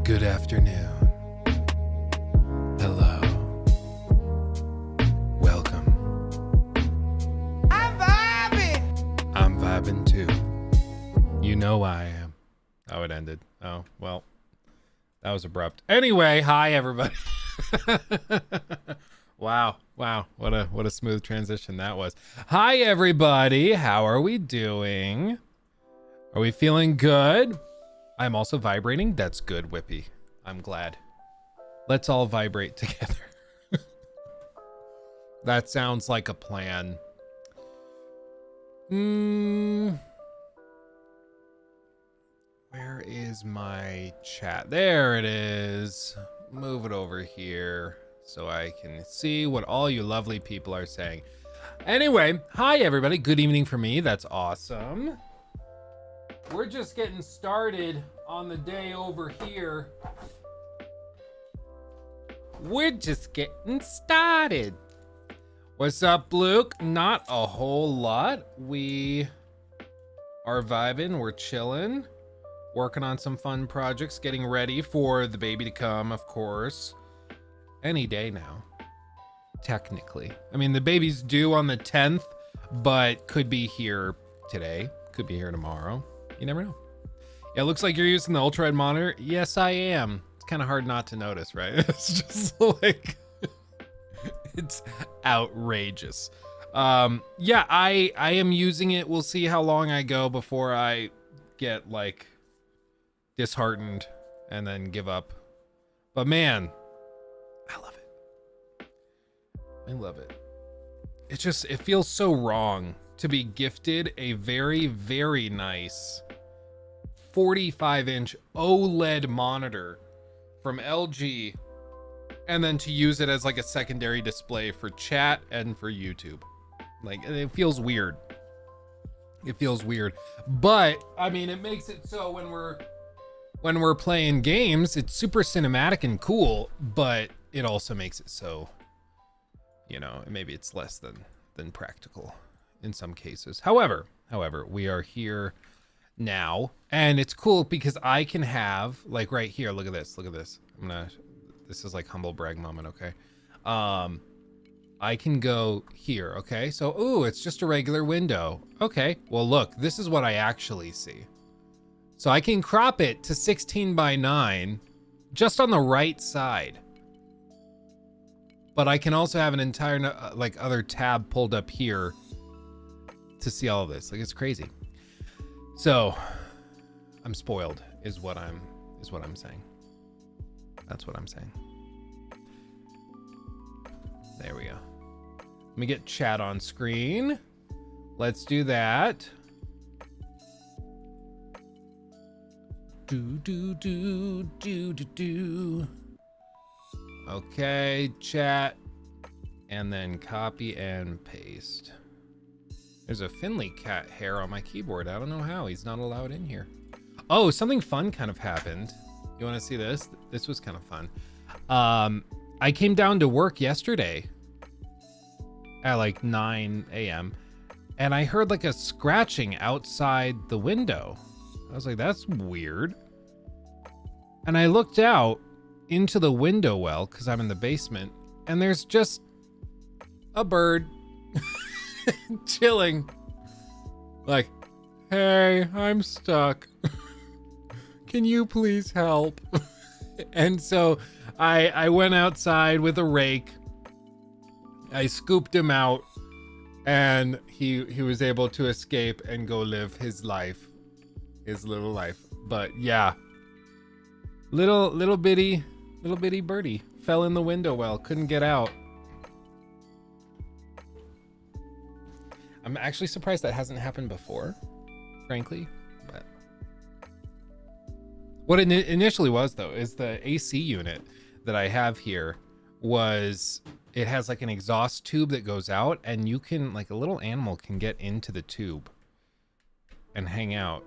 Good afternoon. Hello. Welcome. I'm vibing. I'm vibing too. You know I am. Oh, it ended. Oh, well. That was abrupt. Anyway, hi everybody. Wow. What a smooth transition that was. Hi everybody. How are we doing? Are we feeling good? I'm also vibrating. That's good, Whippy. I'm glad. Let's all vibrate together. That sounds like a plan. Where is my chat? There it is. Move it over here so I can see what all you lovely people are saying. Anyway, hi everybody. Good evening for me. That's awesome. We're just getting started on the day over here. We're just getting started. What's up, Luke? Not a whole lot. We are vibing. We're chilling. Working on some fun projects. Getting ready for the baby to come, of course. Any day now. Technically. I mean, the baby's due on the 10th, but could be here today. Could be here tomorrow. You never know. Yeah, it looks like you're using the ultra-wide monitor. Yes, I am. It's kind of hard not to notice, right? It's just like, it's outrageous. Yeah, I am using it. We'll see how long I go before I get like disheartened and then give up. But man, I love it. I love it. It feels so wrong to be gifted a very, very nice 45-inch OLED monitor from LG and then to use it as like a secondary display for chat and for YouTube. Like, it feels weird. It feels weird. But I mean, it makes it so when we're playing games, it's super cinematic and cool, but it also makes it so, you know, maybe it's less than practical in some cases. However, we are here now, and it's cool because I can have, like, right here, look at this. This is like humble brag moment, okay? I can go here, okay? So, ooh, it's just a regular window. Okay, well, look, this is what I actually see. So I can crop it to 16:9 just on the right side. But I can also have an entire like other tab pulled up here to see all of this. Like, it's crazy. So I'm spoiled is what I'm saying. That's what I'm saying. There we go. Let me get chat on screen. Let's do that. Do. Okay, chat. And then copy and paste. There's a Finley cat hair on my keyboard. I don't know how. He's not allowed in here. Oh, something fun kind of happened. You want to see this? This was kind of fun. I came down to work yesterday at like 9 a.m. and I heard like a scratching outside the window. I was like, that's weird. And I looked out into the window well, because I'm in the basement, and there's just a bird chilling. Like, hey, I'm stuck. Can you please help? And so I went outside with a rake. I scooped him out, and he was able to escape and go live his life. His little life. But yeah, little bitty birdie fell in the window well, couldn't get out. I'm actually surprised that hasn't happened before, frankly. But what it initially was, though, is the AC unit that I have here it has like an exhaust tube that goes out, and you can, like, a little animal can get into the tube and hang out.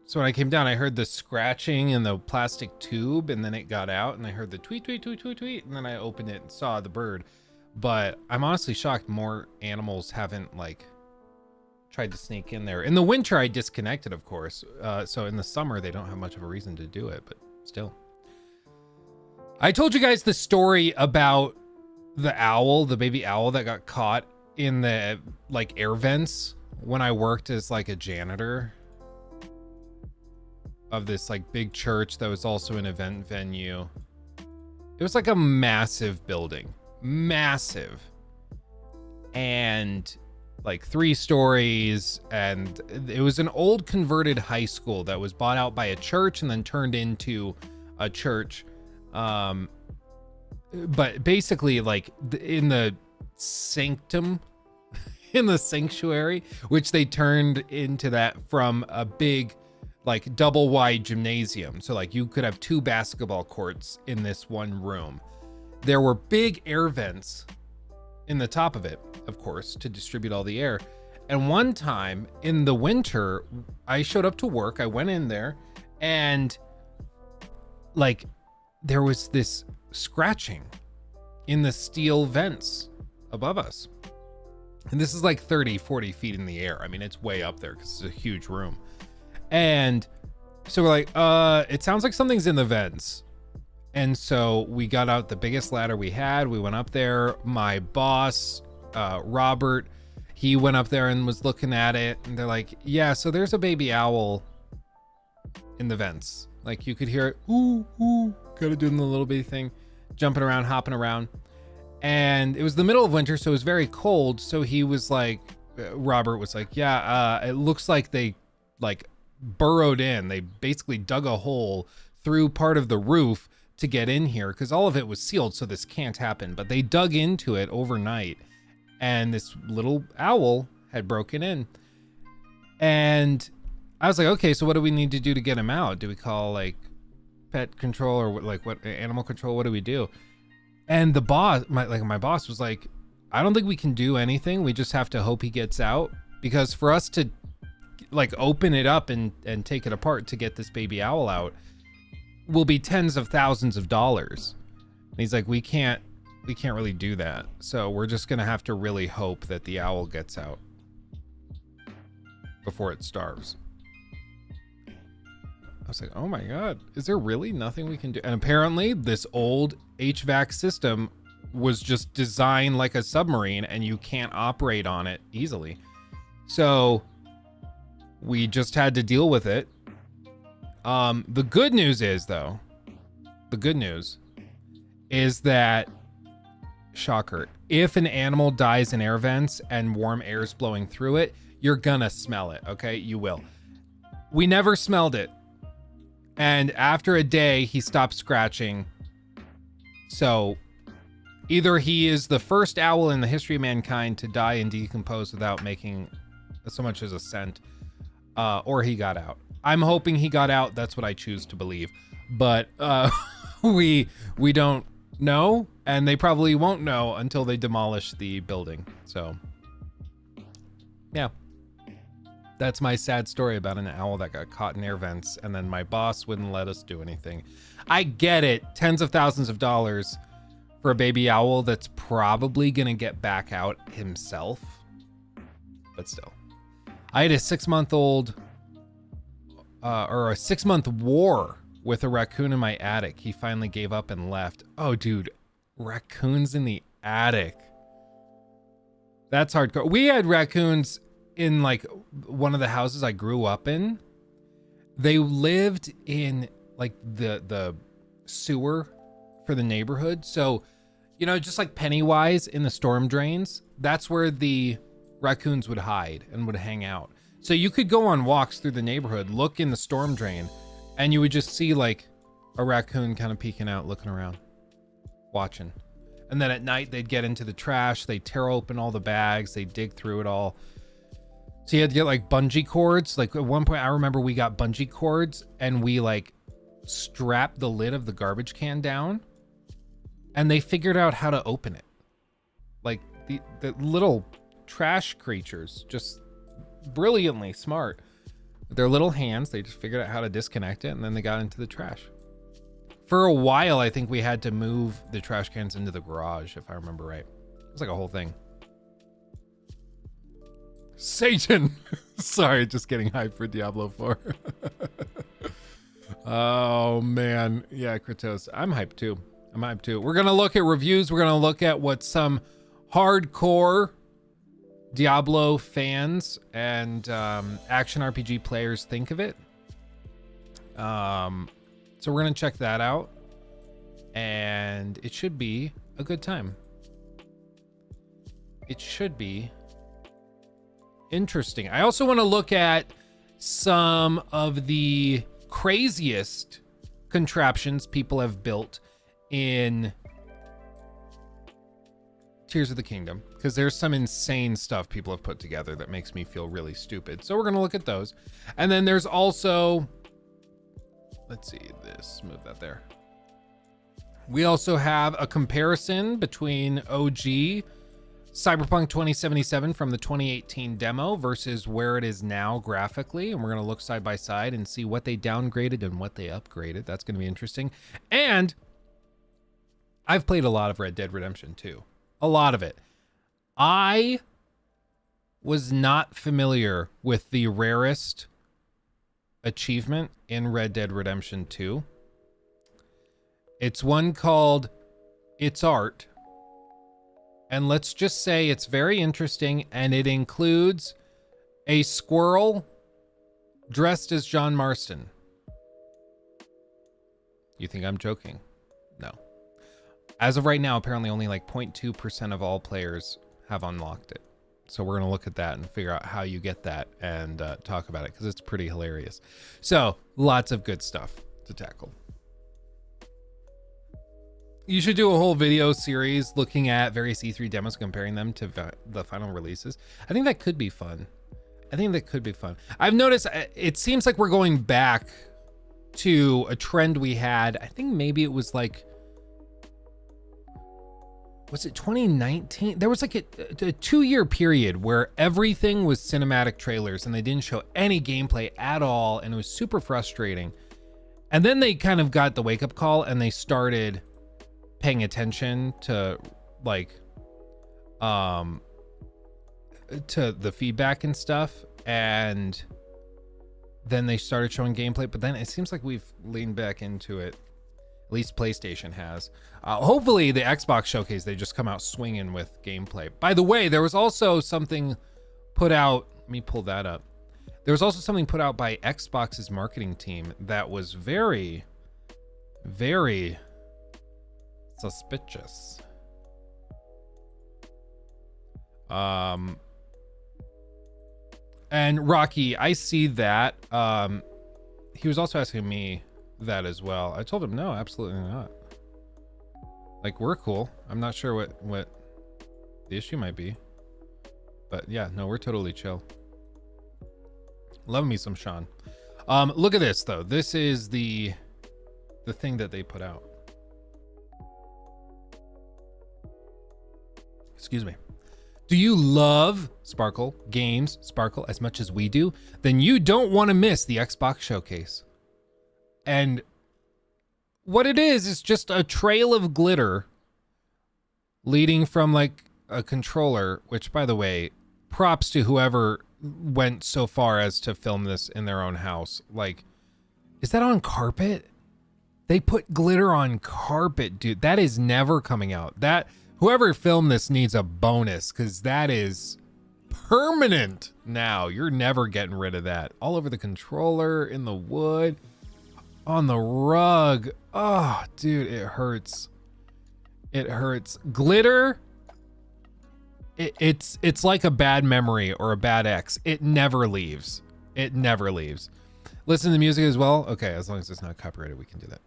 So when I came down, I heard the scratching in the plastic tube, and then it got out, and I heard the tweet, and then I opened it and saw the bird. But I'm honestly shocked more animals haven't, like, tried to sneak in there. In the winter, I disconnected, of course. So in the summer, they don't have much of a reason to do it, but still. I told you guys the story about the owl, the baby owl that got caught in the like air vents when I worked as like a janitor of this like big church that was also an event venue. It was like a massive building, massive, and like 3 stories, and it was an old converted high school that was bought out by a church and then turned into a church. But basically, like in the sanctum, in the sanctuary, which they turned into that from a big like double wide gymnasium. So like you could have 2 basketball courts in this one room. There were big air vents in the top of it, of course, to distribute all the air. And one time in the winter, I showed up to work. I went in there and like there was this scratching in the steel vents above us. And this is like 30, 40 feet in the air. I mean, it's way up there because it's a huge room. And so we're like, it sounds like something's in the vents. And so we got out the biggest ladder we had. We went up there. My boss, Robert, he went up there and was looking at it. And they're like, yeah, so there's a baby owl in the vents. Like you could hear it, ooh, ooh, kind of doing the little bitty thing, jumping around, hopping around. And it was the middle of winter, so it was very cold. So he was like, Robert was like, yeah, it looks like they like burrowed in. They basically dug a hole through part of the roof to get in here because all of it was sealed, so this can't happen. But they dug into it overnight, and this little owl had broken in. And I was like, okay, so what do we need to do to get him out? Do we call like pet control or like what animal control? What do we do? And the boss, my boss was like, I don't think we can do anything. We just have to hope he gets out, because for us to like open it up and take it apart to get this baby owl out will be tens of thousands of dollars. And he's like, we can't really do that. So we're just gonna have to really hope that the owl gets out before it starves. I was like, oh my God, is there really nothing we can do? And apparently this old HVAC system was just designed like a submarine and you can't operate on it easily. So we just had to deal with it. The good news is though, that, shocker, if an animal dies in air vents and warm air is blowing through it, you're gonna smell it, okay? You will. We never smelled it. And after a day, he stopped scratching. So either he is the first owl in the history of mankind to die and decompose without making so much as a scent, or he got out. I'm hoping he got out. That's what I choose to believe. But we don't know, and they probably won't know until they demolish the building. So yeah. That's my sad story about an owl that got caught in air vents, and then my boss wouldn't let us do anything. I get it, tens of thousands of dollars for a baby owl that's probably gonna get back out himself, but still. I had a 6-month-old, or a 6-month war with a raccoon in my attic. He finally gave up and left. Oh, dude, raccoons in the attic. That's hardcore. We had raccoons in like one of the houses I grew up in. They lived in like the sewer for the neighborhood. So, you know, just like Pennywise in the storm drains, that's where the raccoons would hide and would hang out. So you could go on walks through the neighborhood, look in the storm drain, and you would just see like a raccoon kind of peeking out, looking around, watching. And then at night they'd get into the trash, they'd tear open all the bags, they'd dig through it all. So you had to get like bungee cords. Like at one point I remember we got bungee cords and we like strapped the lid of the garbage can down, and they figured out how to open it. Like the little trash creatures, just brilliantly smart. With their little hands, they just figured out how to disconnect it, and then they got into the trash. For a while, I think we had to move the trash cans into the garage, if I remember right. It was like a whole thing. Satan! Sorry, just getting hyped for Diablo 4. Oh, man. Yeah, Kratos. I'm hyped, too. I'm hyped too. We're going to look at reviews. We're going to look at what some hardcore Diablo fans and action RPG players think of it. So we're going to check that out. And it should be a good time. It should be interesting. I also want to look at some of the craziest contraptions people have built in Tears of the Kingdom, because there's some insane stuff people have put together that makes me feel really stupid. So we're going to look at those. And then there's also, let's see, move that there. We also have a comparison between OG Cyberpunk 2077 from the 2018 demo versus where it is now graphically. And we're going to look side by side and see what they downgraded and what they upgraded. That's going to be interesting. And I've played a lot of Red Dead Redemption 2. A lot of it. I was not familiar with the rarest achievement in Red Dead Redemption 2. It's one called It's Art. And let's just say it's very interesting, and it includes a squirrel dressed as John Marston. You think I'm joking? No. As of right now, apparently only like 0.2% of all players have unlocked it. So we're going to look at that and figure out how you get that and talk about it, because it's pretty hilarious. So lots of good stuff to tackle. You should do a whole video series looking at various E3 demos, comparing them to the final releases. I think that could be fun. I've noticed it seems like we're going back to a trend we had. I think maybe it was like, was it 2019? There was like a 2-year period where everything was cinematic trailers and they didn't show any gameplay at all. And it was super frustrating. And then they kind of got the wake up call and they started paying attention to like to the feedback and stuff, and then they started showing gameplay. But then it seems like we've leaned back into it, at least PlayStation has. Hopefully the Xbox showcase, they just come out swinging with gameplay. By the way, there was also something put out, let me pull that up. There was also something put out by Xbox's marketing team that was very, very suspicious. And Rocky, I see that. He was also asking me that as well. I told him, no, absolutely not. Like, we're cool. I'm not sure what the issue might be. But yeah, no, we're totally chill. Love me some Sean. Look at this, though. This is the thing that they put out. Excuse me. Do you love Sparkle games, Sparkle, as much as we do? Then you don't want to miss the Xbox showcase. And what it is just a trail of glitter leading from like a controller, which, by the way, props to whoever went so far as to film this in their own house. Like, is that on carpet? They put glitter on carpet, dude. That is never coming out. Whoever filmed this needs a bonus, because that is permanent now. You're never getting rid of that. All over the controller, in the wood, on the rug. Oh, dude, it hurts. It hurts. Glitter, it's like a bad memory or a bad ex. It never leaves. It never leaves. Listen to the music as well. Okay, as long as it's not copyrighted, we can do that.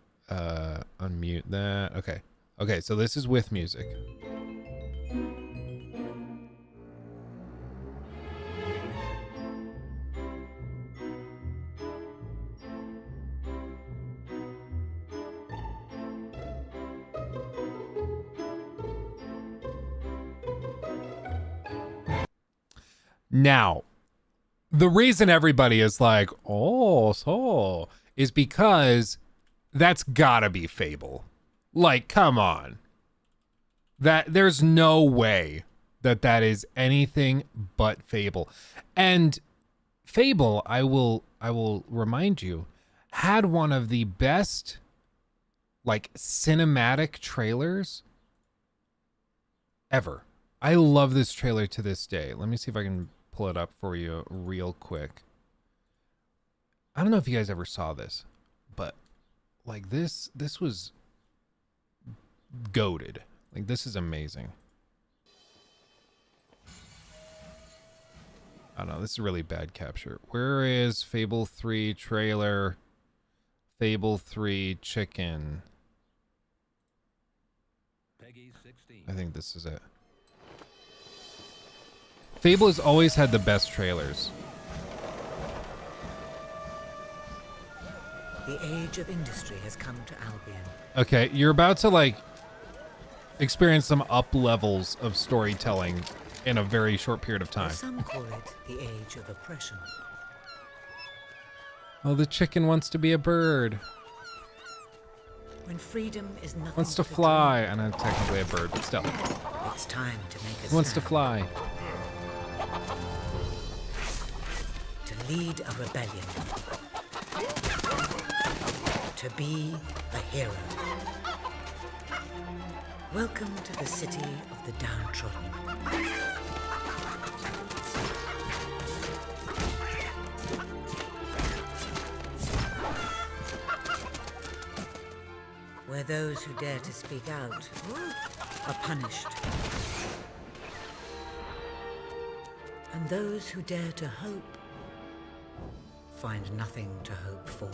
Unmute that. Okay. Okay, so this is with music. Now, the reason everybody is like, oh, so, is because that's gotta be Fable. Like, come on. There's no way that is anything but Fable. And Fable, I will remind you, had one of the best like cinematic trailers ever. I love this trailer to this day. Let me see if I can pull it up for you real quick. I don't know if you guys ever saw this, but like this was goated. Like this is amazing. I don't know, this is really bad capture. Where is Fable 3 trailer? Fable 3 chicken. I think this is it. Fable has always had the best trailers. The age of industry has come to Albion. Okay, you're about to like experience some up levels of storytelling in a very short period of time. Some call it the age of oppression. Oh, the chicken wants to be a bird. When freedom is nothing Wants to but fly. And I'm technically a bird, but still. it's time to make a He wants to stand. fly. To lead a rebellion. To be a hero. Welcome to the city of the downtrodden. Where those who dare to speak out are punished. And those who dare to hope find nothing to hope for.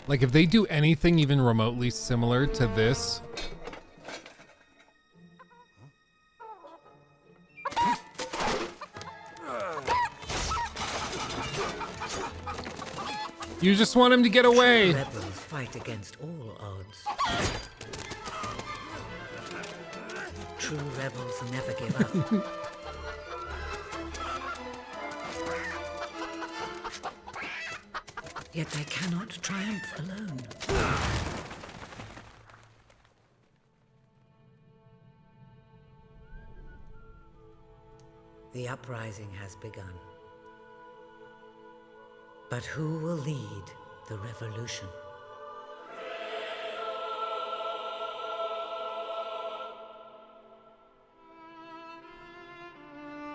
Like if they do anything even remotely similar to this, you just want him to get away. Rebels fight against all odds. True rebels never give up. Yet they cannot triumph alone. The uprising has begun. But who will lead the revolution?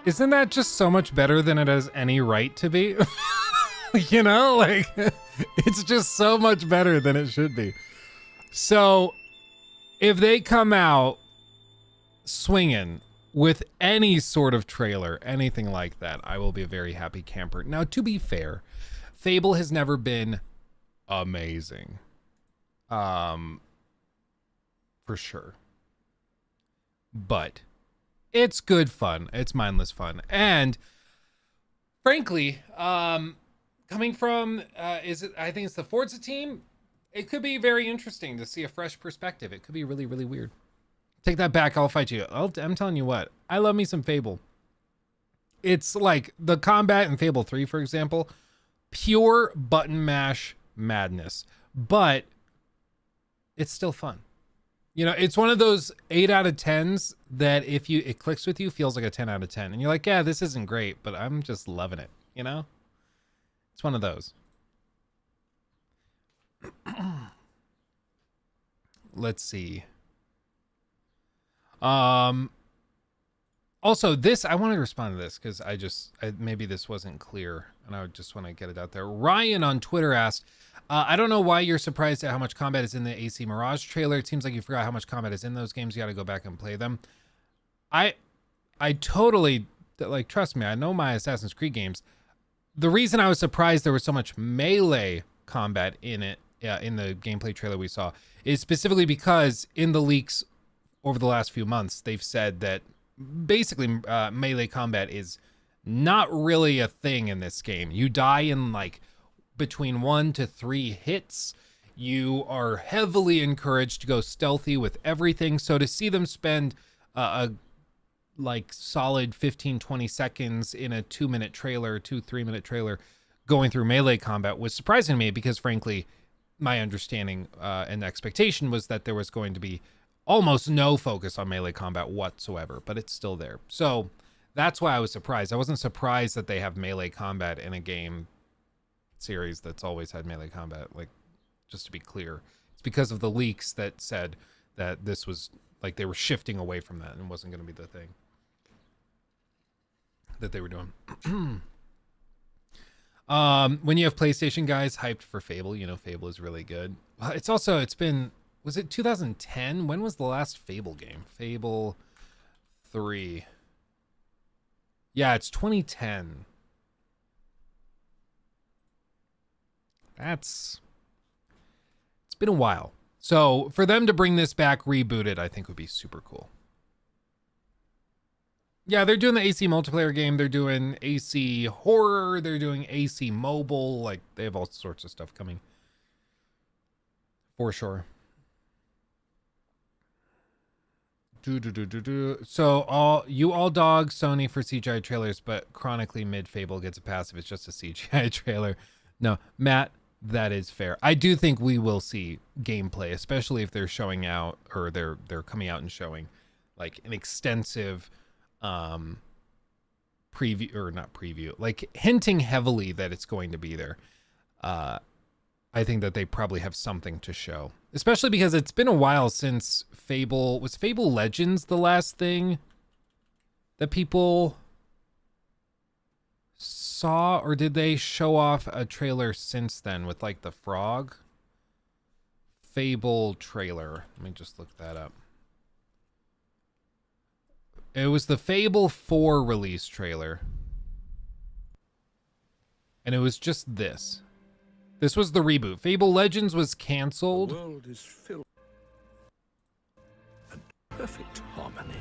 Isn't that just so much better than it has any right to be? You know, like it's just so much better than it should be. So if they come out swinging with any sort of trailer, anything like that, I will be a very happy camper. Now, to be fair, Fable has never been amazing. For sure. But it's good fun. It's mindless fun. And frankly, coming from, I think it's the Forza team, it could be very interesting to see a fresh perspective. It could be really, really weird. Take that back. I'll fight you. I'm telling you what, I love me some Fable. It's like the combat in Fable 3, for example, pure button mash madness, but it's still fun. You know, it's one of those 8 out of 10s that if it clicks with you, feels like a 10 out of 10. And you're like, yeah, this isn't great, but I'm just loving it, you know? It's one of those. Let's see. Also, this, I want to respond to this because maybe this wasn't clear and I just want to get it out there. Ryan on Twitter asked, I don't know why you're surprised at how much combat is in the AC Mirage trailer. It seems like you forgot how much combat is in those games. You got to go back and play them. I totally, like, trust me, I know my Assassin's Creed games. The reason I was surprised there was so much melee combat in it, in the gameplay trailer we saw, is specifically because in the leaks over the last few months, they've said that basically melee combat is not really a thing in this game. You die in like between 1 to 3 hits. You are heavily encouraged to go stealthy with everything. So to see them spend a like solid 15-20 seconds in a 2-minute trailer, 3-minute trailer going through melee combat was surprising to me, because frankly my understanding and expectation was that there was going to be almost no focus on melee combat whatsoever, but it's still there. So that's why I was surprised. I wasn't surprised that they have melee combat in a game series that's always had melee combat. Like, just to be clear, it's because of the leaks that said that this was like they were shifting away from that and wasn't going to be the thing that they were doing. When you have PlayStation guys hyped for Fable, you know Fable is really good. It's been, was it 2010? When was the last Fable game? Fable 3. Yeah, it's 2010. It's been a while. So for them to bring this back, reboot it, I think would be super cool. Yeah, they're doing the AC multiplayer game. They're doing AC horror. They're doing AC mobile. Like, they have all sorts of stuff coming. For sure. So all dog Sony for CGI trailers, but chronically mid Fable gets a pass if it's just a CGI trailer. No, Matt, that is fair. I do think we will see gameplay, especially if they're showing out, or they're coming out and showing like an extensive preview, or not preview, like hinting heavily that it's going to be there. I think that they probably have something to show, especially because it's been a while since Fable. Was Fable Legends the last thing that people saw, or did they show off a trailer since then with like the frog? Fable trailer. Let me just look that up. It was the Fable 4 release trailer. And it was just this. This was the reboot. Fable Legends was canceled. The world is filled with perfect harmony.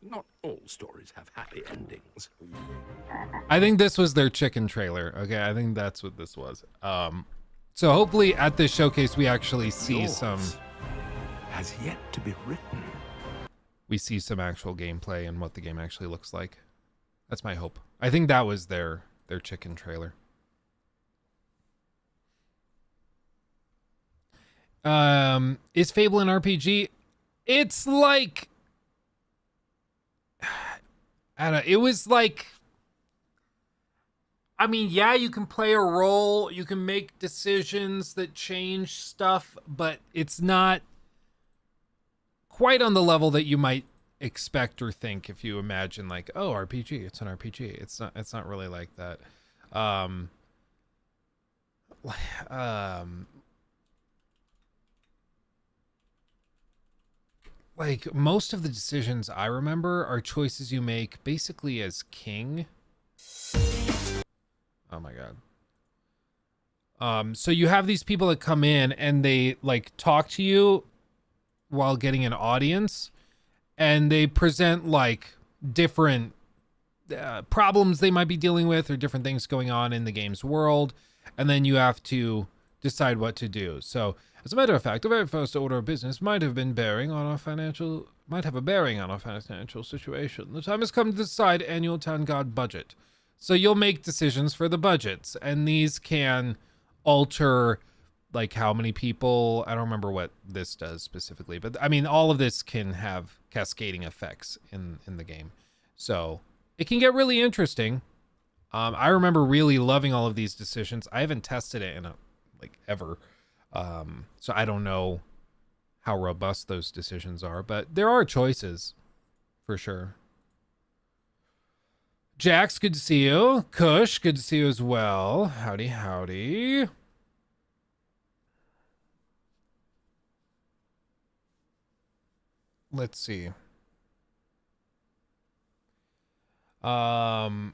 Not all stories have happy endings. I think this was their chicken trailer. Okay, I think that's what this was. So hopefully at this showcase we actually see Yours some has yet to be written. We see some actual gameplay and what the game actually looks like. That's my hope. I think that was their chicken trailer. Is Fable an RPG? It's like, I don't know. It was like, I mean, yeah, you can play a role, you can make decisions that change stuff, but it's not quite on the level that you might expect or think if you imagine like, oh, RPG, it's an RPG. It's not really like that. Like most of the decisions I remember are choices you make basically as king. Oh my god. So you have these people that come in and they like talk to you while getting an audience, and they present like different problems they might be dealing with, or different things going on in the game's world, and then you have to decide what to do. So as a matter of fact, the very first order of business might have a bearing on our financial situation. The time has come to decide annual town guard budget. So you'll make decisions for the budgets, and these can alter like how many people, I don't remember what this does specifically, but I mean, all of this can have cascading effects in the game. So it can get really interesting. I remember really loving all of these decisions. I haven't tested it in ever. So I don't know how robust those decisions are, but there are choices for sure. Jax, good to see you. Kush, good to see you as well. Howdy, howdy. Let's see. Let's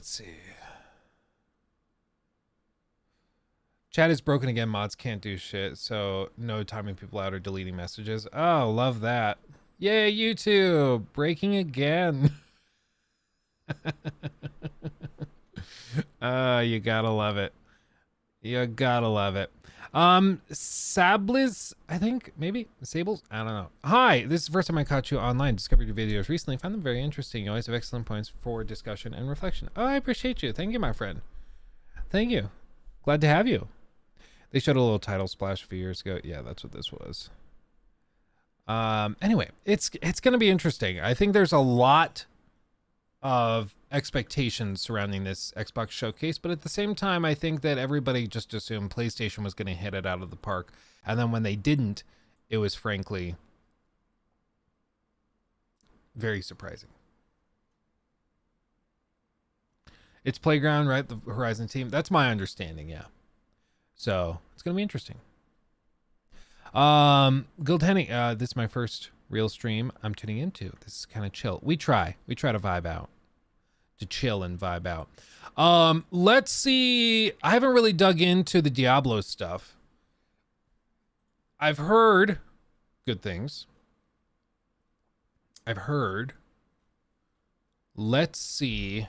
see. Chat is broken again. Mods can't do shit, so no timing people out or deleting messages. Oh, love that. Yay, YouTube, breaking again. You gotta love it. You gotta love it. Sabliz, I think, maybe Sables, I don't know. Hi, this is the first time I caught you online. Discovered your videos recently, found them very interesting. You always have excellent points for discussion and reflection. Oh, I appreciate you. Thank you, my friend. Thank you. Glad to have you. They showed a little title splash a few years ago. Yeah, that's what this was. Anyway, it's gonna be interesting. I think there's a lot of expectations surrounding this Xbox showcase, but at the same time, I think that everybody just assumed PlayStation was going to hit it out of the park, and then when they didn't, it was frankly very surprising. It's Playground, right? The Horizon team. That's my understanding, yeah. So it's going to be interesting. Guild Henny, this is my first real stream I'm tuning into. This is kind of chill. We try to vibe out, to chill and vibe out. Let's see. I haven't really dug into the Diablo stuff. I've heard good things. I've heard. Let's see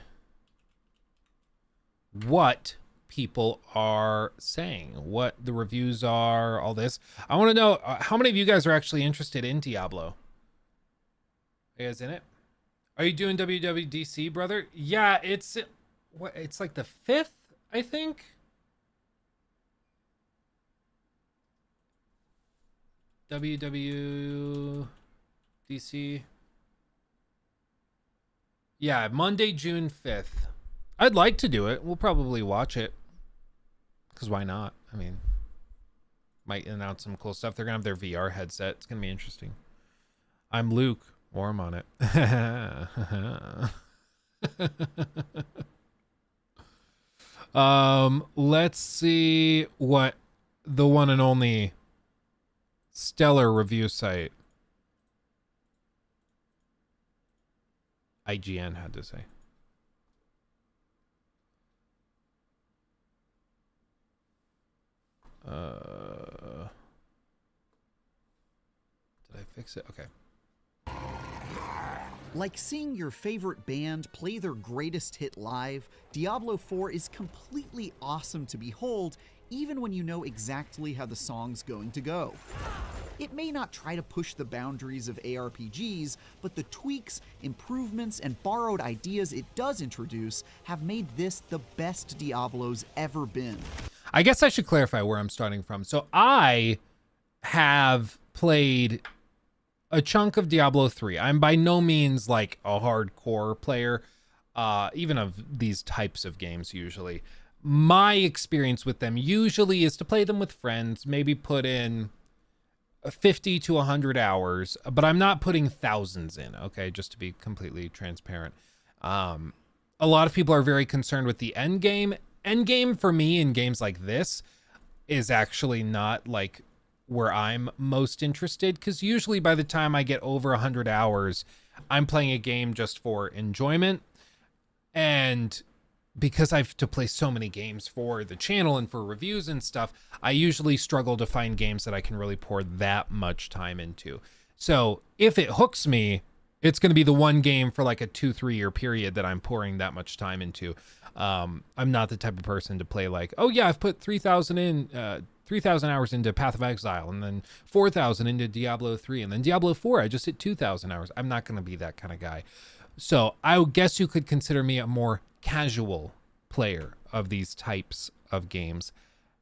what people are saying, what the reviews are, all this. I want to know how many of you guys are actually interested in Diablo. Are you guys in it? Are you doing WWDC, brother? Yeah, it's what? It's like the 5th, I think. WWDC. Yeah, Monday, June 5th. I'd like to do it. We'll probably watch it. Because why not? I mean, might announce some cool stuff. They're going to have their VR headset. It's going to be interesting. I'm Luke. Warm on it. Let's see what the one and only stellar review site IGN had to say. Did I fix it? Okay. Like seeing your favorite band play their greatest hit live, Diablo 4 is completely awesome to behold, even when you know exactly how the song's going to go. It may not try to push the boundaries of ARPGs, but the tweaks, improvements, and borrowed ideas it does introduce have made this the best Diablo's ever been. I guess I should clarify where I'm starting from. So I have played a chunk of Diablo 3. I'm by no means like a hardcore player, even of these types of games usually. My experience with them usually is to play them with friends, maybe put in 50 to 100 hours, but I'm not putting thousands in, okay, just to be completely transparent. A lot of people are very concerned with the end game. End game for me in games like this is actually not like where I'm most interested, because usually by the time I get over 100 hours, I'm playing a game just for enjoyment. And because I have to play so many games for the channel and for reviews and stuff, I usually struggle to find games that I can really pour that much time into. So if it hooks me, it's going to be the one game for like a 2-3 year period that I'm pouring that much time into. I'm not the type of person to play like, oh yeah, I've put 3,000 hours into Path of Exile, and then 4,000 into Diablo 3, and then Diablo 4, I just hit 2,000 hours. I'm not going to be that kind of guy. So I guess you could consider me a more casual player of these types of games.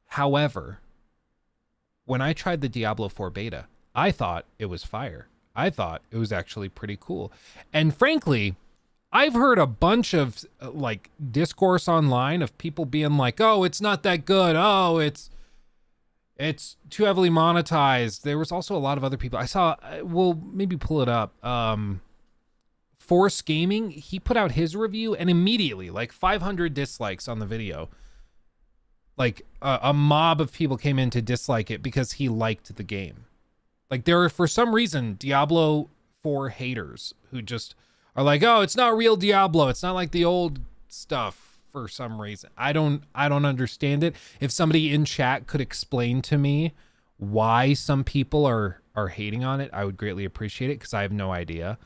However, when I tried the Diablo 4 beta, I thought it was fire. I thought it was actually pretty cool. And frankly, I've heard a bunch of like discourse online of people being like, oh, it's not that good. Oh, it's too heavily monetized. There was also a lot of other people. I saw, we'll maybe pull it up. Force Gaming, he put out his review and immediately like 500 dislikes on the video. Like a mob of people came in to dislike it because he liked the game. Like there are, for some reason, Diablo 4 haters who just are like, oh, it's not real Diablo. It's not like the old stuff for some reason. I don't understand it. If somebody in chat could explain to me why some people are are hating on it, I would greatly appreciate it because I have no idea.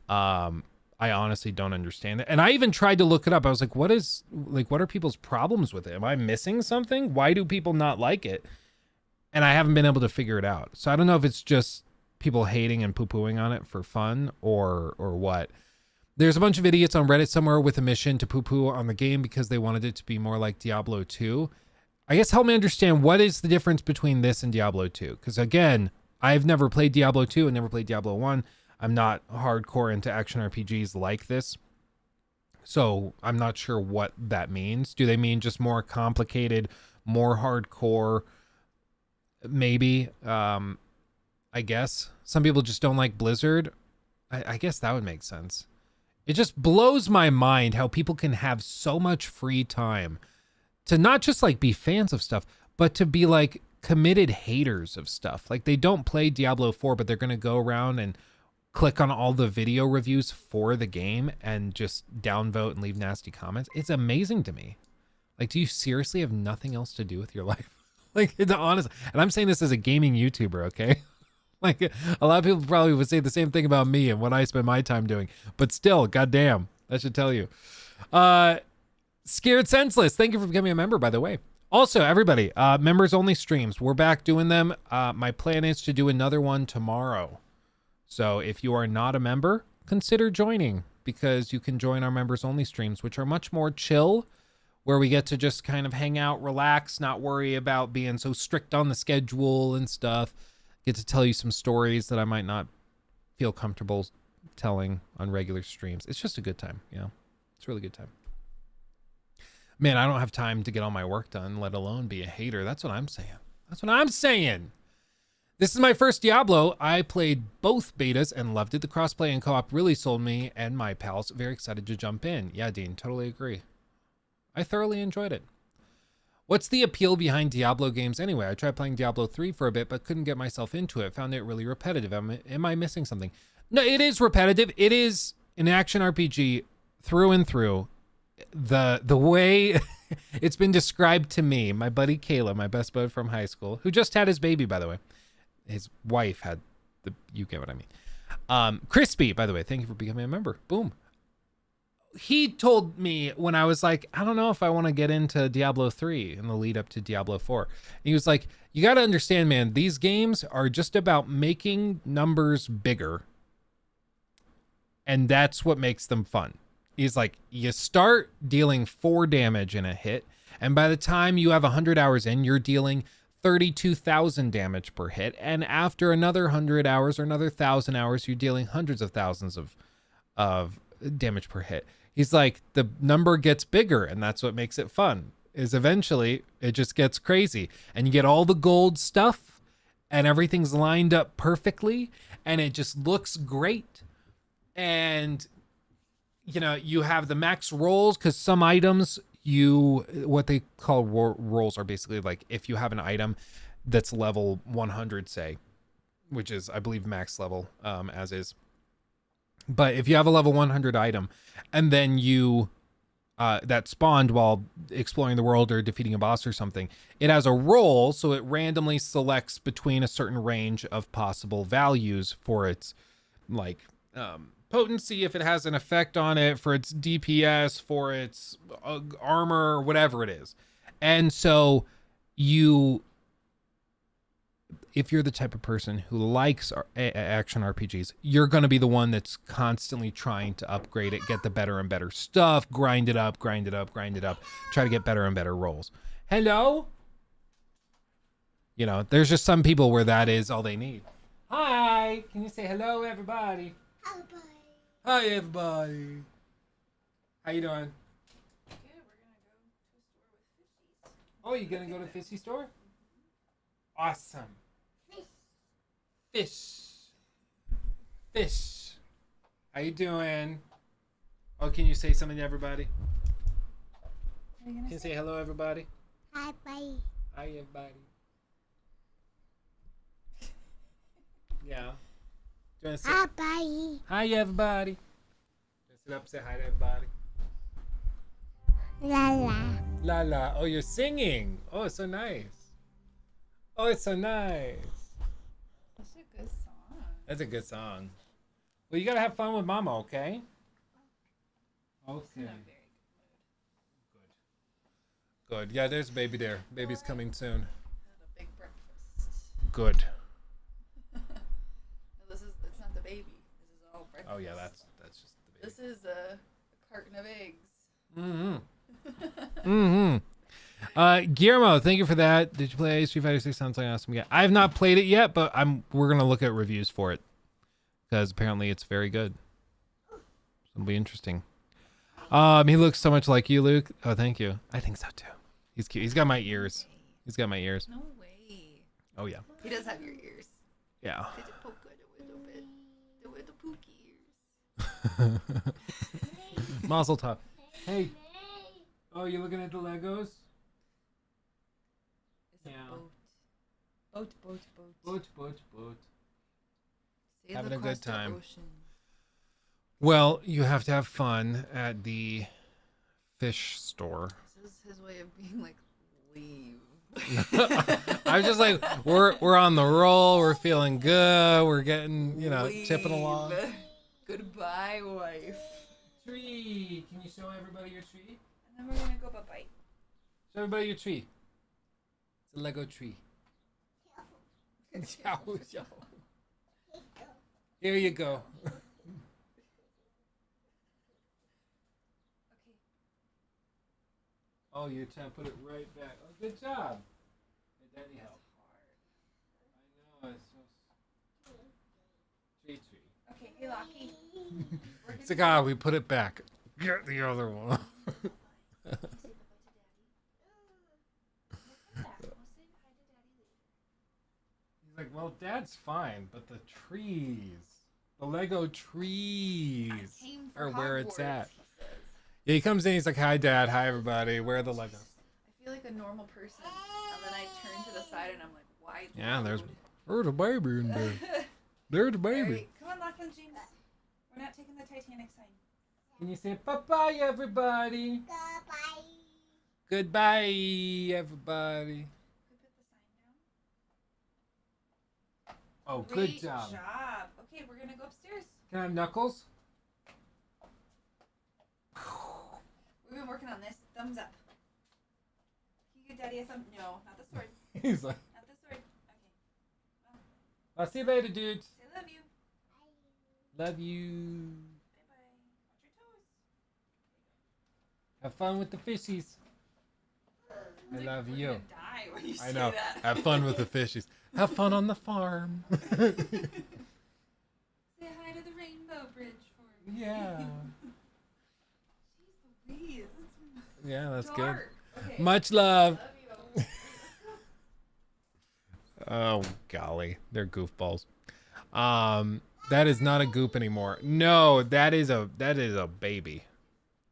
I honestly don't understand it. And I even tried to look it up. I was like, what are people's problems with it? Am I missing something? Why do people not like it? And I haven't been able to figure it out. So I don't know if it's just people hating and poo-pooing on it for fun or what. There's a bunch of idiots on Reddit somewhere with a mission to poo-poo on the game because they wanted it to be more like Diablo 2. I guess help me understand, what is the difference between this and Diablo 2? Because again, I've never played Diablo 2 and never played Diablo 1. I'm not hardcore into action RPGs like this. So I'm not sure what that means. Do they mean just more complicated, more hardcore? Maybe. I guess. Some people just don't like Blizzard. I guess that would make sense. It just blows my mind how people can have so much free time to not just like be fans of stuff, but to be like committed haters of stuff. Like they don't play Diablo 4, but they're going to go around and click on all the video reviews for the game and just downvote and leave nasty comments. It's amazing to me. Like, do you seriously have nothing else to do with your life? Like, it's honest. And I'm saying this as a gaming YouTuber, okay? Like, a lot of people probably would say the same thing about me and what I spend my time doing. But still, goddamn, that should tell you. Scared Senseless, thank you for becoming a member, by the way. Also, everybody, members only streams. We're back doing them. My plan is to do another one tomorrow. So if you are not a member, consider joining, because you can join our members only streams, which are much more chill, where we get to just kind of hang out, relax, not worry about being so strict on the schedule and stuff. Get to tell you some stories that I might not feel comfortable telling on regular streams. It's just a good time, you know? It's a really good time. Man, I don't have time to get all my work done, let alone be a hater. That's what I'm saying. That's what I'm saying. This is my first Diablo. I played both betas and loved it. The crossplay and co-op really sold me and my pals. Very excited to jump in. Yeah, Dean, totally agree. I thoroughly enjoyed it. What's the appeal behind Diablo games anyway? I tried playing Diablo 3 for a bit, but couldn't get myself into it. Found it really repetitive. Am I missing something? No, it is repetitive. It is an action RPG through and through. The way it's been described to me, my buddy Kayla, my best bud from high school, who just had his baby, by the way. His wife had you get what I mean. Crispy, by the way, thank you for becoming a member. Boom. He told me when I was like, I don't know if I want to get into Diablo 3 in the lead up to Diablo 4. And he was like, you got to understand, man, these games are just about making numbers bigger. And that's what makes them fun. He's like, you start dealing 4 damage in a hit. And by the time you have 100 hours in, you're dealing 32,000 damage per hit. And after another 100 hours or another 1,000 hours, you're dealing hundreds of thousands of damage per hit. He's like, the number gets bigger, and that's what makes it fun, is eventually it just gets crazy. And you get all the gold stuff, and everything's lined up perfectly, and it just looks great. And, you know, you have the max rolls, because some items, what they call rolls are basically like if you have an item that's level 100, say, which is, I believe, max level, as is. But if you have a level 100 item and then you that spawned while exploring the world or defeating a boss or something, it has a roll, so it randomly selects between a certain range of possible values for its like potency, if it has an effect on it, for its DPS, for its armor, whatever it is. And so if you're the type of person who likes action RPGs, you're going to be the one that's constantly trying to upgrade it, get the better and better stuff, grind it up, try to get better and better rolls. Hello? You know, there's just some people where that is all they need. Hi! Can you say hello, everybody? Hi, bye. Hi, everybody. How you doing? Good, we're gonna go to a store with fishies. Oh, you gonna go to the fishy store? Awesome. Fish. How you doing? Oh, can you say something to everybody? Can you say hello, everybody? Hi, bye. Hi, everybody. Yeah. Do you want to say Hi, bye. hi, everybody? Sit up, say hi to everybody. La la. La la. Oh, you're singing. Oh, it's so nice. Oh, it's so nice. That's a good song. That's a good song. Well, you gotta have fun with Mama, okay? Okay. In a very Good. Yeah, there's a baby there. Baby's coming soon. had a big breakfast. Good. No, it's not the baby. This is all breakfast. Oh yeah, that's just the baby. This is a carton of eggs. Guillermo, thank you for that. Did you play Street Fighter 6? Sounds like an awesome game. I have not played it yet, but we're gonna look at reviews for it because apparently it's very good. It'll be interesting. He looks so much like you, Luke. Oh, thank you. I think so too. He's cute. He's got my ears. He's got my ears. No way. Oh yeah. He does have your ears. Yeah. Did it poke it a little bit? The pooky ears. Mazel tov. Hey. Oh, you looking at the Legos? It's a Yeah. boat. Boat. Sail Having a across good the time. ocean. Well, you have to have fun at the fish store. This is his way of being like, leave. I'm just like, we're on the roll. We're feeling good. We're getting, chipping along. Leave. Goodbye, wife. Tree. Can you show everybody your tree? And then we're gonna go bye-bye. Show everybody your tree. It's a Lego tree. Yo. Here you go. Okay. Oh, you're trying to put it right back. Oh, good job. Hey, Daddy help. I know, it's so... Tree. Okay, hey, Lockie. It's like, we put it back. Get the other one. He's like, well, Dad's fine, but the trees, the Lego trees are where it's at. He says. Yeah, he comes in, he's like, hi, Dad, hi, everybody, where are the Legos? I feel like a normal person, and then I turn to the side and I'm like, why? Yeah, load? there's a baby in there. There's a baby. Alright, come on, Lachlan James. We're not taking the Titanic sign. Can you say bye-bye, everybody? Goodbye, everybody. Who put the sign down? Oh, Great good job. Okay, we're gonna go upstairs. Can I have Knuckles? We've been working on this. Thumbs up. Can you give Daddy a thumb? No, not the sword. He's like, Not the sword. Okay. I'll see you later, dudes. Say love you. Love you. Bye bye. Watch your toes. Have fun with the fishies. I Like, love we're you. gonna die when you I say know. that. Have fun with the fishies. Have fun on the farm. Say hi to the rainbow bridge for me. Yeah. Jeez Louise, it's Yeah, that's good. dark. Okay. Much love. Love you. Oh golly, they're goofballs. That is not a goop anymore. No, that is a baby.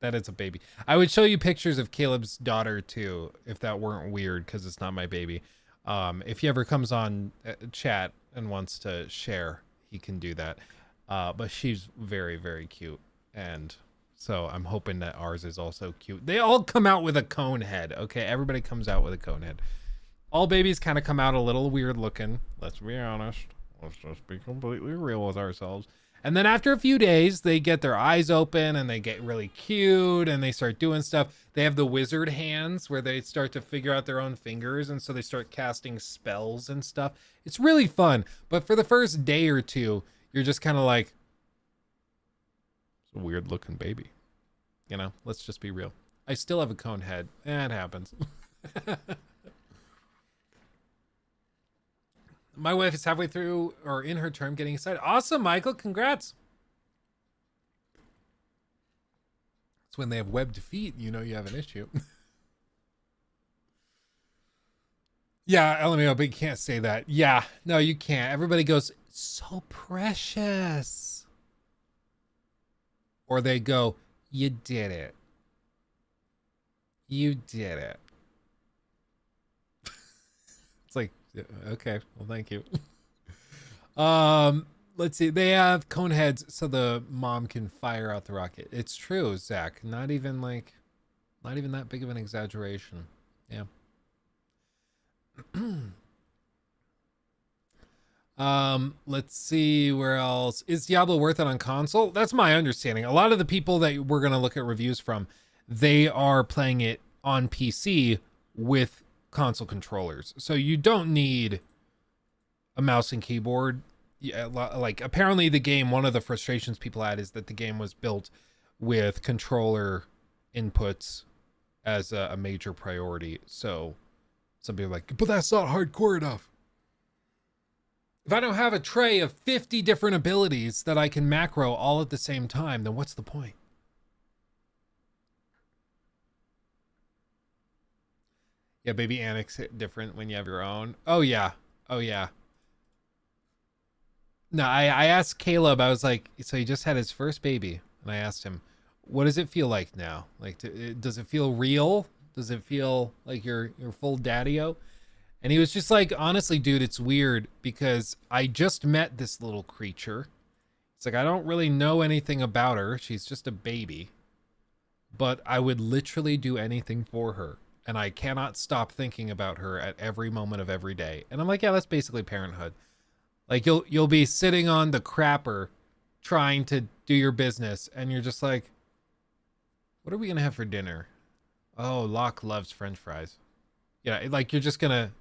That is a baby. I would show you pictures of Caleb's daughter too, if that weren't weird, because it's not my baby. If he ever comes on chat and wants to share, he can do that. But she's very, very cute, and so I'm hoping that ours is also cute. They all come out with a cone head. Okay, everybody comes out with a cone head. All babies kind of come out a little weird looking. Let's be honest. Let's just be completely real with ourselves. And then after a few days, they get their eyes open and they get really cute and they start doing stuff. They have the wizard hands where they start to figure out their own fingers. And so they start casting spells and stuff. It's really fun. But for the first day or two, you're just kind of like, it's a weird looking baby. You know, let's just be real. I still have a cone head. It happens. My wife is halfway through or in her term getting excited. Awesome, Michael. Congrats. It's when they have webbed feet, you know you have an issue. Yeah, LMAO, but you can't say that. Yeah, no, you can't. Everybody goes, so precious. Or they go, you did it. You did it. It's like, okay, well, thank you. Let's see. They have cone heads so the mom can fire out the rocket. It's true, Zach. Not even that big of an exaggeration. Yeah. Let's see where else. Is Diablo worth it on console? That's my understanding. A lot of the people that we're going to look at reviews from, they are playing it on PC with console controllers. So you don't need a mouse and keyboard. Yeah, like apparently the game, one of the frustrations people had is that the game was built with controller inputs as a major priority. So some people are like, but that's not hardcore enough. If I don't have a tray of 50 different abilities that I can macro all at the same time, then what's the point? Yeah, baby Annex hit different when you have your own. Oh yeah. Oh yeah. No, I asked Caleb, I was like, so he just had his first baby. And I asked him, what does it feel like now? Like, does it feel real? Does it feel like you're full daddy-o? And he was just like, honestly, dude, it's weird because I just met this little creature. It's like, I don't really know anything about her. She's just a baby. But I would literally do anything for her. And I cannot stop thinking about her at every moment of every day. And I'm like, yeah, that's basically parenthood. Like, you'll be sitting on the crapper trying to do your business. And you're just like, what are we going to have for dinner? Oh, Locke loves French fries. Yeah, like you're just going to...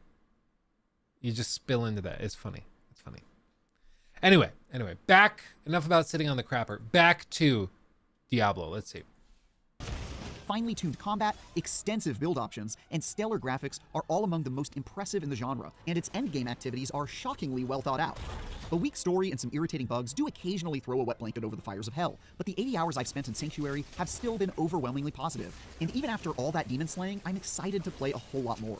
You just spill into that. It's funny. It's funny. Anyway, back. Enough about sitting on the crapper. Back to Diablo. Let's see. Finely tuned combat, extensive build options, and stellar graphics are all among the most impressive in the genre, and its endgame activities are shockingly well thought out. A weak story and some irritating bugs do occasionally throw a wet blanket over the fires of hell, but the 80 hours I've spent in Sanctuary have still been overwhelmingly positive. And even after all that demon slaying, I'm excited to play a whole lot more.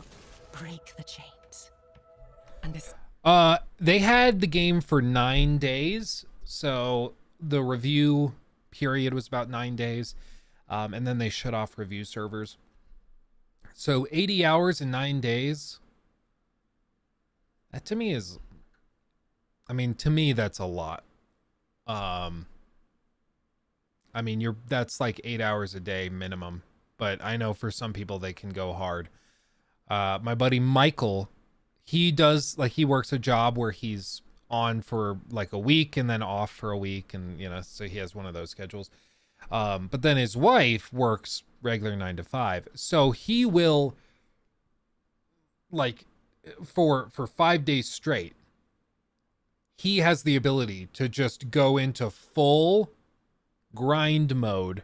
Break the chains. And this... They had the game for 9 days, so the review period was about 9 days. And then they shut off review servers. So 80 hours in 9 days. That to me is, I mean, to me, that's a lot. I mean, that's like 8 hours a day minimum, but I know for some people they can go hard. My buddy Michael, he works a job where he's on for like a week and then off for a week. And, you know, so he has one of those schedules. But then his wife works regular 9 to 5. So he will, like, for 5 days straight, he has the ability to just go into full grind mode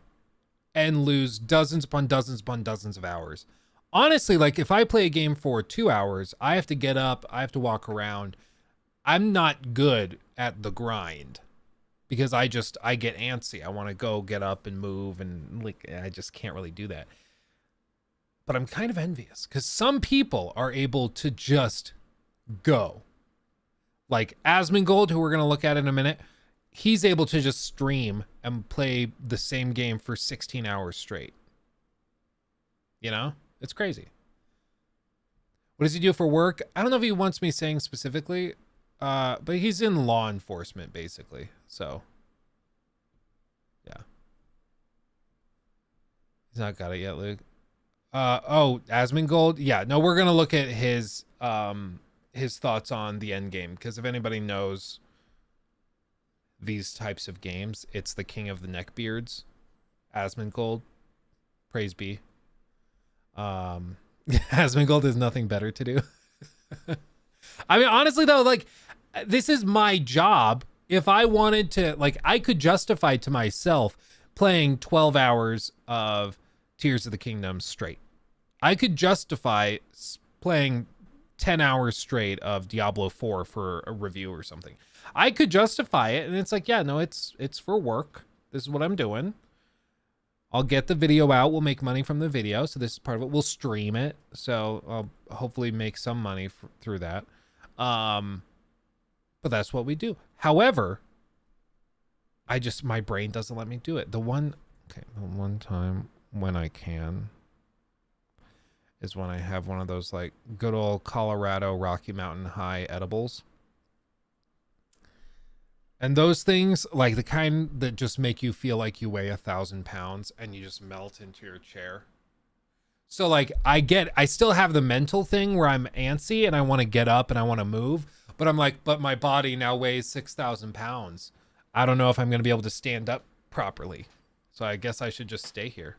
and lose dozens upon dozens upon dozens of hours. Honestly, like, if I play a game for 2 hours, I have to get up, I have to walk around. I'm not good at the grind. Because I get antsy. I want to go get up and move, and like I just can't really do that. But I'm kind of envious because some people are able to just go. Like Asmongold, who we're going to look at in a minute, he's able to just stream and play the same game for 16 hours straight. You know? It's crazy. What does he do for work? I don't know if he wants me saying specifically. But he's in law enforcement, basically. So, yeah. He's not got it yet, Luke. Oh, Asmongold? Yeah, no, we're going to look at his thoughts on the end game. Because if anybody knows these types of games, it's the king of the neckbeards. Asmongold. Praise be. Asmongold has nothing better to do. I mean, honestly, though, like, this is my job. If I wanted to, like, I could justify to myself playing 12 hours of Tears of the Kingdom straight. I could justify playing 10 hours straight of Diablo 4 for a review or something. I could justify it, and it's like, yeah, no, it's for work. This is what I'm doing. I'll get the video out. We'll make money from the video, so this is part of it. We'll stream it, so I'll hopefully make some money through that. But that's what we do. However, my brain doesn't let me do it. The one time when I can is when I have one of those like good old Colorado Rocky Mountain High edibles. And those things, like the kind that just make you feel like you weigh 1,000 pounds and you just melt into your chair. So like I still have the mental thing where I'm antsy and I want to get up and I want to move, But I'm like, but my body now weighs 6,000 pounds. I don't know if I'm going to be able to stand up properly. So I guess I should just stay here.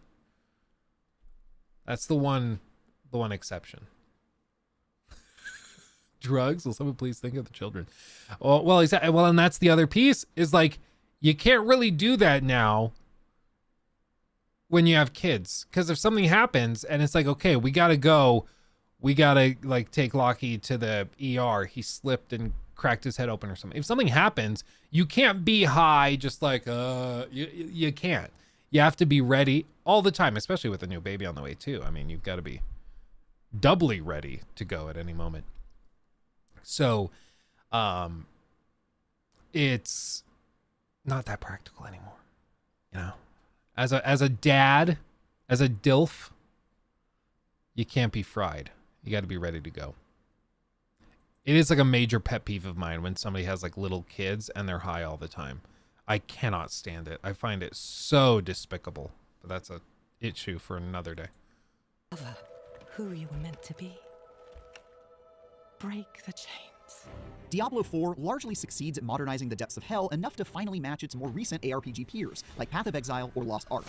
That's the one exception. Drugs? Will someone please think of the children? Well, exactly. Well, and that's the other piece is like, you can't really do that now when you have kids. Because if something happens and it's like, okay, we got to go. We got to like take Lockie to the ER. He slipped and cracked his head open or something. If something happens, you can't be high just like, you can't. You have to be ready all the time, especially with a new baby on the way too. I mean, you've got to be doubly ready to go at any moment. So, it's not that practical anymore, you know. As a dad, as a DILF, you can't be fried. You got to be ready to go. It is like a major pet peeve of mine when somebody has like little kids and they're high all the time. I cannot stand it. I find it so despicable. But that's a issue for another day. Who you were meant to be. Break the chains. Diablo 4 largely succeeds at modernizing the depths of hell enough to finally match its more recent ARPG peers, like Path of Exile or Lost Ark.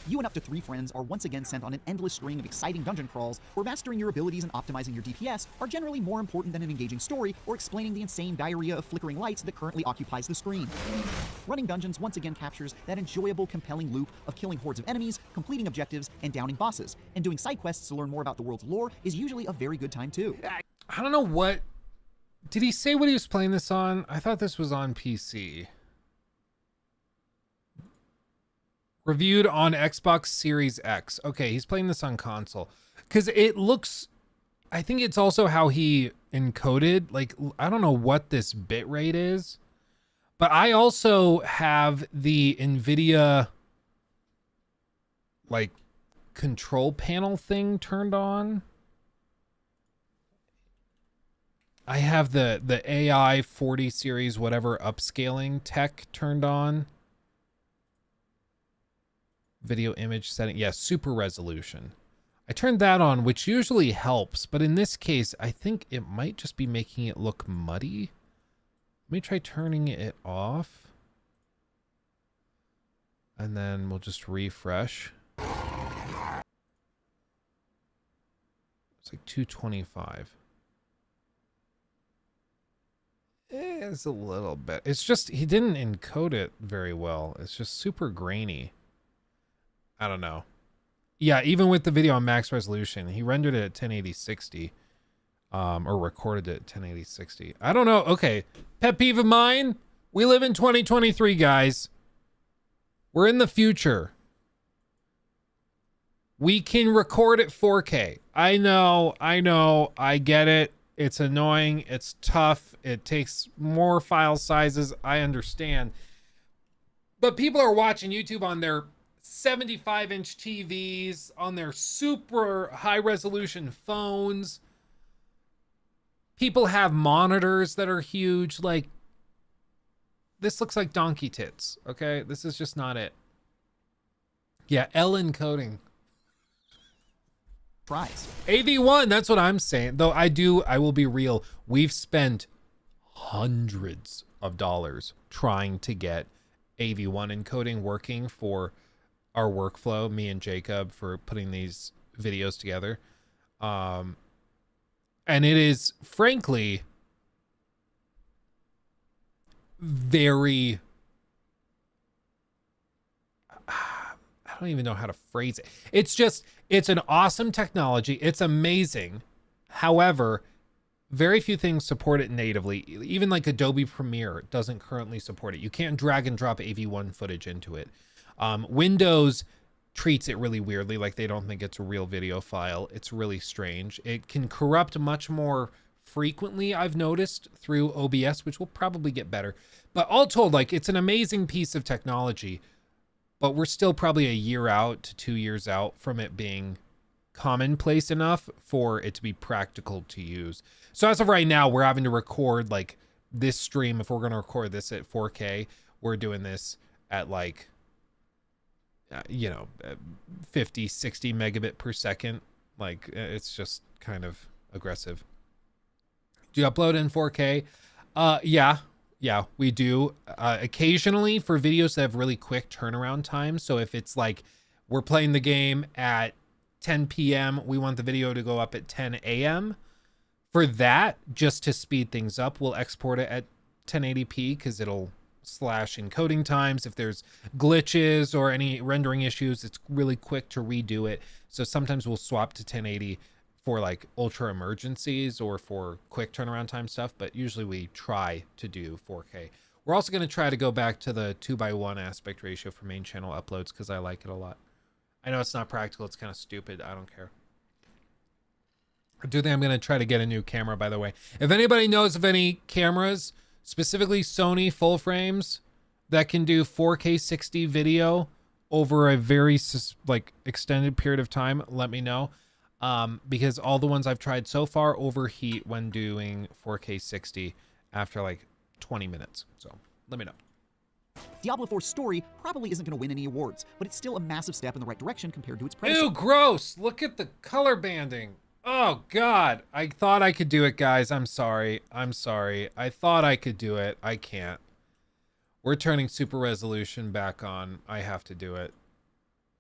You and up to 3 friends are once again sent on an endless string of exciting dungeon crawls where mastering your abilities and optimizing your DPS are generally more important than an engaging story or explaining the insane diarrhea of flickering lights that currently occupies the screen. Running dungeons once again captures that enjoyable, compelling loop of killing hordes of enemies, completing objectives, and downing bosses, and doing side quests to learn more about the world's lore is usually a very good time too. I don't know what... Did he say what he was playing this on? I thought this was on PC. Reviewed on Xbox Series X. Okay, he's playing this on console. Because it looks... I think it's also how he encoded. Like, I don't know what this bitrate is. But I also have the NVIDIA... like, control panel thing turned on. I have the AI 40 series, whatever, upscaling tech turned on. Video image setting. Yeah, super resolution. I turned that on, which usually helps. But in this case, I think it might just be making it look muddy. Let me try turning it off. And then we'll just refresh. It's like 225. It's a little bit. It's just, he didn't encode it very well. It's just super grainy. I don't know. Yeah, even with the video on max resolution, he rendered it at 1080-60. Or recorded it at 1080-60. I don't know. Okay. Pet peeve of mine. We live in 2023, guys. We're in the future. We can record at 4K. I know. I get it. It's annoying. It's tough. It takes more file sizes. I understand. But people are watching YouTube on their 75-inch TVs, on their super high-resolution phones. People have monitors that are huge. Like, this looks like donkey tits, okay? This is just not it. Yeah, L encoding. Tries. AV1, that's what I'm saying. Though I will be real. We've spent hundreds of dollars trying to get AV1 encoding working for our workflow, me and Jacob, for putting these videos together. And it is, frankly, very... I don't even know how to phrase it. It's just, it's an awesome technology. It's amazing. However, very few things support it natively. Even like Adobe Premiere doesn't currently support it. You can't drag and drop AV1 footage into it. Windows treats it really weirdly, like they don't think it's a real video file. It's really strange. It can corrupt much more frequently, I've noticed, through OBS, which will probably get better. But all told, like, it's an amazing piece of technology. But we're still probably a year out to 2 years out from it being commonplace enough for it to be practical to use. So as of right now, we're having to record like this stream. If we're going to record this at 4K, we're doing this at like, 50, 60 megabit per second. Like, it's just kind of aggressive. Do you upload in 4K? Yeah, we do. Occasionally for videos that have really quick turnaround time. So if it's like we're playing the game at 10 p.m., we want the video to go up at 10 a.m. For that, just to speed things up, we'll export it at 1080p because it'll slash encoding times. If there's glitches or any rendering issues, it's really quick to redo it. So sometimes we'll swap to 1080 for like ultra emergencies or for quick turnaround time stuff, but usually we try to do 4K. We're also going to try to go back to the 2:1 aspect ratio for main channel uploads because I like it a lot. I know it's not practical, it's kind of stupid, I don't care. I do think I'm going to try to get a new camera, by the way. If anybody knows of any cameras, specifically Sony full frames, that can do 4K 60 video over a very like extended period of time, let me know. Because all the ones I've tried so far overheat when doing 4K 60 after like 20 minutes. So let me know. Diablo 4's story probably isn't going to win any awards, but it's still a massive step in the right direction compared to its predecessor. Ew, gross. Look at the color banding. Oh, God. I thought I could do it, guys. I'm sorry. I thought I could do it. I can't. We're turning super resolution back on. I have to do it.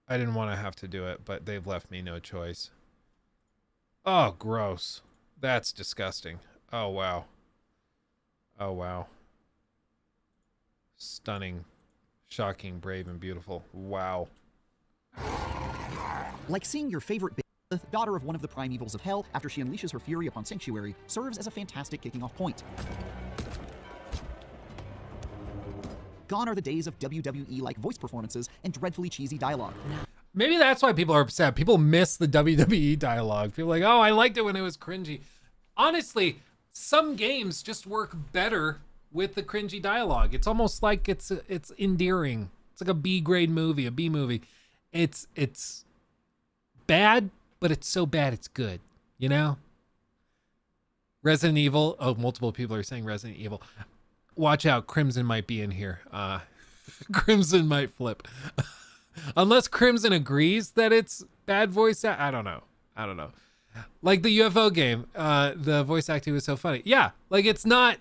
I didn't want to have to do it, but they've left me no choice. Oh, gross. That's disgusting. Oh, wow. Oh, wow. Stunning. Shocking, brave, and beautiful. Wow. Like seeing your favorite Lilith, daughter of one of the primevals of hell, after she unleashes her fury upon Sanctuary, serves as a fantastic kicking off point. Gone are the days of WWE-like voice performances and dreadfully cheesy dialogue. Maybe that's why people are upset. People miss the WWE dialogue. People are like, oh, I liked it when it was cringy. Honestly, some games just work better with the cringy dialogue. It's almost like it's endearing. It's like a B-grade movie, a B movie. It's bad, but it's so bad it's good, you know? Resident Evil. Oh, multiple people are saying Resident Evil. Watch out, Crimson might be in here. Crimson might flip. Unless Crimson agrees that it's bad voice I don't know. Like the UFO game, the voice acting was so funny. Yeah, like it's not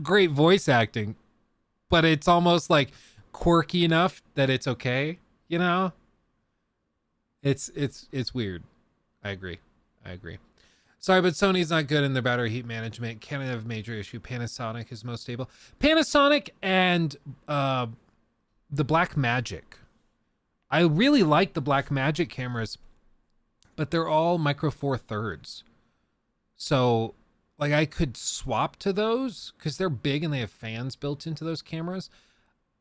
great voice acting, but it's almost like quirky enough that it's okay, you know? It's weird. I agree. Sorry, but Sony's not good in their battery heat management. Canada have a major issue. Panasonic is most stable. Panasonic and the Blackmagic. I really like the Blackmagic cameras, but they're all micro four thirds. So like I could swap to those because they're big and they have fans built into those cameras.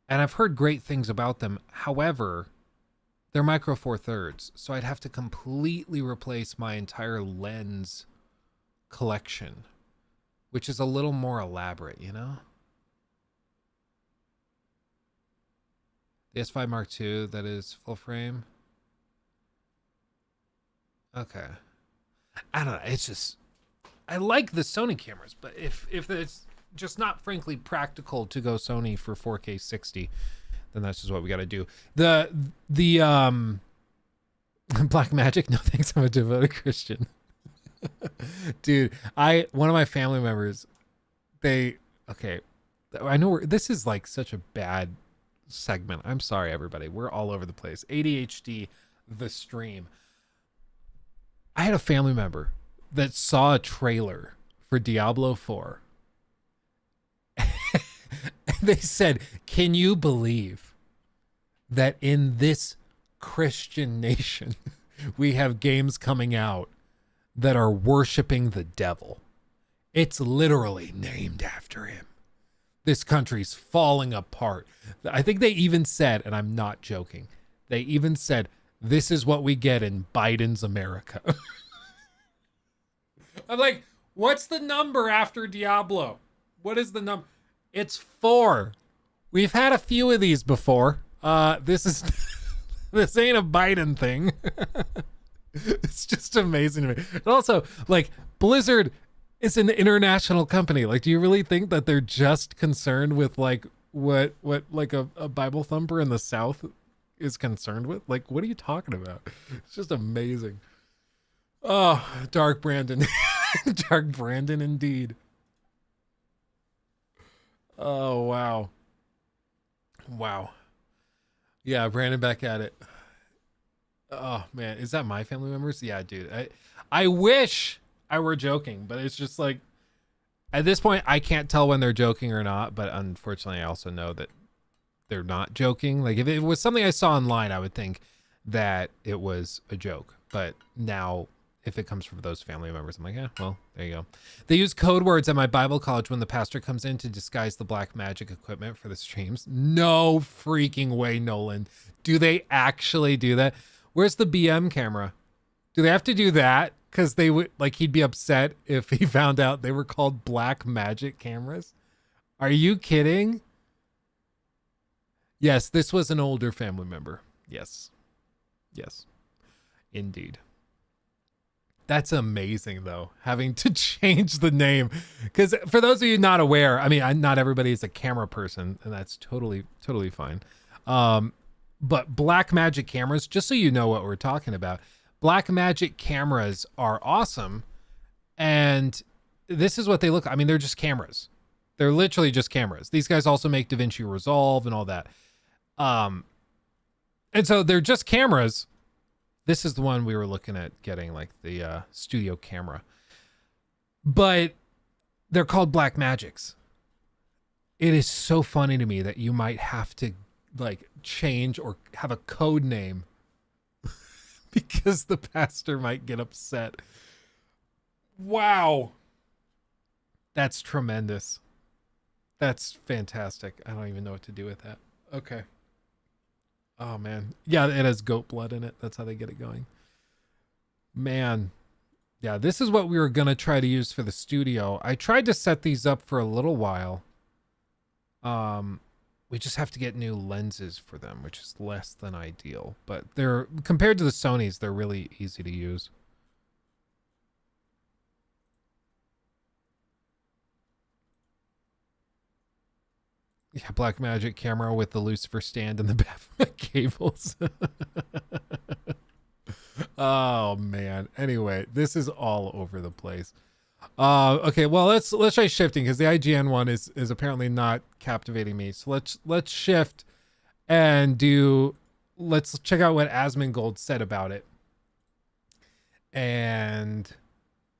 And I've heard great things about them. However, they're micro four thirds. So I'd have to completely replace my entire lens collection, which is a little more elaborate, you know? The S5 Mark II, that is full frame. Okay. I don't know. It's just, I like the Sony cameras, but if it's just not frankly practical to go Sony for 4K 60, then that's just what we got to do. The Blackmagic, no thanks, I'm a devoted Christian. Dude, one of my family members, I know this is like such a bad segment. I'm sorry, everybody. We're all over the place. ADHD, the stream. I had a family member that saw a trailer for Diablo 4. And they said, can you believe that in this Christian nation, we have games coming out that are worshiping the devil? It's literally named after him. This country's falling apart. I think they even said, and I'm not joking, they even said, this is what we get in Biden's America. I'm like, what's the number after Diablo? What is the number? It's 4. We've had a few of these before. This ain't a Biden thing. It's just amazing to me. And also, like, Blizzard is an international company. Like, do you really think that they're just concerned with like what like a Bible thumper in the South is concerned with? Like, what are you talking about? It's just amazing. Oh, Dark Brandon. Dark Brandon indeed. Oh wow. Wow. Yeah, Brandon back at it. Oh man, is that my family members? Yeah, dude. I wish I were joking, but it's just like at this point I can't tell when they're joking or not, but unfortunately I also know that they're not joking. Like if it was something I saw online, I would think that it was a joke. But now if it comes from those family members, I'm like, yeah, well, there you go. They use code words at my Bible college when the pastor comes in to disguise the black magic equipment for the streams. No freaking way, Nolan. Do they actually do that? Where's the BM camera? Do they have to do that? Because they would, like, he'd be upset if he found out they were called black magic cameras. Are you kidding? Yes, this was an older family member. Yes. Yes. Indeed. That's amazing, though, having to change the name. Because for those of you not aware, I mean, not everybody is a camera person, and that's totally fine. But black magic cameras, just so you know what we're talking about, black magic cameras are awesome. And this is what they look like. I mean, they're just cameras. They're literally just cameras. These guys also make DaVinci Resolve and all that. And so they're just cameras. This is the one we were looking at getting, like the studio camera. But they're called Black Magics. It is so funny to me that you might have to like change or have a code name because the pastor might get upset. Wow. That's tremendous. That's fantastic. I don't even know what to do with that. Okay. Oh man. Yeah, it has goat blood in it. That's how they get it going. Man. Yeah, this is what we were going to try to use for the studio. I tried to set these up for a little while. We just have to get new lenses for them, which is less than ideal. But they're, compared to the Sonys, they're really easy to use. Yeah, Blackmagic camera with the Lucifer stand and the Baphomet cables. Oh man. Anyway, this is all over the place. Okay, well let's try shifting because the IGN one is apparently not captivating me. So let's shift and let's check out what Asmongold said about it and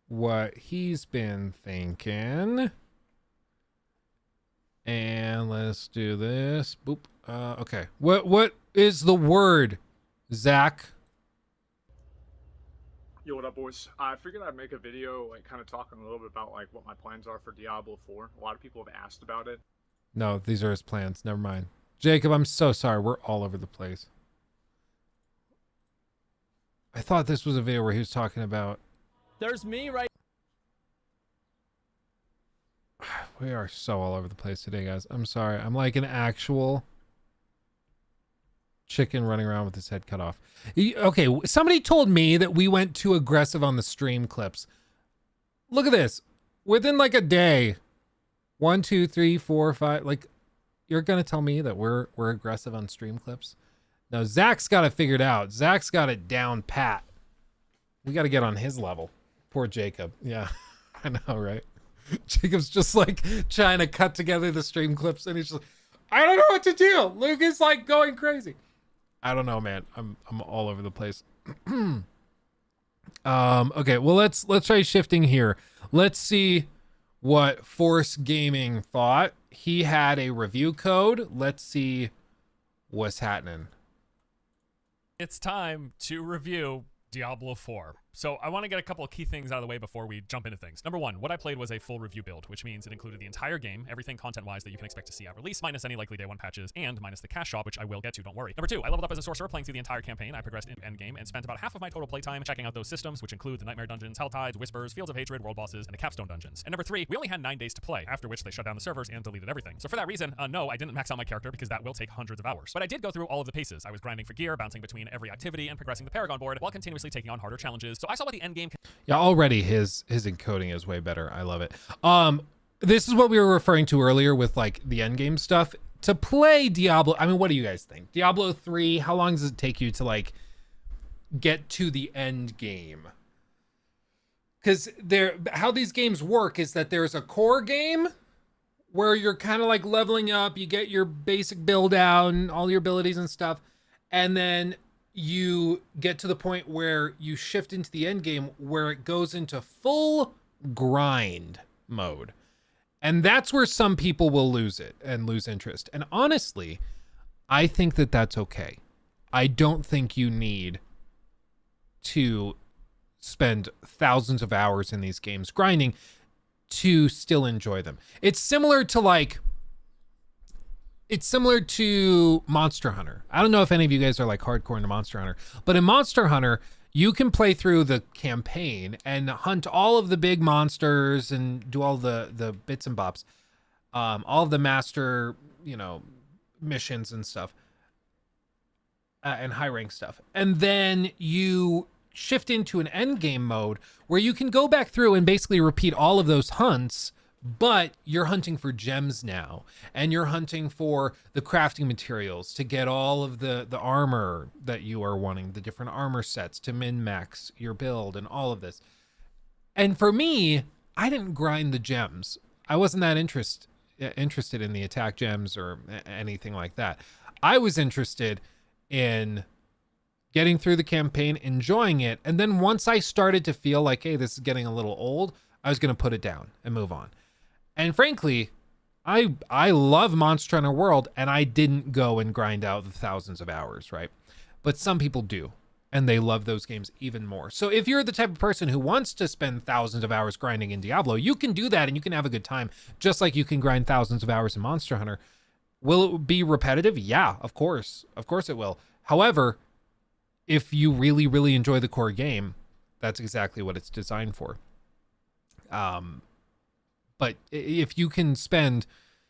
what he's been thinking. And let's do this. Boop. Okay. What is the word, Zach? Yo, what up, boys? I figured I'd make a video, like, kind of talking a little bit about, like, what my plans are for Diablo 4. A lot of people have asked about it. No, these are his plans. Never mind. Jacob, I'm so sorry. We're all over the place. I thought this was a video where he was talking about... There's me right... We are so all over the place today, guys. I'm sorry. I'm like an actual chicken running around with his head cut off. Okay, somebody told me that we went too aggressive on the stream clips. Look at this. Within like a day, 1, 2, 3, 4, 5. Like, you're gonna tell me that we're aggressive on stream clips? No, Zach's got it figured out. Zach's got it down pat. We got to get on his level. Poor Jacob. Yeah, I know, right? Jacob's just like trying to cut together the stream clips and he's just like, I don't know what to do. Luke is like going crazy. I don't know, man. I'm all over the place. Okay, well let's try shifting here. Let's see what Force Gaming thought. He had a review code. Let's see what's happening. It's time to review Diablo 4. So I want to get a couple of key things out of the way before we jump into things. Number one, what I played was a full review build, which means it included the entire game, everything content-wise that you can expect to see at release, minus any likely day one patches, and minus the cash shop, which I will get to, don't worry. Number two, I leveled up as a sorcerer, playing through the entire campaign. I progressed into endgame and spent about half of my total playtime checking out those systems, which include the Nightmare Dungeons, Helltides, Whispers, Fields of Hatred, World Bosses, and the Capstone Dungeons. And number three, we only had 9 days to play, after which they shut down the servers and deleted everything. So for that reason, no, I didn't max out my character because that will take hundreds of hours. But I did go through all of the paces. I was grinding for gear, bouncing between every activity, and progressing the Paragon board, while continuously taking on harder challenges. So I saw what the endgame... Yeah, already his encoding is way better. I love it. This is what we were referring to earlier with like the endgame stuff. To play Diablo, I mean, what do you guys think? Diablo 3, how long does it take you to like get to the end game? because how these games work is that there's a core game where you're kind of like leveling up, you get your basic build out and all your abilities and stuff, and then you get to the point where you shift into the end game where it goes into full grind mode. And that's where some people will lose it and lose interest. And honestly, I think that that's okay. I don't think you need to spend thousands of hours in these games grinding to still enjoy them. It's similar to Monster Hunter. I don't know if any of you guys are like hardcore into Monster Hunter, but in Monster Hunter, you can play through the campaign and hunt all of the big monsters and do all the bits and bops, all of the master, missions and stuff, and high rank stuff. And then you shift into an end game mode where you can go back through and basically repeat all of those hunts, but you're hunting for gems now, and you're hunting for the crafting materials to get all of the armor that you are wanting, the different armor sets to min-max your build and all of this. And for me, I didn't grind the gems. I wasn't that interested in the attack gems or anything like that. I was interested in getting through the campaign, enjoying it, and then once I started to feel like, hey, this is getting a little old, I was going to put it down and move on. And frankly, I love Monster Hunter World, and I didn't go and grind out the thousands of hours, right? But some people do, and they love those games even more. So if you're the type of person who wants to spend thousands of hours grinding in Diablo, you can do that and you can have a good time, just like you can grind thousands of hours in Monster Hunter. Will it be repetitive? Yeah, of course. Of course it will. However, if you really, really enjoy the core game, that's exactly what it's designed for. But if you can spend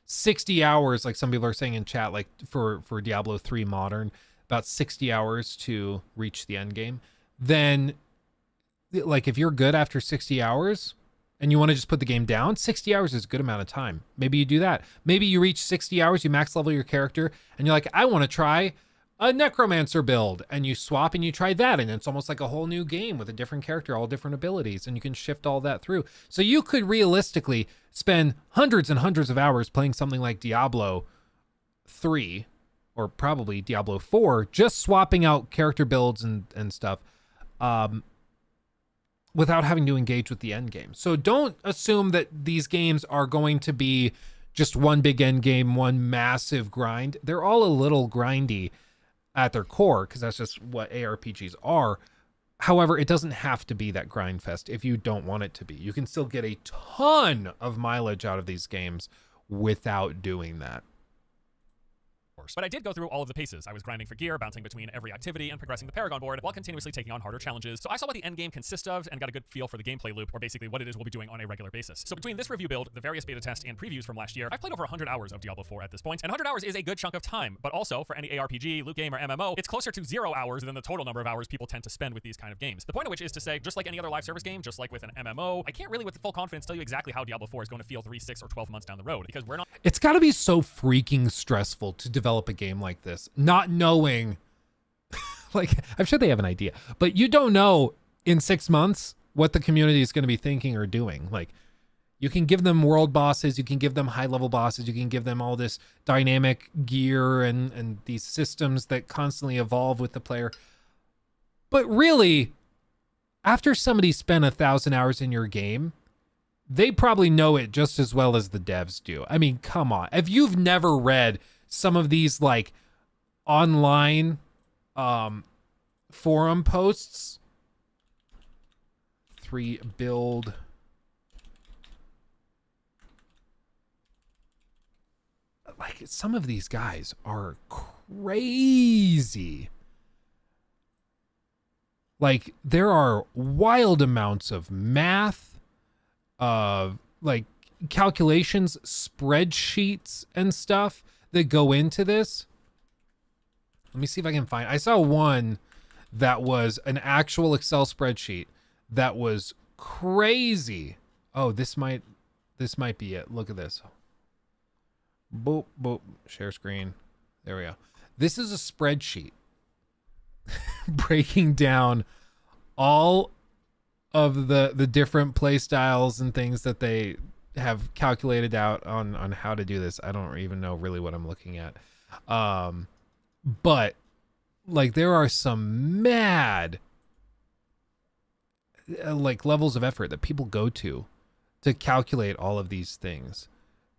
60 hours, like some people are saying in chat, like for Diablo 3 Modern, about 60 hours to reach the end game, then like if you're good after 60 hours and you want to just put the game down, 60 hours is a good amount of time. Maybe you do that. Maybe you reach 60 hours, you max level your character, and you're like, I want to try a necromancer build, and you swap and you try that, and it's almost like a whole new game with a different character, all different abilities, and you can shift all that through. So you could realistically spend hundreds and hundreds of hours playing something like Diablo 3 or probably Diablo 4, just swapping out character builds and stuff, without having to engage with the end game. So don't assume that these games are going to be just one big end game, one massive grind. They're all a little grindy at their core, because that's just what ARPGs are. However, it doesn't have to be that grind fest if you don't want it to be. You can still get a ton of mileage out of these games without doing that. But I did go through all of the paces. I was grinding for gear, bouncing between every activity, and progressing the Paragon board while continuously taking on harder challenges. So I saw what the end game consists of and got a good feel for the gameplay loop, or basically what it is we'll be doing on a regular basis. So between this review build, the various beta tests and previews from last year, I've played over 100 hours of Diablo 4 at this point, and 100 hours is a good chunk of time. But also, for any ARPG, loot game, or MMO, it's closer to 0 hours than the total number of hours people tend to spend with these kind of games. The point of which is to say, just like any other live service game, just like with an MMO, I can't really with full confidence tell you exactly how Diablo 4 is going to feel 3, 6, or 12 months down the road, because we're not... It's got to be so freaking stressful to develop a game like this, not knowing, like, I'm sure they have an idea, but you don't know in 6 months what the community is going to be thinking or doing. Like, you can give them world bosses, you can give them high level bosses, you can give them all this dynamic gear and these systems that constantly evolve with the player. But really, after somebody spent 1,000 hours in your game, they probably know it just as well as the devs do. I mean, come on. If you've never read some of these like online forum posts, 3 build like, some of these guys are crazy. Like, there are wild amounts of math, of like calculations, spreadsheets and stuff that go into this. Let me see if I can find, I saw one that was an actual Excel spreadsheet that was crazy. Oh, this might be it. Look at this. Boop, boop, share screen. There we go. This is a spreadsheet breaking down all of the different play styles and things that they have calculated out on how to do this. I don't even know really what I'm looking at. But like there are some mad like levels of effort that people go to calculate all of these things.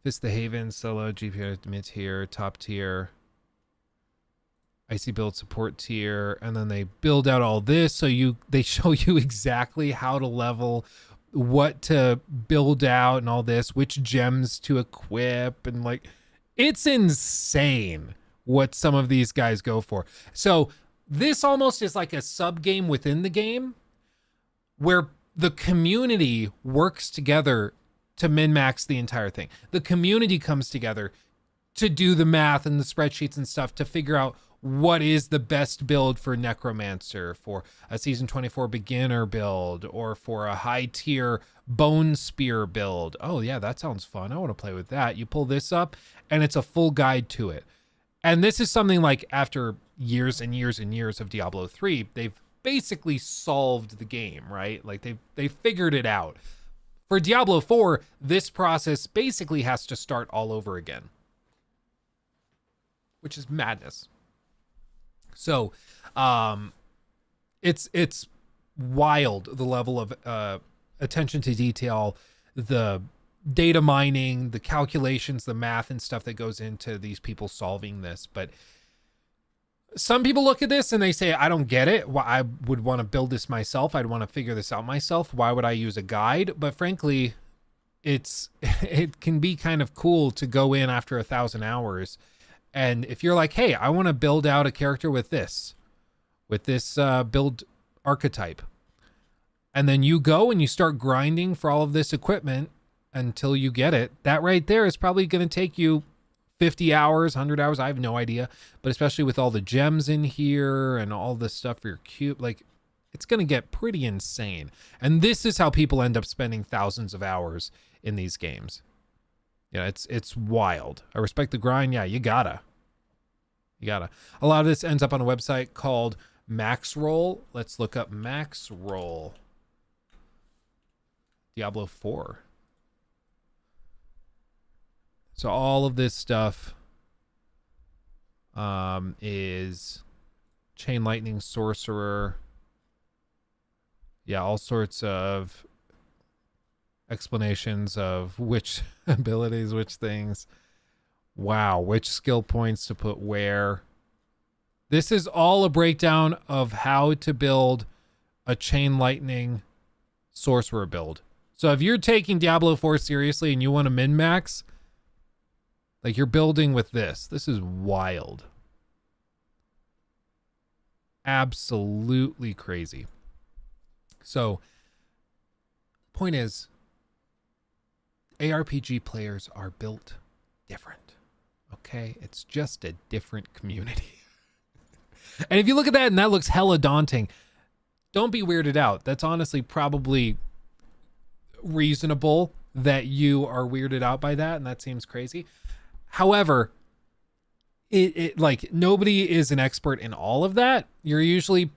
Fist the Haven, solo, GPU, mid-tier, top tier, IC build support tier, and then they build out all this so they show you exactly how to level, what to build out and all this, which gems to equip, and like it's insane what some of these guys go for. So this almost is like a sub game within the game where the community works together to min-max the entire thing. The community comes together to do the math and the spreadsheets and stuff to figure out what is the best build for Necromancer, for a Season 24 beginner build, or for a high tier Bone Spear build. Oh yeah, that sounds fun. I want to play with that. You pull this up and it's a full guide to it. And this is something like after years and years and years of Diablo 3, they've basically solved the game, right? Like they figured it out. For Diablo 4, this process basically has to start all over again, which is madness. So, it's wild, the level of attention to detail, the data mining, the calculations, the math and stuff that goes into these people solving this. But some people look at this and they say, I don't get it. I would want to build this myself. I'd want to figure this out myself. Why would I use a guide? But frankly, it can be kind of cool to go in after 1,000 hours. And if you're like, hey, I want to build out a character with this build archetype. And then you go and you start grinding for all of this equipment until you get it. That right there is probably going to take you 50 hours, 100 hours. I have no idea. But especially with all the gems in here and all this stuff for your cube, like it's going to get pretty insane. And this is how people end up spending thousands of hours in these games. Yeah, it's wild. I respect the grind. Yeah, you gotta. A lot of this ends up on a website called Maxroll. Let's look up Maxroll. Diablo 4. So all of this stuff is Chain Lightning Sorcerer. Yeah, all sorts of explanations of which abilities, which things. Wow, which skill points to put where. This is all a breakdown of how to build a Chain Lightning Sorcerer build. So if you're taking Diablo 4 seriously and you want to min-max, like you're building with this. This is wild. Absolutely crazy. So, point is, ARPG players are built different. Okay? It's just a different community. And if you look at that and that looks hella daunting, don't be weirded out. That's honestly probably reasonable that you are weirded out by that, and that seems crazy. However, it like nobody is an expert in all of that. You're usually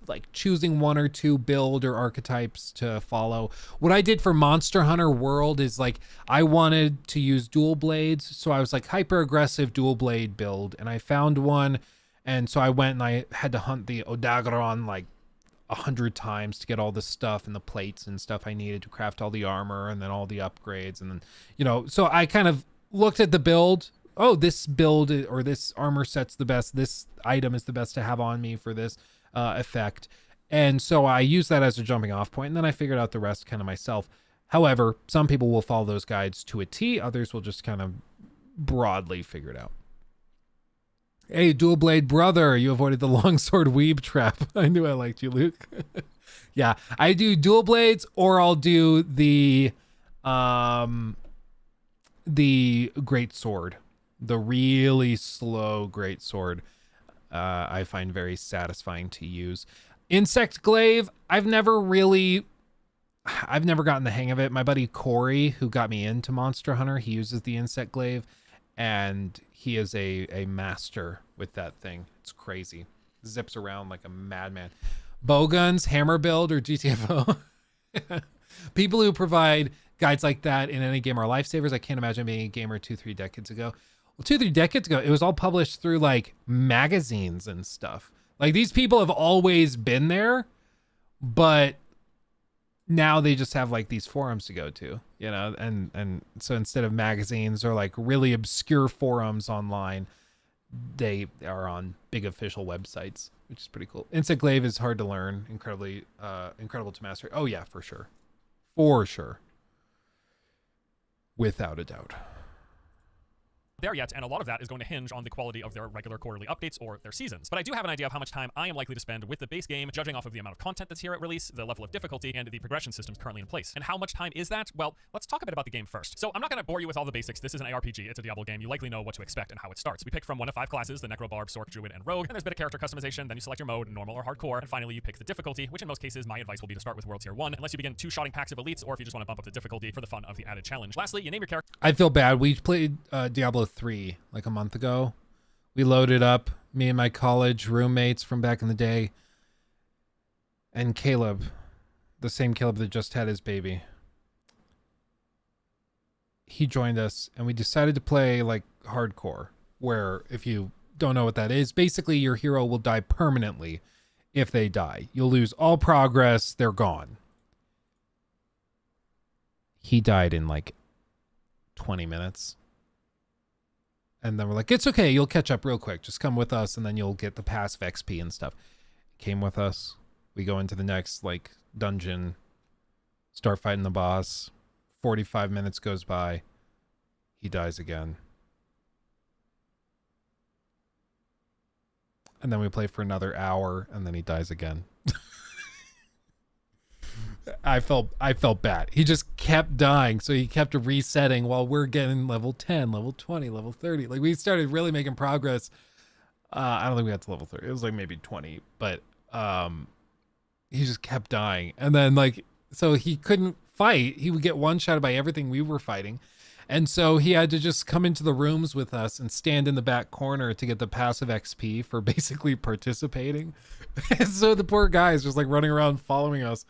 like choosing one or two build or archetypes to follow. What I did for Monster Hunter World is like I wanted to use dual blades, so I was like hyper aggressive dual blade build, and I found one, and so I went and I had to hunt the Odageron like 100 times to get all the stuff and the plates and stuff I needed to craft all the armor and then all the upgrades, and then so I kind of looked at the build. Oh, this build or this armor set's the best. This item is the best to have on me for this effect. And so I used that as a jumping off point, and then I figured out the rest kind of myself. However, some people will follow those guides to a T. Others will just kind of broadly figure it out. Hey, dual blade brother, you avoided the longsword weeb trap. I knew I liked you, Luke. Yeah, I do dual blades, or I'll do the great sword, the really slow great sword. I find very satisfying to use. Insect glaive, I've never gotten the hang of it. My buddy Corey, who got me into Monster Hunter, he uses the insect glaive, and he is a master with that thing. It's crazy. Zips around like a madman. Bowguns, hammer build, or GTFO? People who provide guides like that in any game are lifesavers. I can't imagine being a gamer 2-3 decades ago. Well, 2-3 decades ago, it was all published through like magazines and stuff. Like these people have always been there, but now they just have like these forums to go to, you know, and so instead of magazines or like really obscure forums online, they are on big official websites, which is pretty cool. Insect Glaive is hard to learn, incredible to master. Oh yeah, for sure. For sure. Without a doubt. There yet, and a lot of that is going to hinge on the quality of their regular quarterly updates or their seasons. But I do have an idea of how much time I am likely to spend with the base game, judging off of the amount of content that's here at release, the level of difficulty, and the progression systems currently in place. And how much time is that? Well, let's talk a bit about the game first. So I'm not going to bore you with all the basics. This is an ARPG. It's a Diablo game. You likely know what to expect and how it starts. We pick from one of 5 classes, the Necrobarb, Sorc, Druid, and Rogue, and there's a bit of character customization. Then you select your mode, normal or hardcore, and finally you pick the difficulty, which in most cases my advice will be to start with World Tier 1, unless you begin 2-shotting packs of elites, or if you just want to bump up the difficulty for the fun of the added challenge. Lastly, you name your character. I feel bad. We played Diablo 3 like a month ago. We loaded up, me and my college roommates from back in the day, and Caleb, the same Caleb that just had his baby. He joined us, and we decided to play like hardcore, where if you don't know what that is, basically your hero will die permanently if they die. You'll lose all progress, they're gone. He died in like 20 minutes. And then we're like, it's okay, you'll catch up real quick. Just come with us, and then you'll get the passive XP and stuff. Came with us. We go into the next, like, dungeon. Start fighting the boss. 45 minutes goes by. He dies again. And then we play for another hour, and then he dies again. I felt bad. He just kept dying, so he kept resetting while we're getting level 10, level 20, level 30. Like, we started really making progress. I don't think we got to level 30. It was like maybe 20, but he just kept dying. And then, like, so he couldn't fight. He would get one-shotted by everything we were fighting. And so he had to just come into the rooms with us and stand in the back corner to get the passive XP for basically participating. And so the poor guy is just like running around following us,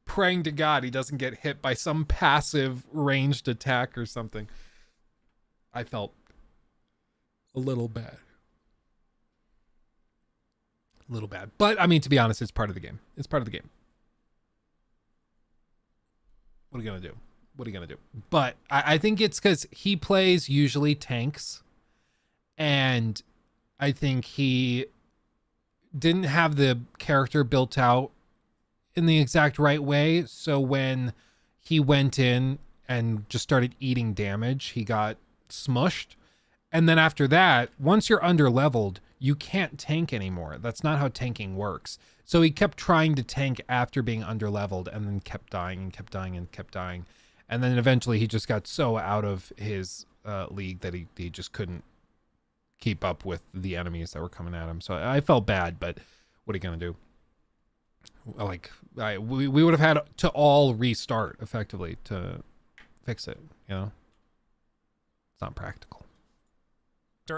praying to God he doesn't get hit by some passive ranged attack or something. I felt a little bad. A little bad. But, I mean, to be honest, it's part of the game. It's part of the game. What are you going to do? What are you going to do? But I think it's because he plays usually tanks. And I think he didn't have the character built out in the exact right way. So when he went in and just started eating damage, he got smushed. And then after that, once you're under leveled, you can't tank anymore. That's not how tanking works. So he kept trying to tank after being under leveled, and then kept dying and kept dying and kept dying. And then eventually he just got so out of his league that he just couldn't keep up with the enemies that were coming at him. So I felt bad, but what are you going to do? Like, we would have had to all restart effectively to fix it, you know? It's not practical.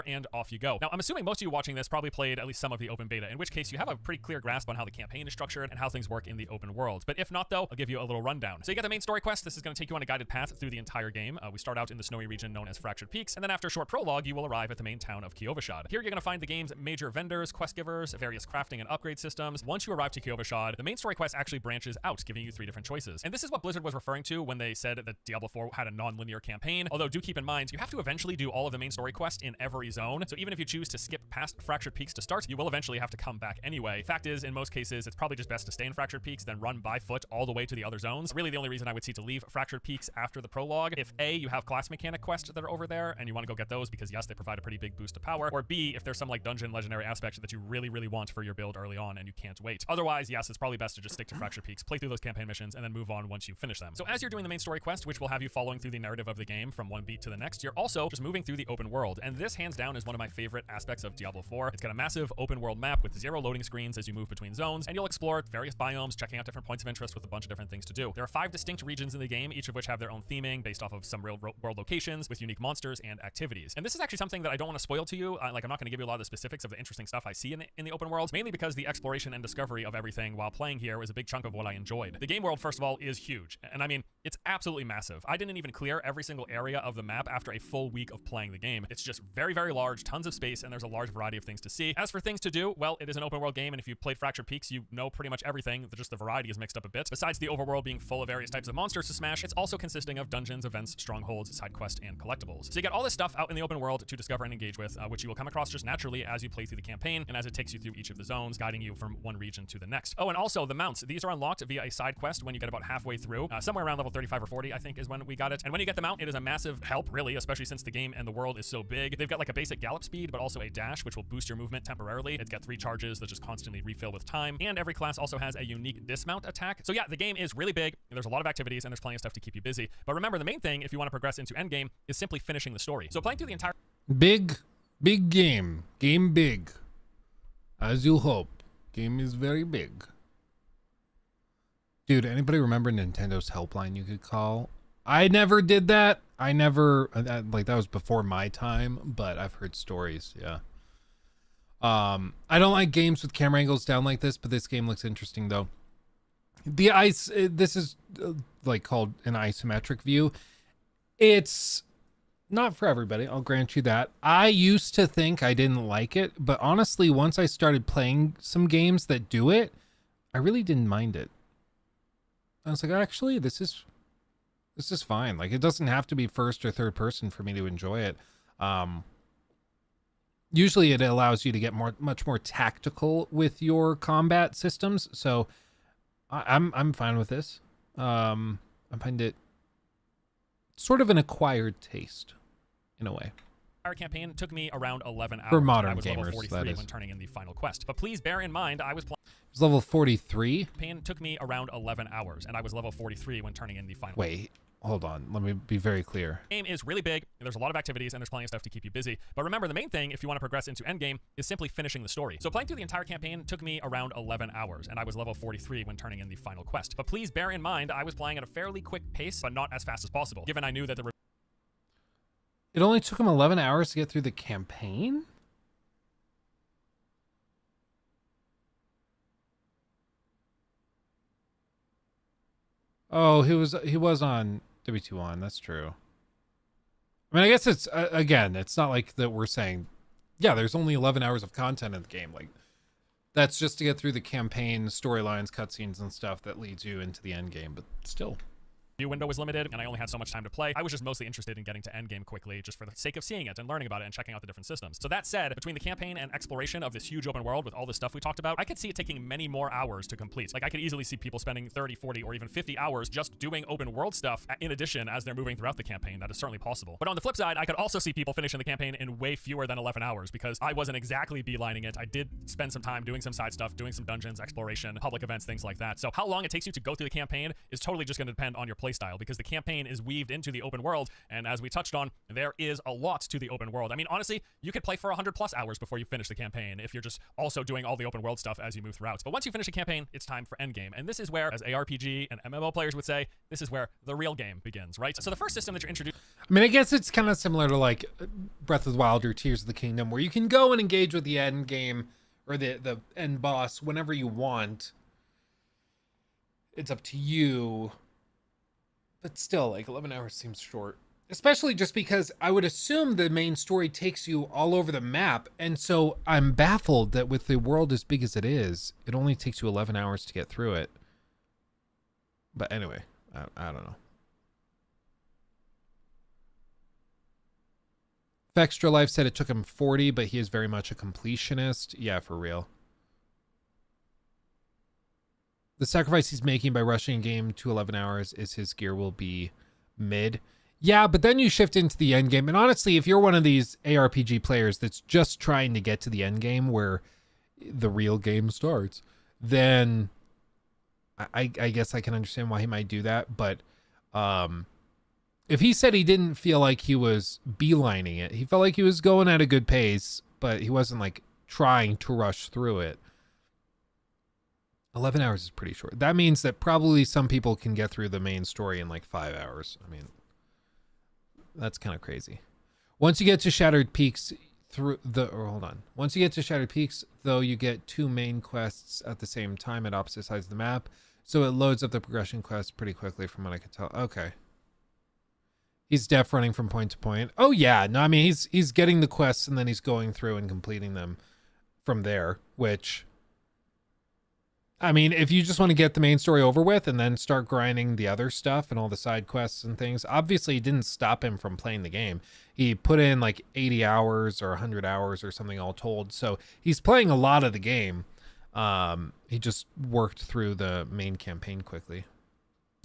And off you go. Now, I'm assuming most of you watching this probably played at least some of the open beta, in which case you have a pretty clear grasp on how the campaign is structured and how things work in the open world. But if not, though, I'll give you a little rundown. So you get the main story quest. This is going to take you on a guided path through the entire game. We start out in the snowy region known as Fractured Peaks, and then after a short prologue, you will arrive at the main town of Kyovashad. Here, you're going to find the game's major vendors, quest givers, various crafting and upgrade systems. Once you arrive to Kyovashad, the main story quest actually branches out, giving you 3 different choices. And this is what Blizzard was referring to when they said that Diablo 4 had a non-linear campaign. Although, do keep in mind, you have to eventually do all of the main story quest in every zone. So even if you choose to skip past Fractured Peaks to start, you will eventually have to come back anyway. Fact is, in most cases, it's probably just best to stay in Fractured Peaks, then run by foot all the way to the other zones. Really, the only reason I would see to leave Fractured Peaks after the prologue, if A, you have class mechanic quests that are over there, and you want to go get those because, yes, they provide a pretty big boost of power, or B, if there's some like dungeon legendary aspect that you really, really want for your build early on and you can't wait. Otherwise, yes, it's probably best to just stick to Fractured Peaks, play through those campaign missions, and then move on once you finish them. So as you're doing the main story quest, which will have you following through the narrative of the game from one beat to the next, you're also just moving through the open world, and this hands hands down is one of my favorite aspects of Diablo 4. It's got a massive open world map with 0 loading screens as you move between zones, and you'll explore various biomes, checking out different points of interest with a bunch of different things to do. There are 5 distinct regions in the game, each of which have their own theming based off of some real world locations with unique monsters and activities. And this is actually something that I don't want to spoil to you. Like, I'm not going to give you a lot of the specifics of the interesting stuff I see in the open world, mainly because the exploration and discovery of everything while playing here was a big chunk of what I enjoyed. The game world, first of all, is huge. And I mean, it's absolutely massive. I didn't even clear every single area of the map after a full week of playing the game. It's just very, very large, tons of space, and there's a large variety of things to see. As for things to do, well, it is an open world game, and if you played Fractured Peaks, you know pretty much everything. Just the variety is mixed up a bit. Besides the overworld being full of various types of monsters to smash, it's also consisting of dungeons, events, strongholds, side quests, and collectibles. So you get all this stuff out in the open world to discover and engage with, which you will come across just naturally as you play through the campaign and as it takes you through each of the zones, guiding you from one region to the next. Oh, and also the mounts. These are unlocked via a side quest when you get about halfway through, somewhere around level 35 or 40, I think is when we got it. And when you get the mount, it is a massive help, really, especially since the game and the world is so big. They've got like a basic gallop speed, but also a dash, which will boost your movement temporarily. It's got 3 charges that just constantly refill with time, and every class also has a unique dismount attack. So yeah, the game is really big. There's a lot of activities, and there's plenty of stuff to keep you busy. But remember, the main thing, if you want to progress into endgame, is simply finishing the story. So playing through the entire Big game. Game big. As you hope. Game is very big. Dude, anybody remember Nintendo's helpline you could call? I never did that. I never, like, that was before my time, but I've heard stories, yeah. I don't like games with camera angles down like this, but this game looks interesting, though. The ice, this is, like, called an isometric view. It's not for everybody, I'll grant you that. I used to think I didn't like it, but honestly, once I started playing some games that do it, I really didn't mind it. I was like, actually, this is fine. Like, it doesn't have to be first or third person for me to enjoy it. Usually it allows you to get much more tactical with your combat systems. So I'm fine with this. I find it sort of an acquired taste in a way. Our campaign took me around 11 hours. For modern I was level gamers, 43 that is. when turning in the final quest. But please bear in mind, I was playing. It was level 43. Campaign took me around 11 hours, and I was level 43 when turning in the final. Wait, hold on. Let me be very clear. The game is really big. There's a lot of activities, and there's plenty of stuff to keep you busy. But remember, the main thing, if you want to progress into endgame, is simply finishing the story. So playing through the entire campaign took me around 11 hours, and I was level 43 when turning in the final quest. But please bear in mind, I was playing at a fairly quick pace, but not as fast as possible, given I knew that the It only took him 11 hours to get through the campaign? Oh, he was on WT1. That's true. I mean, I guess it's again, it's not like that we're saying, yeah, there's only 11 hours of content in the game. Like, that's just to get through the campaign, storylines, cutscenes, and stuff that leads you into the end game. But still. window was limited and I only had so much time to play. I was just mostly interested in getting to endgame quickly just for the sake of seeing it and learning about it and checking out the different systems. So that said, between the campaign and exploration of this huge open world with all the stuff we talked about, I could see it taking many more hours to complete. Like, I could easily see people spending 30, 40, or even 50 hours just doing open world stuff in addition as they're moving throughout the campaign. That is certainly possible. But on the flip side, I could also see people finishing the campaign in way fewer than 11 hours because I wasn't exactly beelining it. I did spend some time doing some side stuff, doing some dungeons, exploration, public events, things like that. So how long it takes you to go through the campaign is totally just going to depend on your playstyle because the campaign is weaved into the open world, and as we touched on, there is a lot to the open world. I mean, honestly, you could play for 100+ hours before you finish the campaign if you're just also doing all the open world stuff as you move throughout. But once you finish a campaign, it's time for endgame, and this is where, as ARPG and MMO players would say, this is where the real game begins, right? So the first system that you're introduced. I mean, I guess it's kind of similar to like Breath of the Wild or Tears of the Kingdom, where you can go and engage with the end game or the end boss whenever you want. It's up to you. But still, like 11 hours seems short. Especially just because I would assume the main story takes you all over the map. And so I'm baffled that with the world as big as it is, it only takes you 11 hours to get through it. But anyway, I don't know. Extra Life said it took him 40, but he is very much a completionist. Yeah, for real. The sacrifice he's making by rushing a game to 11 hours is his gear will be mid. Yeah, but then you shift into the end game. And honestly, if you're one of these ARPG players that's just trying to get to the end game where the real game starts, then I guess I can understand why he might do that. But if he said he didn't feel like he was beelining it, he felt like he was going at a good pace, but he wasn't like trying to rush through it. 11 hours is pretty short. That means that probably some people can get through the main story in like 5 hours. I mean, that's kind of crazy. Once you get to Shattered Peaks Once you get to Shattered Peaks, though, you get 2 main quests at the same time at opposite sides of the map. So it loads up the progression quest pretty quickly from what I could tell. Okay. He's def running from point to point. Oh yeah. No, I mean, he's getting the quests and then he's going through and completing them from there, which, I mean, if you just want to get the main story over with and then start grinding the other stuff and all the side quests and things, obviously it didn't stop him from playing the game. He put in like 80 hours or 100 hours or something all told. So he's playing a lot of the game. He just worked through the main campaign quickly.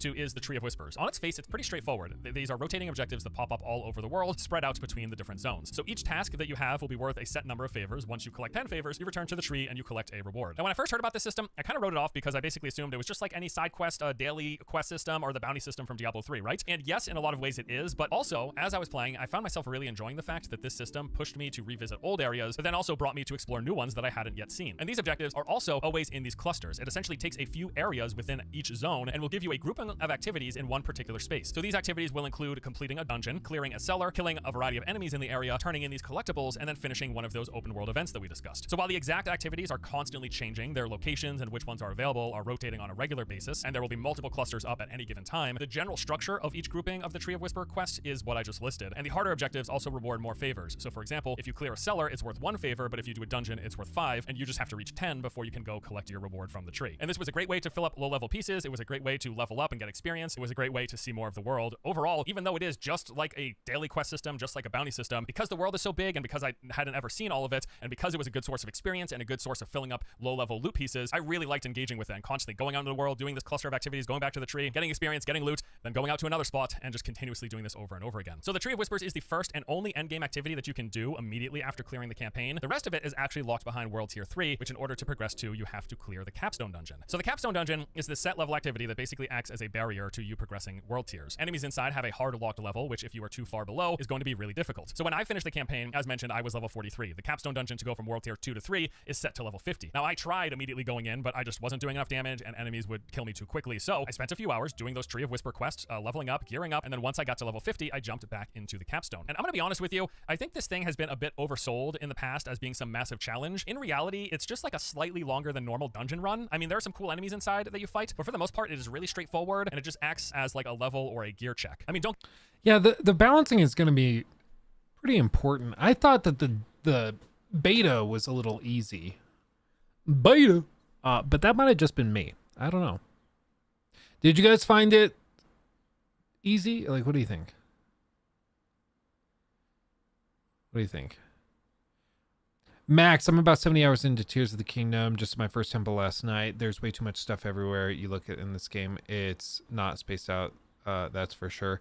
Is the Tree of Whispers. On its face, it's pretty straightforward. These are rotating objectives that pop up all over the world, spread out between the different zones. So each task that you have will be worth a set number of favors. Once you collect 10 favors, you return to the tree and you collect a reward. Now, when I first heard about this system, I kind of wrote it off because I basically assumed it was just like any side quest, daily quest system, or the bounty system from Diablo 3, right? And yes, in a lot of ways it is, but also, as I was playing, I found myself really enjoying the fact that this system pushed me to revisit old areas, but then also brought me to explore new ones that I hadn't yet seen. And these objectives are also always in these clusters. It essentially takes a few areas within each zone and will give you a grouping of activities in one particular space. So these activities will include completing a dungeon, clearing a cellar, killing a variety of enemies in the area, turning in these collectibles, and then finishing one of those open world events that we discussed. So while the exact activities are constantly changing, their locations and which ones are available are rotating on a regular basis, and there will be multiple clusters up at any given time, the general structure of each grouping of the Tree of Whisper quest is what I just listed. And the harder objectives also reward more favors. So for example, if you clear a cellar, it's worth 1 favor, but if you do a dungeon, it's worth 5, and you just have to reach 10 before you can go collect your reward from the tree. And this was a great way to fill up low-level pieces. It was a great way to level up and get experience. It was a great way to see more of the world. Overall, even though it is just like a daily quest system, just like a bounty system, because the world is so big and because I hadn't ever seen all of it, and because it was a good source of experience and a good source of filling up low-level loot pieces, I really liked engaging with it and constantly going out into the world, doing this cluster of activities, going back to the tree, getting experience, getting loot, then going out to another spot, and just continuously doing this over and over again. So the Tree of Whispers is the first and only endgame activity that you can do immediately after clearing the campaign. The rest of it is actually locked behind World Tier 3, which in order to progress to, you have to clear the Capstone Dungeon. So the Capstone Dungeon is the set level activity that basically acts as a barrier to you progressing world tiers. Enemies inside have a hard locked level, which if you are too far below is going to be really difficult. So when I finished the campaign, as mentioned, I was level 43. The Capstone Dungeon to go from World Tier 2 to 3 is set to level 50. Now I tried immediately going in, but I just wasn't doing enough damage and enemies would kill me too quickly. So I spent a few hours doing those Tree of Whisper quests, leveling up, gearing up, and then once I got to level 50, I jumped back into the Capstone. And I'm gonna be honest with you, I think this thing has been a bit oversold in the past as being some massive challenge. In reality, it's just like a slightly longer than normal dungeon run. I mean, there are some cool enemies inside that you fight, but for the most part, it is really straightforward and it just acts as like a level or a gear check. I mean, don't... Yeah, the balancing is going to be pretty important. I thought that the beta was a little easy. Beta. But that might have just been me. I don't know. Did you guys find it easy? Like, what do you think? What do you think? Max, I'm about 70 hours into Tears of the Kingdom. Just my first temple last night. There's way too much stuff everywhere. You look at in this game, it's not spaced out. That's for sure.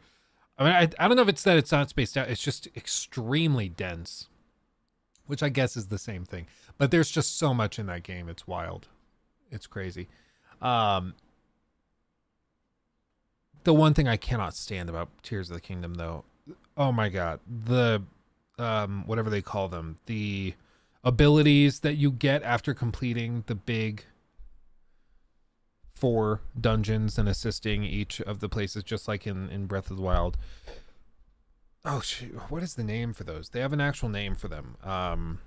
I mean, I don't know if it's that it's not spaced out. It's just extremely dense, which I guess is the same thing. But there's just so much in that game. It's wild. It's crazy. The one thing I cannot stand about Tears of the Kingdom, though, oh my God, the whatever they call them, the abilities that you get after completing the big 4 dungeons and assisting each of the places, just like in Breath of the Wild. Oh shoot, what is the name for those? They have an actual name for them. I'm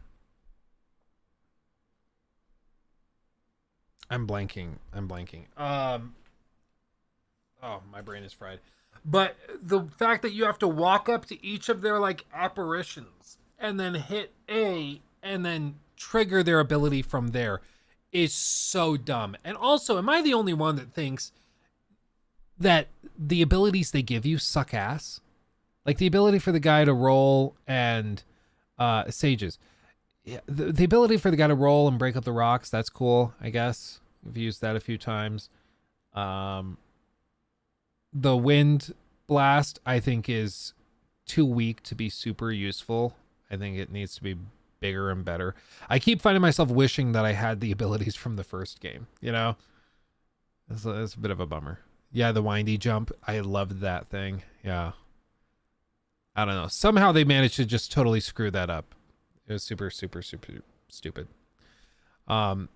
blanking. Oh, my brain is fried. But the fact that you have to walk up to each of their like apparitions and then hit A and then trigger their ability from there is so dumb. And also, am I the only one that thinks that the abilities they give you suck ass? Like the ability for the guy to roll and sages. Yeah, the ability for the guy to roll and break up the rocks, that's cool, I guess. I've used that a few times. The wind blast, I think, is too weak to be super useful. I think it needs to be bigger and better. I keep finding myself wishing that I had the abilities from the first game, you know? It's a bit of a bummer. Yeah, the windy jump. I loved that thing. Yeah. I don't know. Somehow they managed to just totally screw that up. It was super, super, super stupid. Oh,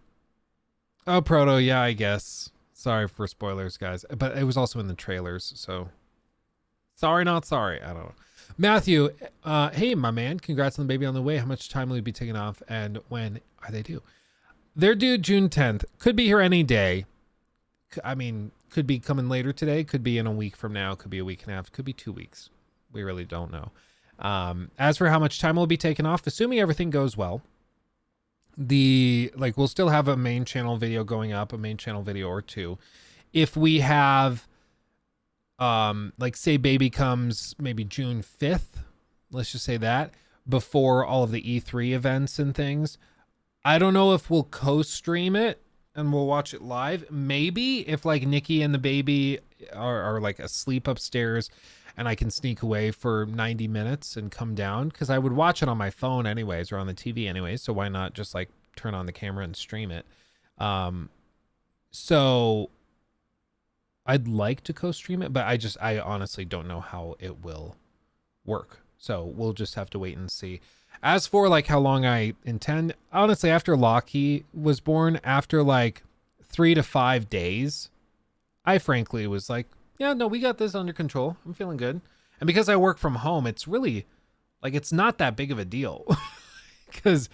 Proto, yeah, I guess. Sorry for spoilers, guys. But it was also in the trailers, so sorry, not sorry. I don't know. Matthew, hey, my man. Congrats on the baby on the way. How much time will you be taking off, and when are they due? They're due June 10th. Could be here any day. I mean, could be coming later today. Could be in a week from now. Could be a week and a half. Could be 2 weeks. We really don't know. As for how much time will be taken off, assuming everything goes well, we'll still have a main channel video going up, a main channel video or two. If we have, say baby comes maybe June 5th, let's just say that, before all of the E3 events and things, I don't know if we'll co-stream it and we'll watch it live. Maybe if like Nikki and the baby are like asleep upstairs and I can sneak away for 90 minutes and come down, because I would watch it on my phone anyways or on the TV anyways, so why not just like turn on the camera and stream it. So I'd like to co-stream it, but I honestly don't know how it will work, so we'll just have to wait and see. As for like how long I intend, honestly, after Lockie was born, after like 3 to 5 days, I frankly was like, yeah, no, we got this under control. I'm feeling good. And because I work from home, it's really like, it's not that big of a deal. Because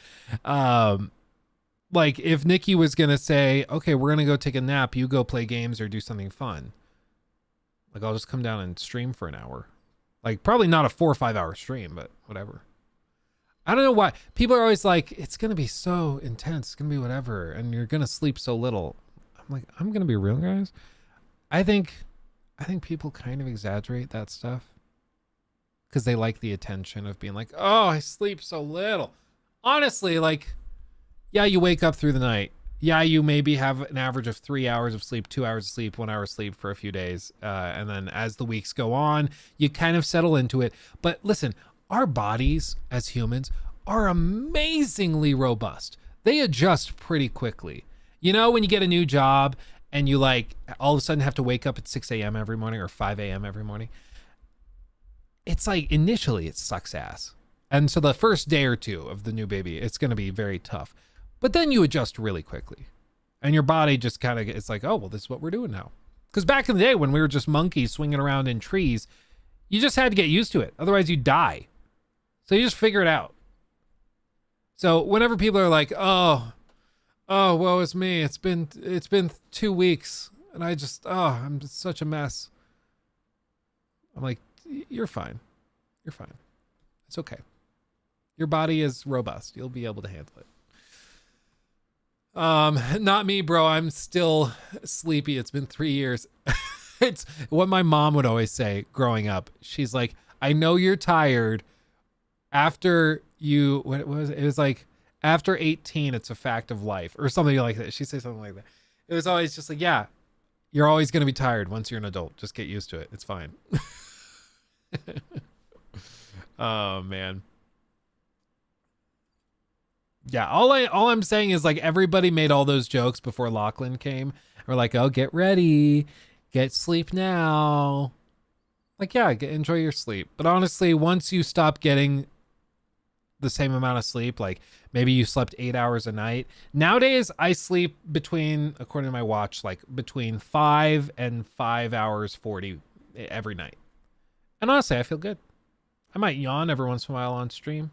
like if Nikki was going to say, okay, we're going to go take a nap, you go play games or do something fun, like I'll just come down and stream for an hour. Like probably not a 4 or 5 hour stream, but whatever. I don't know why people are always like, it's going to be so intense. It's going to be whatever. And you're going to sleep so little. I'm like, I'm going to be real, guys. I think people kind of exaggerate that stuff because they like the attention of being like, oh, I sleep so little. Honestly, like, yeah, you wake up through the night. Yeah, you maybe have an average of 3 hours of sleep, 2 hours of sleep, 1 hour of sleep for a few days. And then as the weeks go on, you kind of settle into it. But listen, our bodies as humans are amazingly robust. They adjust pretty quickly. You know, when you get a new job and you like all of a sudden have to wake up at 6 a.m. every morning or 5 a.m. every morning, it's like initially it sucks ass. And so the first day or two of the new baby, it's going to be very tough. But then you adjust really quickly. And your body just kind of, it's like, oh, well, this is what we're doing now. Because back in the day when we were just monkeys swinging around in trees, you just had to get used to it. Otherwise you die. So you just figure it out. So whenever people are like, oh, woe is me. It's been 2 weeks and I'm just such a mess. I'm like, you're fine. You're fine. It's okay. Your body is robust. You'll be able to handle it. Not me, bro. I'm still sleepy. It's been 3 years. It's what my mom would always say growing up. She's like, I know you're tired. After you, what it was like, after 18, it's a fact of life or something like that. She'd say something like that. It was always just like, yeah, you're always going to be tired once you're an adult. Just get used to it. It's fine. Oh, man. Yeah, all I'm saying is like everybody made all those jokes before Lachlan came. We're like, oh, get ready, get sleep now. Like, yeah, enjoy your sleep. But honestly, once you stop getting the same amount of sleep, like maybe you slept 8 hours a night. Nowadays, I sleep between, according to my watch, like between 5 and 5 hours 40 every night. And honestly, I feel good. I might yawn every once in a while on stream,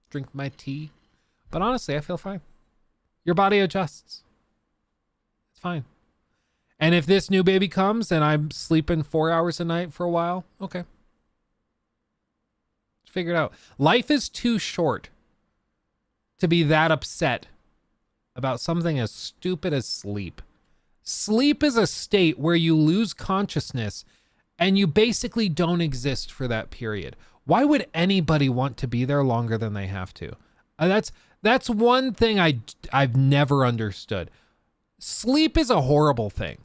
drink my tea. But honestly, I feel fine. Your body adjusts. It's fine. And if this new baby comes and I'm sleeping 4 hours a night for a while, okay. Figure it out. Life is too short to be that upset about something as stupid as sleep. Sleep is a state where you lose consciousness and you basically don't exist for that period. Why would anybody want to be there longer than they have to? That's one thing I've never understood. Sleep is a horrible thing.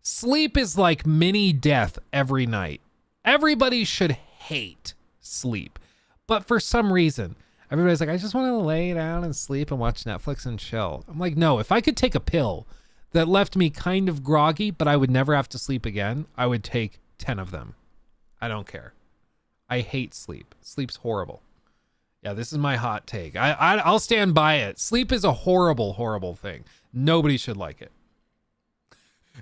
Sleep is like mini death every night. Everybody should hate sleep. But for some reason, everybody's like, I just want to lay down and sleep and watch Netflix and chill. I'm like, no, if I could take a pill that left me kind of groggy, but I would never have to sleep again, I would take 10 of them. I don't care. I hate sleep. Sleep's horrible. Yeah, this is my hot take. I'll stand by it. Sleep is a horrible, horrible thing. Nobody should like it.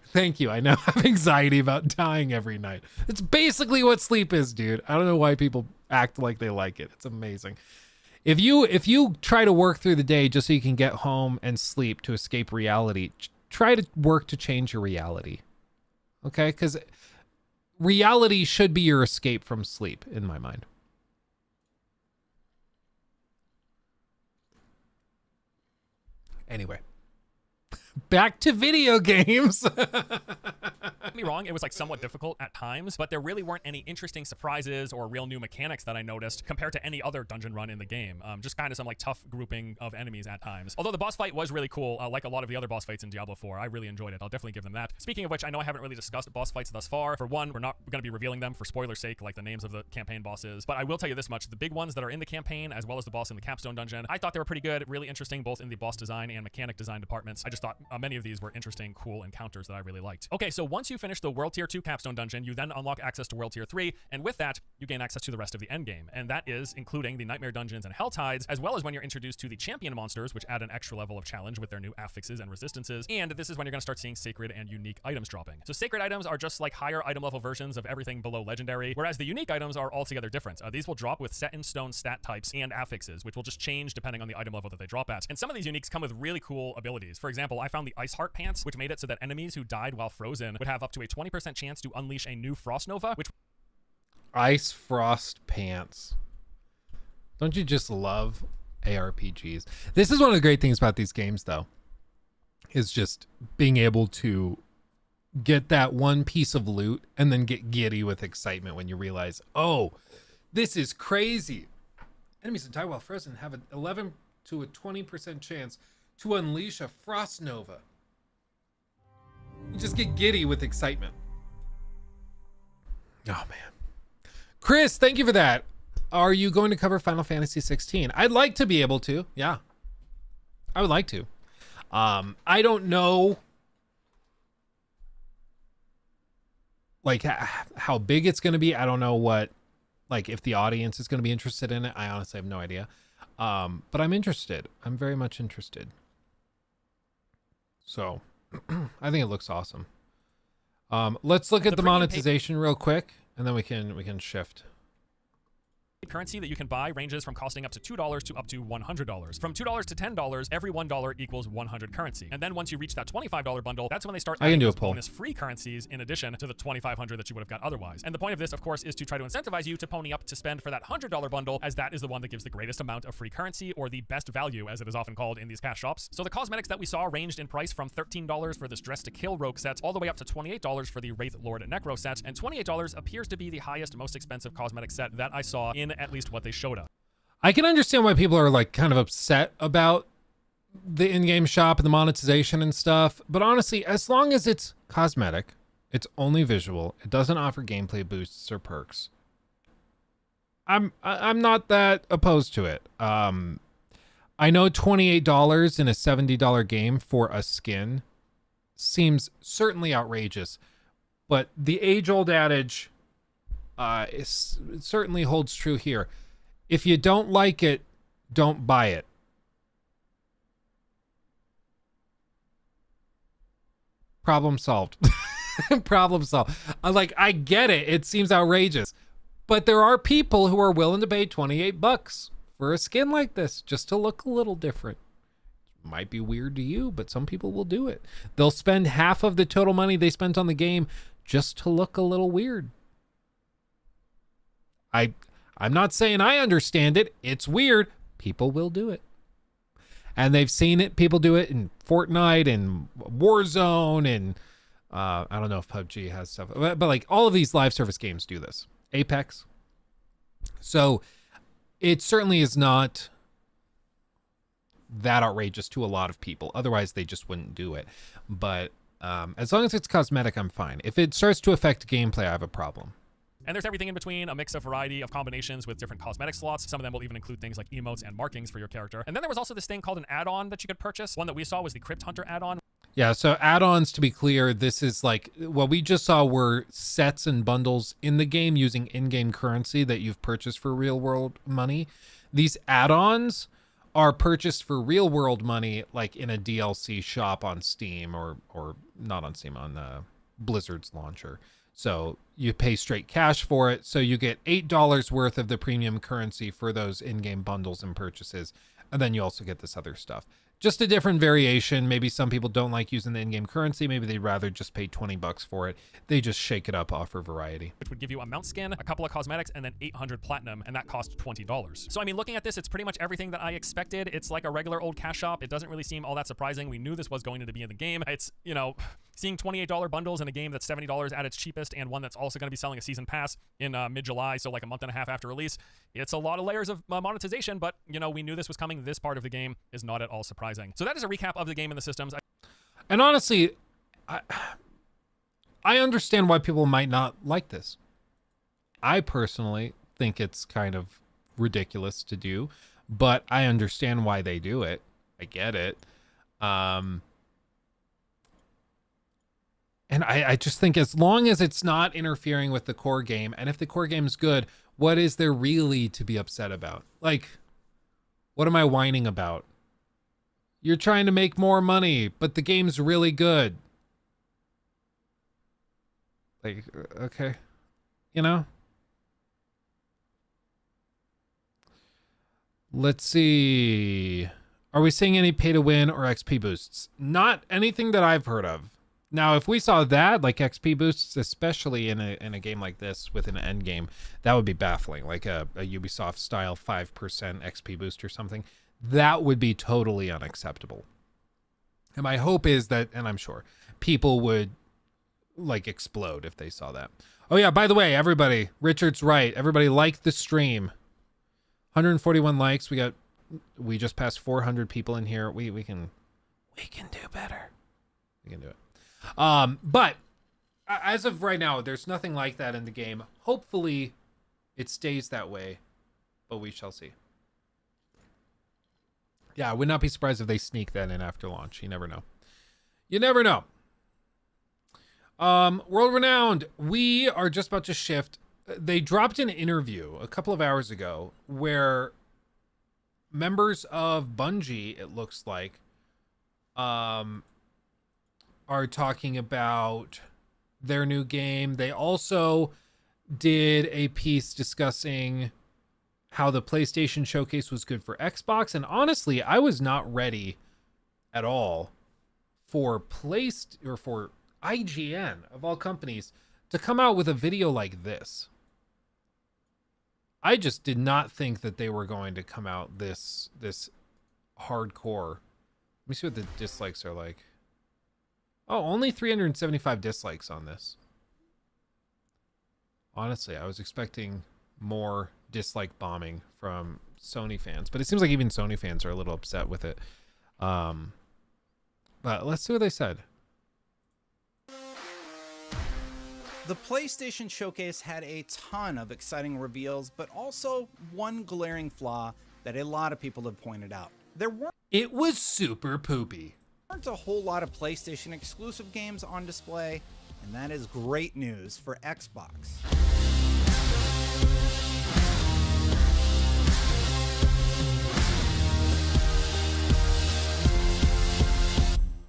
Thank you. I now have anxiety about dying every night. It's basically what sleep is, dude. I don't know why people act like they like it. It's amazing. If you try to work through the day just so you can get home and sleep to escape reality, try to work to change your reality. Okay? Because reality should be your escape from sleep, in my mind. Anyway, back to video games. Don't get me wrong, it was like somewhat difficult at times, but there really weren't any interesting surprises or real new mechanics that I noticed compared to any other dungeon run in the game. Just kind of some like tough grouping of enemies at times. Although the boss fight was really cool, like a lot of the other boss fights in Diablo 4. I really enjoyed it. I'll definitely give them that. Speaking of which, I know I haven't really discussed boss fights thus far. For one, we're not going to be revealing them for spoiler's sake, like the names of the campaign bosses. But I will tell you this much: the big ones that are in the campaign, as well as the boss in the capstone dungeon, I thought they were pretty good, really interesting, both in the boss design and mechanic design departments. I just thought many of these were interesting, cool encounters that I really liked. Okay, so once you finish the World Tier 2 capstone dungeon, you then unlock access to World Tier 3, and with that, you gain access to the rest of the endgame. And that is including the Nightmare Dungeons and Hell Tides, as well as when you're introduced to the champion monsters, which add an extra level of challenge with their new affixes and resistances. And this is when you're going to start seeing sacred and unique items dropping. So sacred items are just like higher item level versions of everything below legendary, whereas the unique items are altogether different. These will drop with set in stone stat types and affixes, which will just change depending on the item level that they drop at. And some of these uniques come with really cool abilities. For example, I found the Ice Heart Pants, which made it so that enemies who died while frozen would have up to a 20% chance to unleash a new Frost Nova, which... Ice Frost Pants. Don't you just love ARPGs? This is one of the great things about these games, though, is just being able to get that one piece of loot and then get giddy with excitement when you realize, oh, this is crazy. Enemies that die while frozen have an 11 to a 20% chance to unleash a Frost Nova. You just get giddy with excitement. Oh, man. Chris, thank you for that. Are you going to cover Final Fantasy 16? I'd like to be able to. Yeah. I would like to. I don't know like how big it's going to be. I don't know what, like, if the audience is going to be interested in it. I honestly have no idea. But I'm interested. I'm very much interested. So I think it looks awesome. Let's look at the monetization real quick, and then we can shift. Currency that you can buy ranges from costing up to $2 to up to $100. From $2 to $10, every $1 equals 100 currency. And then once you reach that $25 bundle, that's when they start adding those bonus free currencies in addition to the $2,500 that you would have got otherwise. And the point of this, of course, is to try to incentivize you to pony up to spend for that $100 bundle, as that is the one that gives the greatest amount of free currency, or the best value, as it is often called in these cash shops. So the cosmetics that we saw ranged in price from $13 for this Dress to Kill Rogue set, all the way up to $28 for the Wraith Lord Necro set, and $28 appears to be the highest, most expensive cosmetic set that I saw in at least what they showed us. I can understand why people are like kind of upset about the in-game shop and the monetization and stuff, but honestly, as long as it's cosmetic, it's only visual, it doesn't offer gameplay boosts or perks, I'm not that opposed to it. I know $28 in a $70 game for a skin seems certainly outrageous, but the age-old adage it certainly holds true here. If you don't like it, don't buy it. Problem solved. Problem solved. Like, I get it. It seems outrageous. But there are people who are willing to pay $28 for a skin like this just to look a little different. Might be weird to you, but some people will do it. They'll spend half of the total money they spent on the game just to look a little weird. I'm not saying I understand it. It's weird. People will do it. And they've seen it. People do it in Fortnite and Warzone and I don't know if PUBG has stuff, but like all of these live service games do this. Apex. So it certainly is not that outrageous to a lot of people. Otherwise, they just wouldn't do it. But as long as it's cosmetic, I'm fine. If it starts to affect gameplay, I have a problem. And there's everything in between, a mix of variety of combinations with different cosmetic slots. Some of them will even include things like emotes and markings for your character. And then there was also this thing called an add-on that you could purchase. One that we saw was the Crypt Hunter add-on. Yeah, so add-ons, to be clear, this is like what we just saw were sets and bundles in the game using in-game currency that you've purchased for real-world money. These add-ons are purchased for real-world money, like in a DLC shop on Steam or not on Steam, on Blizzard's launcher. So you pay straight cash for it. So you get $8 worth of the premium currency for those in-game bundles and purchases. And then you also get this other stuff. Just a different variation. Maybe some people don't like using the in-game currency. Maybe they'd rather just pay $20 for it. They just shake it up, offer variety. Which would give you a mount skin, a couple of cosmetics, and then 800 platinum, and that cost $20. So I mean, looking at this, it's pretty much everything that I expected. It's like a regular old cash shop. It doesn't really seem all that surprising. We knew this was going to be in the game. It's, you know, seeing $28 bundles in a game that's $70 at its cheapest, and one that's also going to be selling a season pass in mid-July, so like a month and a half after release. It's a lot of layers of monetization, but, you know, we knew this was coming. This part of the game is not at all surprising. So that is a recap of the game and the systems. And honestly, I understand why people might not like this. I personally think it's kind of ridiculous to do, but I understand why they do it. I get it. And I just think as long as it's not interfering with the core game, and if the core game is good, what is there really to be upset about? Like, what am I whining about? You're trying to make more money, but the game's really good. Like, okay. You know? Let's see. Are we seeing any pay to win or XP boosts? Not anything that I've heard of. Now, if we saw that, like XP boosts, especially in a game like this with an end game, that would be baffling. Like a Ubisoft style 5% XP boost or something. That would be totally unacceptable. And my hope is that, and I'm sure, people would like explode if they saw that. Oh yeah, by the way, everybody, Richard's right. Everybody like the stream. 141 likes. We just passed 400 people in here. We can do better. We can do it. But as of right now, there's nothing like that in the game. Hopefully it stays that way, but we shall see. Yeah, I would not be surprised if they sneak that in after launch. You never know. You never know. World Renowned, we are just about to shift. They dropped an interview a couple of hours ago where members of Bungie, it looks like, are talking about their new game. They also did a piece discussing how the PlayStation Showcase was good for Xbox. And honestly, I was not ready at all for for IGN, of all companies, to come out with a video like this. I just did not think that they were going to come out this hardcore. Let me see what the dislikes are like. Oh, only 375 dislikes on this. Honestly, I was expecting more dislike bombing from Sony fans, but it seems like even Sony fans are a little upset with it. But let's see what they said. The PlayStation Showcase had a ton of exciting reveals, but also one glaring flaw that a lot of people have pointed out. It was super poopy. There aren't a whole lot of PlayStation exclusive games on display, and that is great news for Xbox.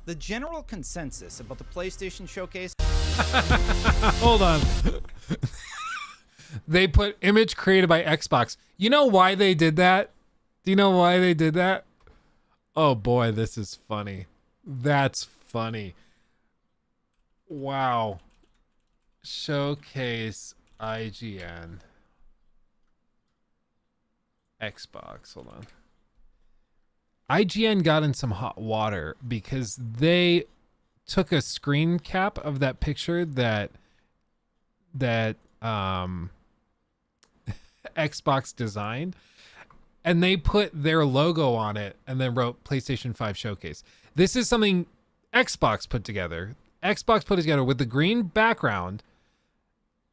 The general consensus about the PlayStation Showcase... Hold on. They put image created by Xbox. You know why they did that? Do you know why they did that? Oh boy, this is funny. That's funny. Wow. Showcase IGN. Xbox. Hold on. IGN got in some hot water because they took a screen cap of that picture that Xbox designed, and they put their logo on it and then wrote PlayStation 5 Showcase. This is something Xbox put together. Xbox put it together with the green background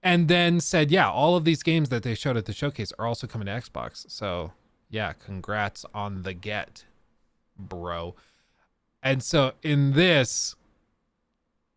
and then said, yeah, all of these games that they showed at the showcase are also coming to Xbox. So yeah, congrats on the get, bro. And so in this,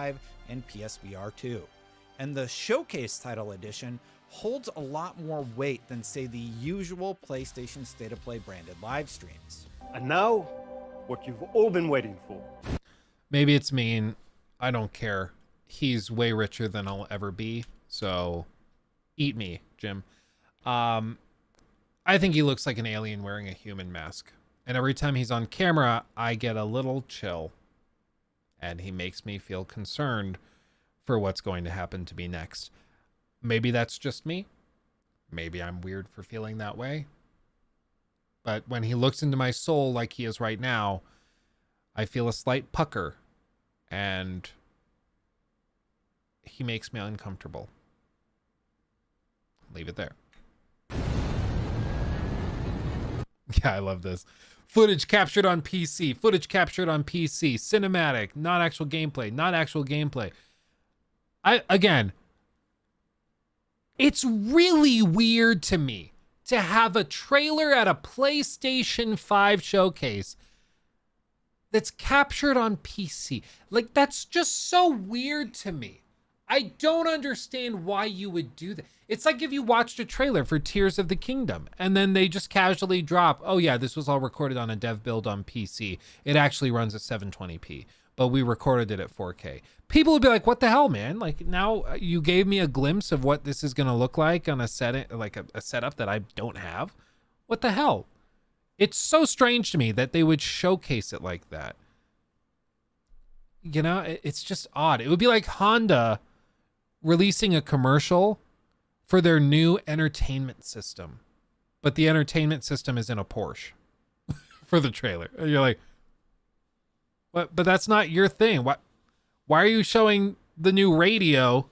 and PSVR 2. And the Showcase Title Edition holds a lot more weight than, say, the usual PlayStation State of Play branded live streams. And now, what you've all been waiting for. Maybe it's mean. I don't care. He's way richer than I'll ever be. So eat me, Jim. I think he looks like an alien wearing a human mask. And every time he's on camera, I get a little chill. And he makes me feel concerned for what's going to happen to me next. Maybe that's just me. Maybe I'm weird for feeling that way. But when he looks into my soul like he is right now, I feel a slight pucker. And he makes me uncomfortable. Leave it there. Yeah, I love this. Footage captured on PC. Footage captured on PC. Cinematic. Not actual gameplay. Not actual gameplay. Again, it's really weird to me to have a trailer at a PlayStation 5 showcase that's captured on PC. Like, that's just so weird to me. I don't understand why you would do that. It's like if you watched a trailer for Tears of the Kingdom and then they just casually drop, oh yeah, this was all recorded on a dev build on PC. It actually runs at 720p, but we recorded it at 4K. People would be like, what the hell, man? Like, now you gave me a glimpse of what this is going to look like on a setup that I don't have. What the hell? It's so strange to me that they would showcase it like that. You know, it's just odd. It would be like Honda releasing a commercial for their new entertainment system, but the entertainment system is in a Porsche for the trailer. And you're like, what? But that's not your thing. Why are you showing the new radio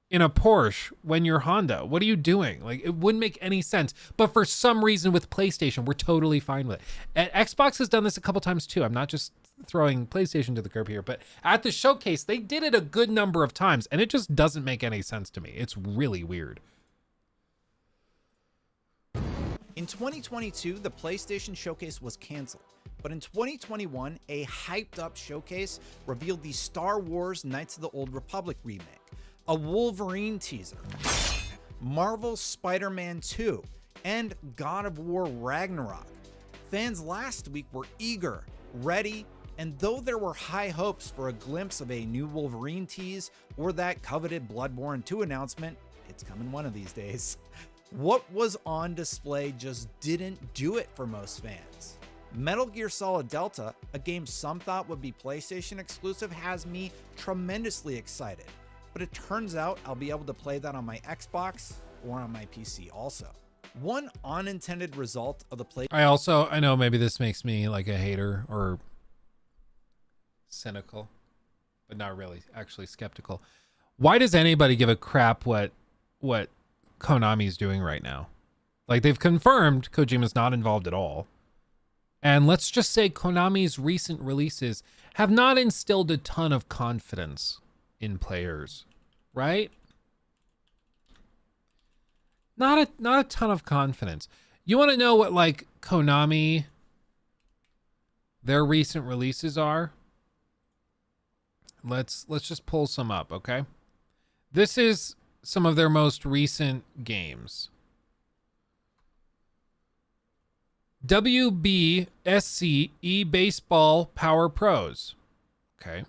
in a Porsche when you're Honda? What are you doing? Like, it wouldn't make any sense. But for some reason with PlayStation, we're totally fine with it. And Xbox has done this a couple times too. I'm not just throwing PlayStation to the curb here, but at the showcase, they did it a good number of times, and it just doesn't make any sense to me. It's really weird. In 2022, the PlayStation Showcase was canceled, but in 2021, a hyped-up showcase revealed the Star Wars Knights of the Old Republic remake, a Wolverine teaser, Marvel's Spider-Man 2, and God of War Ragnarok. Fans last week were eager, ready, and though there were high hopes for a glimpse of a new Wolverine tease or that coveted Bloodborne 2 announcement, it's coming one of these days, what was on display just didn't do it for most fans. Metal Gear Solid Delta, a game some thought would be PlayStation exclusive, has me tremendously excited, but it turns out I'll be able to play that on my Xbox or on my PC also. One unintended result of the play. I know maybe this makes me like a hater or cynical, but not really, actually skeptical. Why does anybody give a crap what Konami's doing right now? Like, they've confirmed Kojima's not involved at all. And let's just say Konami's recent releases have not instilled a ton of confidence in players, right? Not a ton of confidence. You want to know what, like, Konami, their recent releases are? Let's just pull some up, okay? This is some of their most recent games. WBSC eBaseball Power Pros. Okay.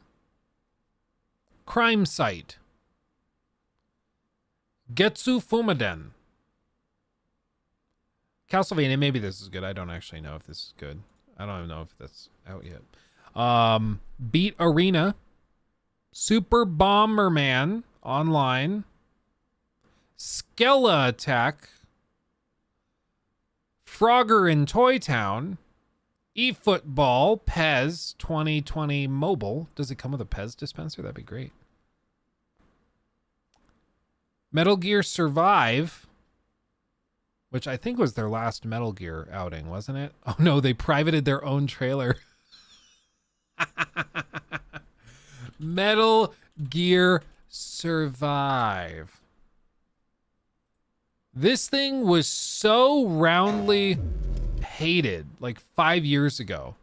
Crime Site. Getsu Fumaden. Castlevania, maybe this is good. I don't actually know if this is good. I don't even know if that's out yet. Beat Arena. Super Bomberman Online. Skella Attack. Frogger in Toy Town. eFootball. Pez 2020 Mobile. Does it come with a Pez dispenser? That'd be great. Metal Gear Survive, which I think was their last Metal Gear outing, wasn't it? Oh no, they privated their own trailer. Metal Gear Survive. This thing was so roundly hated like 5 years ago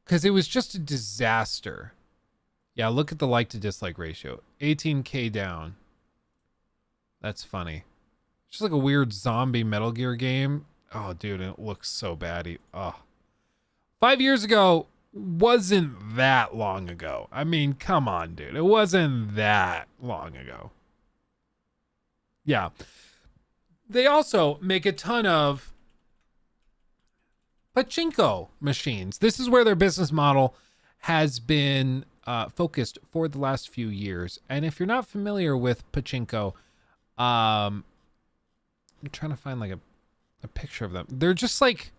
because it was just a disaster. Yeah, look at the like to dislike ratio. 18K down. That's funny. It's just like a weird zombie Metal Gear game. Oh, dude, it looks so bad. Oh. 5 years ago wasn't that long ago. I mean, come on, dude. It wasn't that long ago. Yeah. They also make a ton of pachinko machines. This is where their business model has been focused for the last few years. And if you're not familiar with pachinko, I'm trying to find like a picture of them. They're just like,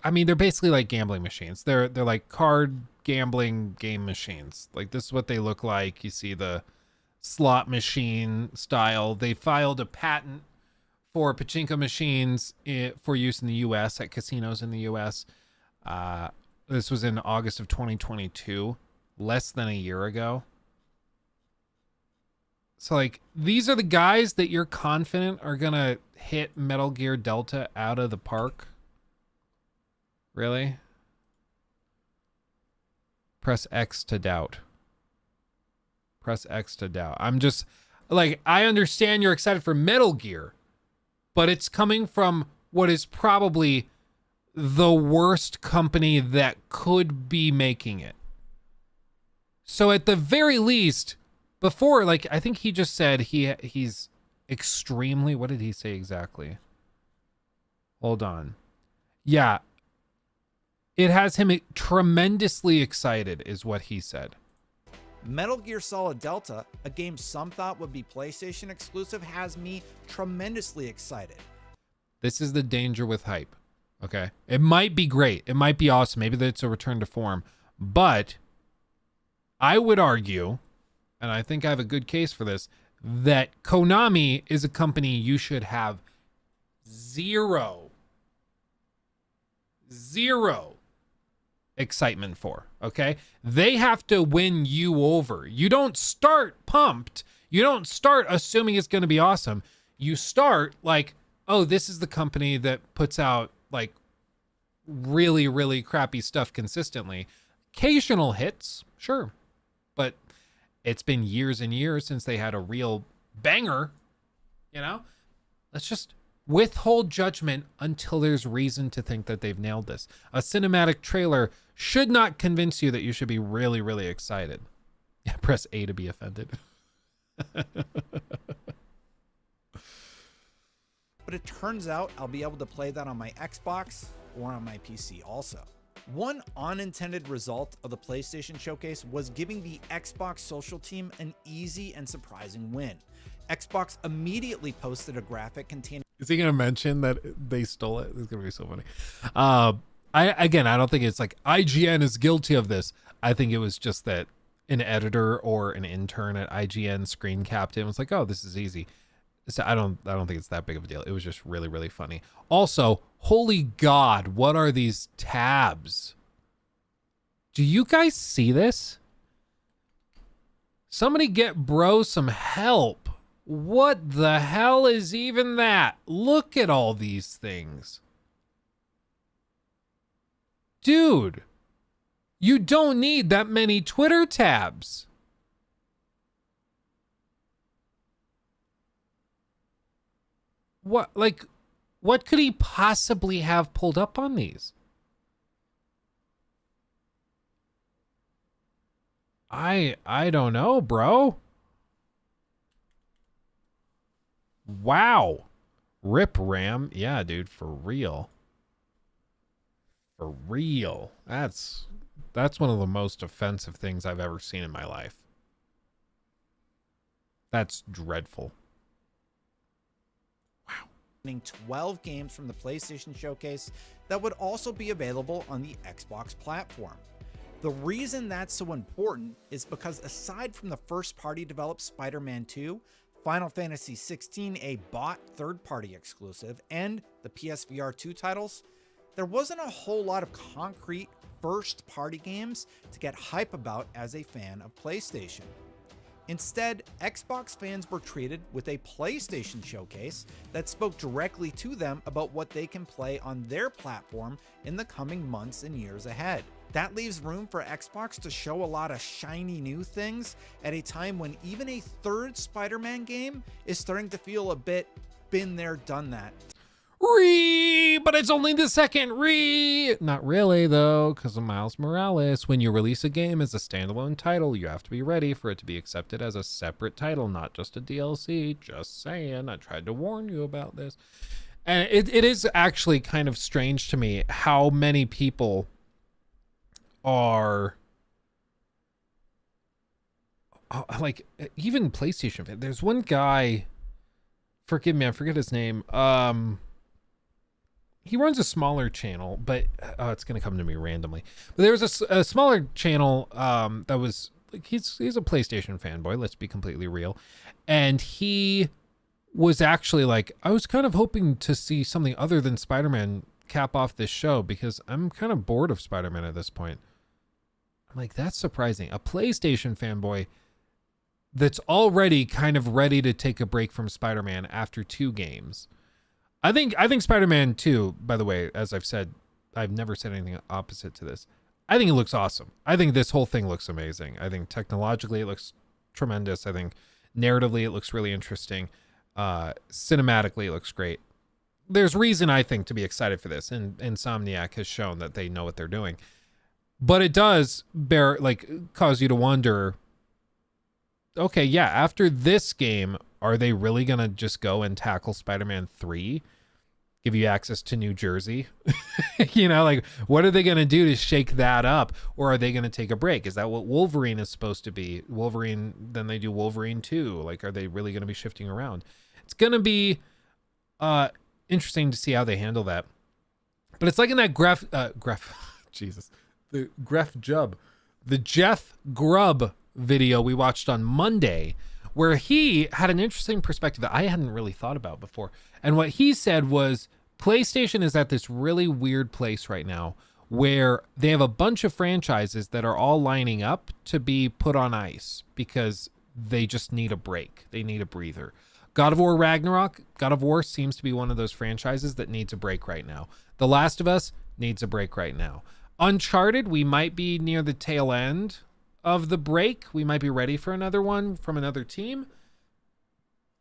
I mean, they're basically like gambling machines. They're like card gambling game machines. Like this is what they look like. You see the slot machine style. They filed a patent for pachinko machines for use in the U.S. at casinos in the U.S. This was in August of 2022, less than a year ago. So, like, these are the guys that you're confident are going to hit Metal Gear Delta out of the park? Really? Press X to doubt. Press X to doubt. I'm just, like, I understand you're excited for Metal Gear, but it's coming from what is probably the worst company that could be making it. So at the very least, before, like, I think he just said he's extremely, what did he say exactly? Hold on. Yeah. It has him tremendously excited is what he said. Metal Gear Solid Delta, a game some thought would be PlayStation exclusive, has me tremendously excited. This is the danger with hype. Okay. It might be great. It might be awesome. Maybe that's a return to form. But I would argue, and I think I have a good case for this, that Konami is a company you should have zero excitement for. Okay. They have to win you over. You don't start pumped. You don't start assuming it's going to be awesome. You start like, oh, this is the company that puts out like really, really crappy stuff consistently. Occasional hits, sure. But it's been years and years since they had a real banger, you know? Let's just withhold judgment until there's reason to think that they've nailed this. A cinematic trailer should not convince you that you should be really, really excited. Yeah, press A to be offended. But it turns out I'll be able to play that on my Xbox or on my PC also. One unintended result of the PlayStation Showcase was giving the Xbox social team an easy and surprising win. Xbox immediately posted a graphic containing... Is he going to mention that they stole it? It's going to be so funny. I don't think it's like IGN is guilty of this. I think it was just that an editor or an intern at IGN screen capped it and was like, oh, this is easy. So I don't think it's that big of a deal. It was just really, really funny. Also, holy God, what are these tabs? Do you guys see this? Somebody get bro some help. What the hell is even that? Look at all these things. Dude, you don't need that many Twitter tabs. What could he possibly have pulled up on these? I don't know, bro. Wow. Rip RAM. Yeah, dude, for real. For real. That's one of the most offensive things I've ever seen in my life. That's dreadful. 12 games from the PlayStation Showcase that would also be available on the Xbox platform. The reason that's so important is because aside from the first-party developed Spider-Man 2, Final Fantasy XVI, a bought third-party exclusive, and the PSVR 2 titles, there wasn't a whole lot of concrete first-party games to get hype about as a fan of PlayStation. Instead, Xbox fans were treated with a PlayStation showcase that spoke directly to them about what they can play on their platform in the coming months and years ahead. That leaves room for Xbox to show a lot of shiny new things at a time when even a third Spider-Man game is starting to feel a bit been there, done that. But it's only the second Not really, though, because of Miles Morales. When you release a game as a standalone title, you have to be ready for it to be accepted as a separate title, not just a DLC. Just saying. I tried to warn you about this. And it is actually kind of strange to me how many people are like, even PlayStation fans. There's one guy, forgive me, I forget his name. He runs a smaller channel, but it's gonna come to me randomly. But there was a smaller channel that was like, he's a PlayStation fanboy, let's be completely real, and he was actually like, I was kind of hoping to see something other than Spider-Man cap off this show because I'm kind of bored of Spider-Man at this point. I'm like, that's surprising. A PlayStation fanboy that's already kind of ready to take a break from Spider-Man after 2 games. I think Spider-Man 2, by the way, as I've said, I've never said anything opposite to this. I think it looks awesome. I think this whole thing looks amazing. I think technologically it looks tremendous. I think narratively it looks really interesting. Cinematically it looks great. There's reason, I think, to be excited for this, and Insomniac has shown that they know what they're doing. But it does cause you to wonder, okay, yeah, after this game, are they really going to just go and tackle Spider-Man 3? Give you access to New Jersey? You know, like, what are they going to do to shake that up? Or are they going to take a break? Is that what Wolverine is supposed to be? Wolverine, then they do Wolverine 2. Like, are they really going to be shifting around? It's going to be interesting to see how they handle that. But it's like in that the Jeff Grubb video we watched on Monday, where he had an interesting perspective that I hadn't really thought about before. And what he said was, PlayStation is at this really weird place right now where they have a bunch of franchises that are all lining up to be put on ice because they just need a break. They need a breather. God of War Ragnarok, God of War seems to be one of those franchises that needs a break right now. The Last of Us needs a break right now. Uncharted, we might be near the tail end of the break. We might be ready for another one from another team.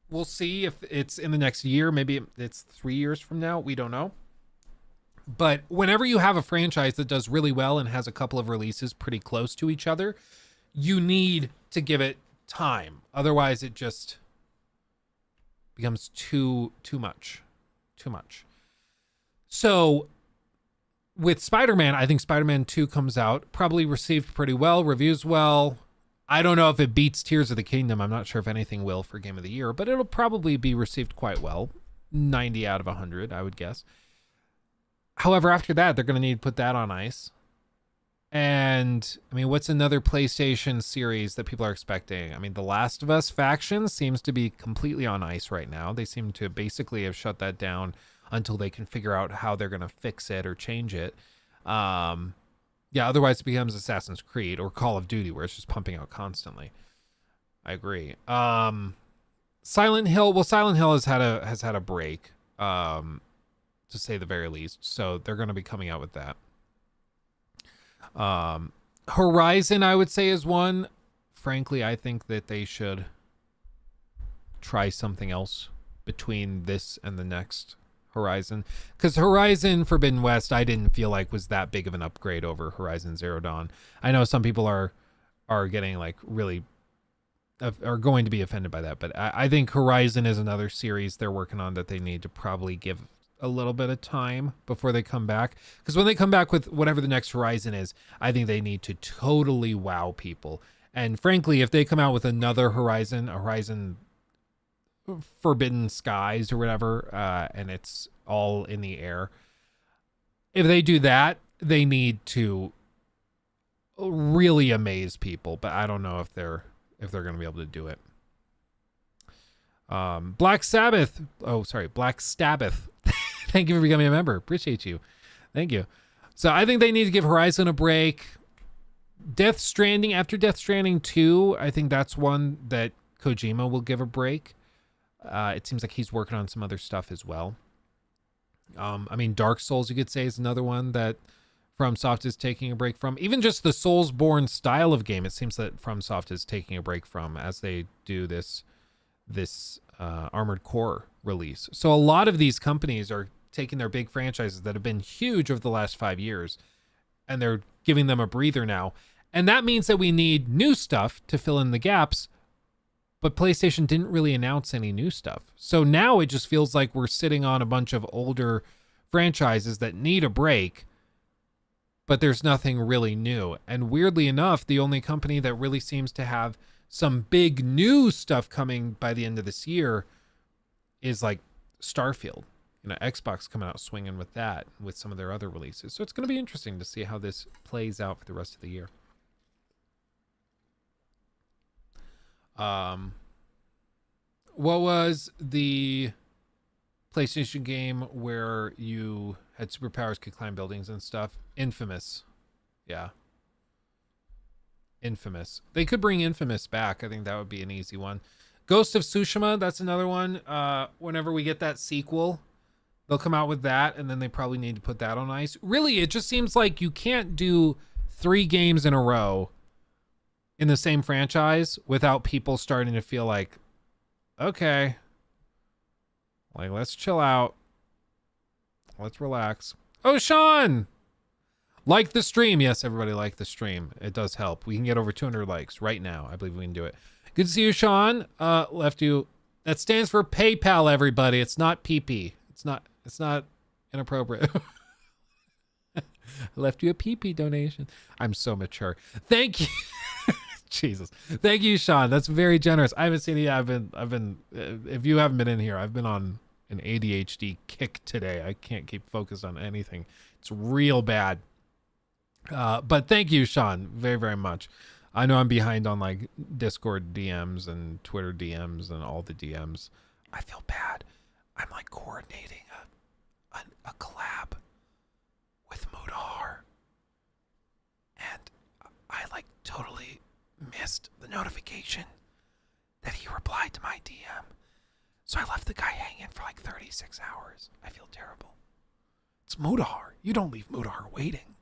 We'll see if it's in the next year. Maybe it's 3 years from now. We don't know. But whenever you have a franchise that does really well and has a couple of releases pretty close to each other, you need to give it time. Otherwise, it just becomes too much. So with Spider-Man, I think Spider-Man 2 comes out, probably received pretty well, reviews well. I don't know if it beats Tears of the Kingdom. I'm not sure if anything will for Game of the Year, but it'll probably be received quite well. 90 out of 100, I would guess. However, after that, they're going to need to put that on ice. And, I mean, what's another PlayStation series that people are expecting? I mean, The Last of Us faction seems to be completely on ice right now. They seem to basically have shut that down until they can figure out how they're going to fix it or change it. Yeah, otherwise it becomes Assassin's Creed or Call of Duty, where it's just pumping out constantly. I agree. Silent Hill has had a break, to say the very least. So they're going to be coming out with that. Horizon, I would say, is one. Frankly, I think that they should try something else between this and the next Horizon, because Horizon Forbidden West I didn't feel like was that big of an upgrade over Horizon Zero Dawn. I know some people are getting like really are going to be offended by that, but I think Horizon is another series they're working on that they need to probably give a little bit of time before they come back, because when they come back with whatever the next Horizon is, I think they need to totally wow people. And frankly, if they come out with another Horizon Forbidden Skies or whatever, and it's all in the air, if they do that, they need to really amaze people. But I don't know if they're going to be able to do it. Black Sabbath. Thank you for becoming a member. Appreciate you. Thank you. So I think they need to give Horizon a break. Death Stranding, after Death Stranding 2, I think that's one that Kojima will give a break. It seems like he's working on some other stuff as well. I mean, Dark Souls, you could say, is another one that FromSoft is taking a break from. Even just the Soulsborne style of game, it seems that FromSoft is taking a break from as they do this Armored Core release. So a lot of these companies are taking their big franchises that have been huge over the last 5 years, and they're giving them a breather now. And that means that we need new stuff to fill in the gaps, but PlayStation didn't really announce any new stuff. So now it just feels like we're sitting on a bunch of older franchises that need a break, but there's nothing really new. And weirdly enough, the only company that really seems to have some big new stuff coming by the end of this year is like Starfield. You know, Xbox coming out swinging with that, with some of their other releases. So it's going to be interesting to see how this plays out for the rest of the year. What was the PlayStation game where you had superpowers, could climb buildings and stuff? Infamous. Yeah. Infamous. They could bring Infamous back. I think that would be an easy one. Ghost of Tsushima, that's another one. Whenever we get that sequel, they'll come out with that, and then they probably need to put that on ice. Really, it just seems like you can't do 3 games in a row in the same franchise without people starting to feel like, okay, like, let's chill out. Let's relax. Oh, Sean! Like the stream. Yes, everybody like the stream. It does help. We can get over 200 likes right now. I believe we can do it. Good to see you, Sean. Left you. That stands for PayPal, everybody. It's not PP. It's not inappropriate. Left you a PP donation. I'm so mature. Thank you. Jesus. Thank you, Sean. That's very generous. I haven't seen it. I've been, if you haven't been in here, I've been on an ADHD kick today. I can't keep focused on anything. It's real bad. But thank you, Sean, very, very much. I know I'm behind on like Discord DMs and Twitter DMs and all the DMs. I feel bad. I'm like coordinating a collab with Mudahar, and I like totally missed the notification that he replied to my DM. So I left the guy hanging for like 36 hours. I feel terrible. It's Mudahar. You don't leave Mudahar waiting.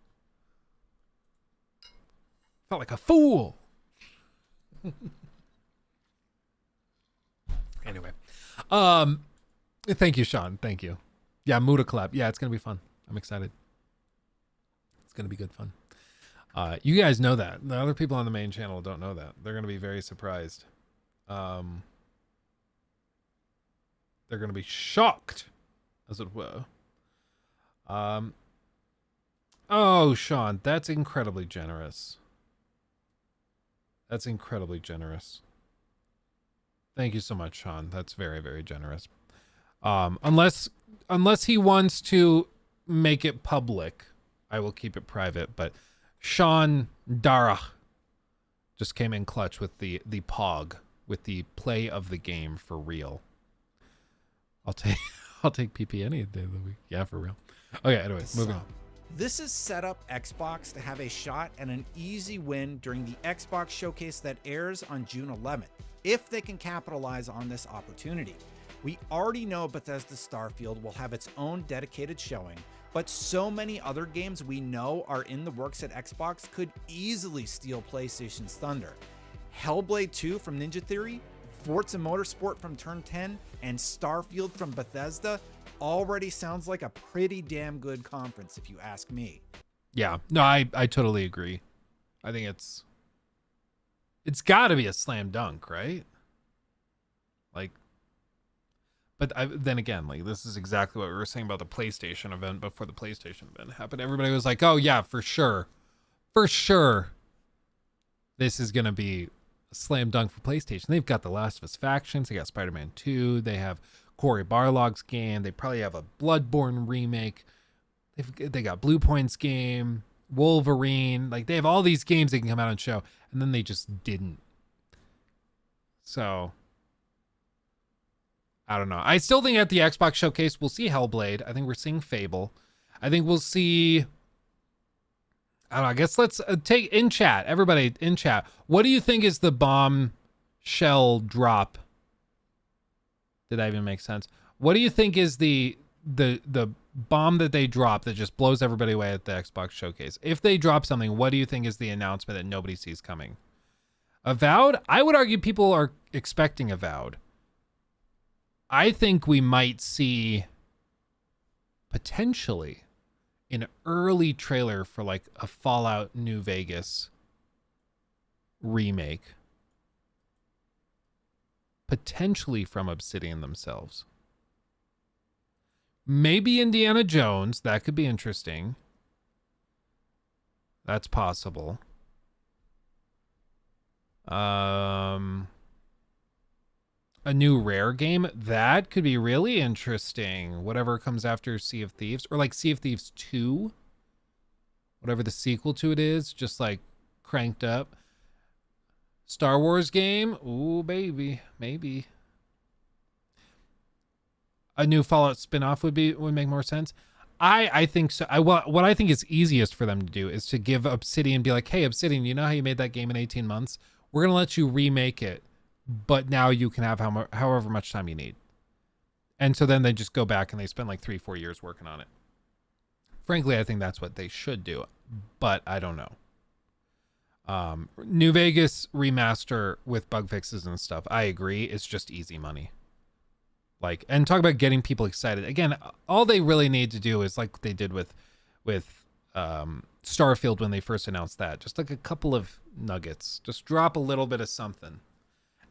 Felt like a fool. Anyway. Thank you, Sean. Thank you. Yeah, Muda Collab. Yeah, it's going to be fun. I'm excited. It's going to be good fun. You guys know that. The other people on the main channel don't know that. They're going to be very surprised. They're going to be shocked, as it were. Oh, Sean, that's incredibly generous. That's incredibly generous. Thank you so much, Sean. That's very, very generous. Unless he wants to make it public, I will keep it private. But Sean Dara just came in clutch with the POG, with the play of the game for real. I'll take PP any day of the week. Yeah, for real. Okay, anyways, moving on. This has set up Xbox to have a shot and an easy win during the Xbox showcase that airs on June 11th, if they can capitalize on this opportunity. We already know Bethesda Starfield will have its own dedicated showing, but so many other games we know are in the works at Xbox could easily steal PlayStation's thunder. Hellblade 2 from Ninja Theory, Forza Motorsport from Turn 10, and Starfield from Bethesda already sounds like a pretty damn good conference, if you ask me. Yeah, no, I totally agree. I think it's got to be a slam dunk, right? Like, but then again, like, this is exactly what we were saying about the PlayStation event before the PlayStation event happened. Everybody was like, oh yeah, for sure, this is gonna be a slam dunk for PlayStation. They've got The Last of Us Factions, they got Spider-Man 2, they have Cory Barlog's game, they probably have a Bloodborne remake, they got Blue Point's game, Wolverine, like they have all these games they can come out and show, and then they just didn't. So I don't know. I still think at the Xbox showcase we'll see Hellblade. I think we're seeing Fable. I think we'll see I don't know. I guess let's take in chat. Everybody in chat. What do you think is the bomb shell drop? Did that even make sense? What do you think is the bomb that they drop that just blows everybody away at the Xbox showcase? If they drop something, what do you think is the announcement that nobody sees coming? Avowed? I would argue people are expecting Avowed. I think we might see potentially an early trailer for like a Fallout New Vegas remake. Potentially from Obsidian themselves. Maybe Indiana Jones. That could be interesting. That's possible. A new Rare game. That could be really interesting. Whatever comes after Sea of Thieves. Or like Sea of Thieves 2. Whatever the sequel to it is. Just like cranked up. Star Wars game. Ooh, baby. Maybe. A new Fallout spin-off would make more sense. I think so. What I think is easiest for them to do is to give Obsidian, be like, hey, Obsidian, you know how you made that game in 18 months? We're going to let you remake it, but now you can have however much time you need. And so then they just go back and they spend like 3-4 years working on it. Frankly, I think that's what they should do, but I don't know. New Vegas remaster with bug fixes and stuff. I agree. It's just easy money. Like, and talk about getting people excited. Again, all they really need to do is like they did with Starfield when they first announced that. Just like a couple of nuggets. Just drop a little bit of something.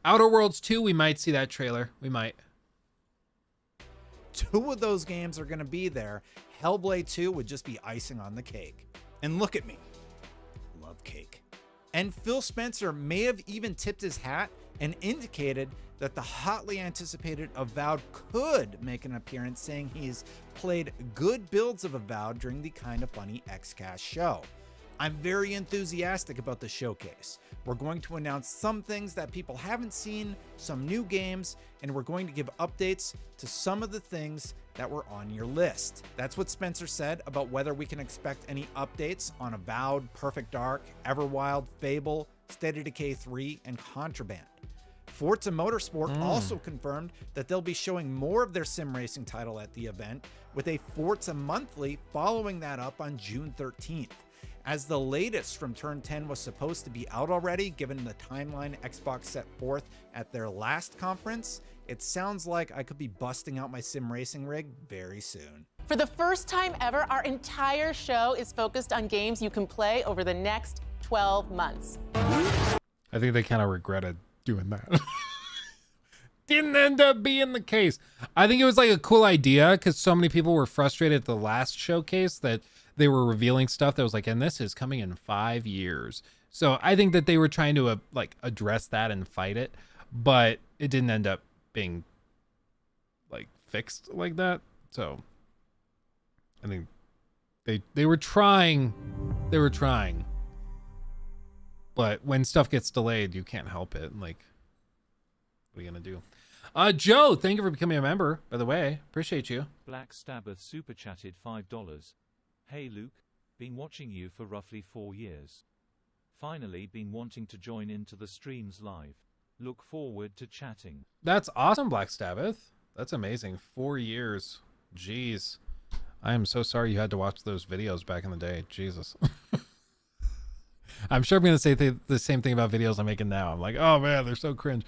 Outer Worlds 2, we might see that trailer. We might. 2 of those games are going to be there. Hellblade 2 would just be icing on the cake. And look at me. Love cake. And Phil Spencer may have even tipped his hat and indicated that the hotly anticipated Avowed could make an appearance, saying he's played good builds of Avowed during the Kinda Funny XCast show. I'm very enthusiastic about the showcase. We're going to announce some things that people haven't seen, some new games, and we're going to give updates to some of the things that were on your list. That's what Spencer said about whether we can expect any updates on Avowed, Perfect Dark, Everwild, Fable, State of Decay 3, and Contraband. Forza Motorsport also confirmed that they'll be showing more of their sim racing title at the event, with a Forza Monthly following that up on June 13th. As the latest from Turn 10 was supposed to be out already, given the timeline Xbox set forth at their last conference, it sounds like I could be busting out my sim racing rig very soon. For the first time ever, our entire show is focused on games you can play over the next 12 months. I think they kind of regretted doing that. Didn't end up being the case. I think it was like a cool idea because so many people were frustrated at the last showcase that they were revealing stuff that was like, and this is coming in 5 years. So I think that they were trying to like address that and fight it, but it didn't end up being like fixed like that. So I think they were trying. They were trying. But when stuff gets delayed, you can't help it. Like, what are you gonna do? Joe, thank you for becoming a member, by the way. Appreciate you. Black Stabbath super chatted $5. Hey Luke, been watching you for roughly 4 years. Finally been wanting to join into the streams live. Look forward to chatting. That's awesome, Black Stabbath. That's amazing. 4 years. Jeez. I am so sorry you had to watch those videos back in the day. Jesus. I'm sure I'm going to say the same thing about videos I'm making now. I'm like, oh man, they're so cringe.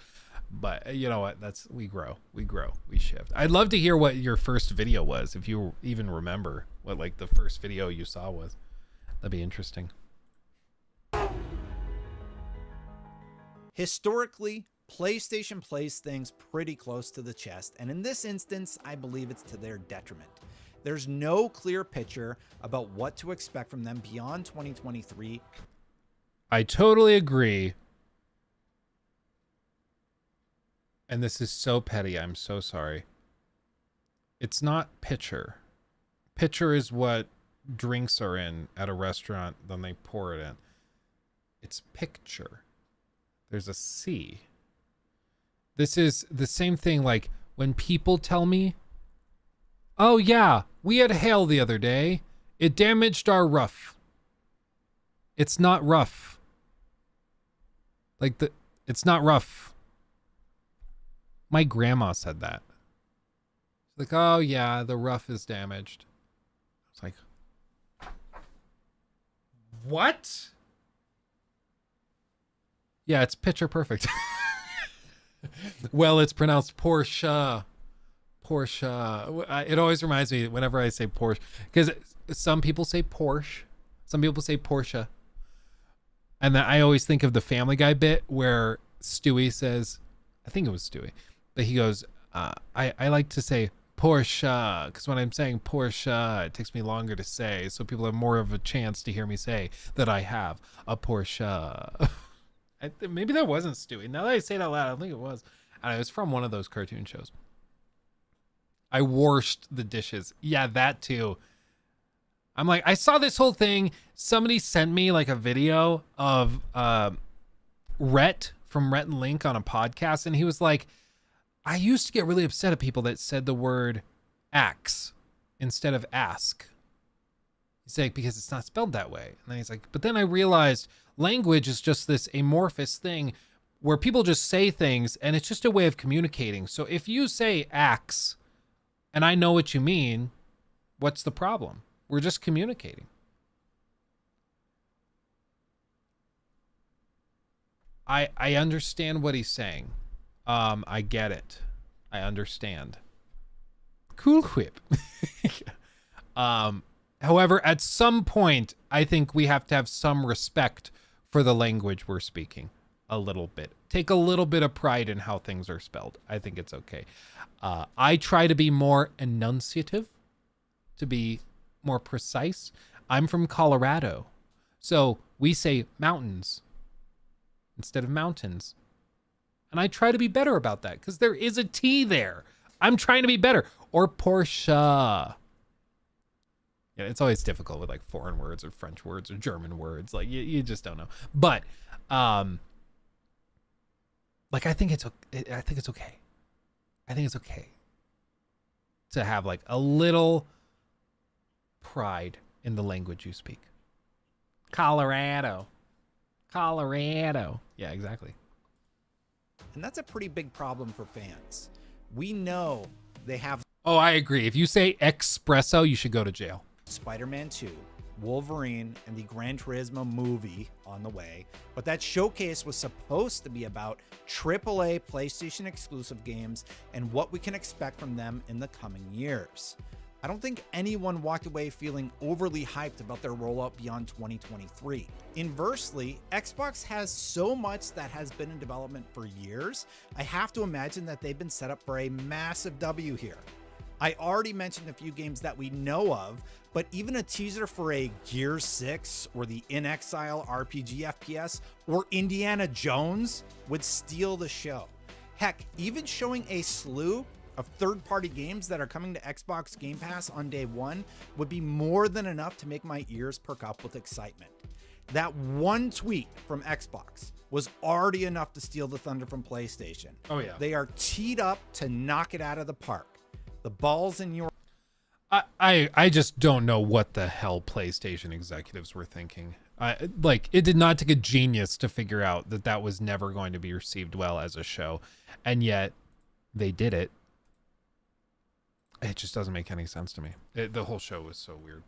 But you know what? We grow, we shift. I'd love to hear what your first video was. If you even remember what like the first video you saw was, that'd be interesting. Historically, PlayStation plays things pretty close to the chest, and in this instance, I believe it's to their detriment. There's no clear picture about what to expect from them beyond 2023. I totally agree. And this is so petty. I'm so sorry. It's not pitcher. Pitcher is what drinks are in at a restaurant, then they pour it in. It's picture. There's a C. This is the same thing like when people tell me, oh yeah, we had hail the other day. It damaged our roof. It's not rough. It's not rough. My grandma said that. Like, oh yeah, the rough is damaged. It's like, what? Yeah, it's picture perfect. Well, it's pronounced Porsche. Porsche. It always reminds me whenever I say Porsche, because some people say Porsche, some people say Porsche, and then I always think of the Family Guy bit where Stewie says, I think it was Stewie, but he goes, I like to say Porsche, because when I'm saying Porsche, it takes me longer to say, so people have more of a chance to hear me say that I have a Porsche. Maybe that wasn't Stewie. Now that I say it out loud, I don't think it was. And it was from one of those cartoon shows. I washed the dishes. Yeah, that too. I'm like, I saw this whole thing. Somebody sent me like a video of Rhett from Rhett and Link on a podcast, and he was like, I used to get really upset at people that said the word axe instead of ask. He's like, because it's not spelled that way. And then he's like, but then I realized language is just this amorphous thing where people just say things and it's just a way of communicating. So if you say axe and I know what you mean, what's the problem? We're just communicating. I understand what he's saying. I get it. I understand. Cool whip. However, at some point, I think we have to have some respect for the language we're speaking a little bit. Take a little bit of pride in how things are spelled. I think it's okay. I try to be more enunciative, to be more precise. I'm from Colorado, so we say mountains instead of mountains. And I try to be better about that because there is a T there. I'm trying to be better. Or Porsche. Yeah, it's always difficult with like foreign words or French words or German words. Like you just don't know. But like I think it's okay. I think it's okay to have like a little pride in the language you speak. Colorado. Yeah, exactly. And that's a pretty big problem for fans. We know they have... Oh, I agree. If you say espresso, you should go to jail. Spider-Man 2, Wolverine, and the Gran Turismo movie on the way. But that showcase was supposed to be about AAA PlayStation exclusive games and what we can expect from them in the coming years. I don't think anyone walked away feeling overly hyped about their rollout beyond 2023. Inversely, Xbox has so much that has been in development for years, I have to imagine that they've been set up for a massive W here. I already mentioned a few games that we know of, but even a teaser for a Gears 6 or the In Exile RPG FPS or Indiana Jones would steal the show. Heck, even showing a slew of third-party games that are coming to Xbox Game Pass on day one would be more than enough to make my ears perk up with excitement. That one tweet from Xbox was already enough to steal the thunder from PlayStation. Oh yeah. They are teed up to knock it out of the park. The ball's in your... I just don't know what the hell PlayStation executives were thinking. Like, it did not take a genius to figure out that that was never going to be received well as a show. And yet, they did it. It just doesn't make any sense to me. The whole show was so weird.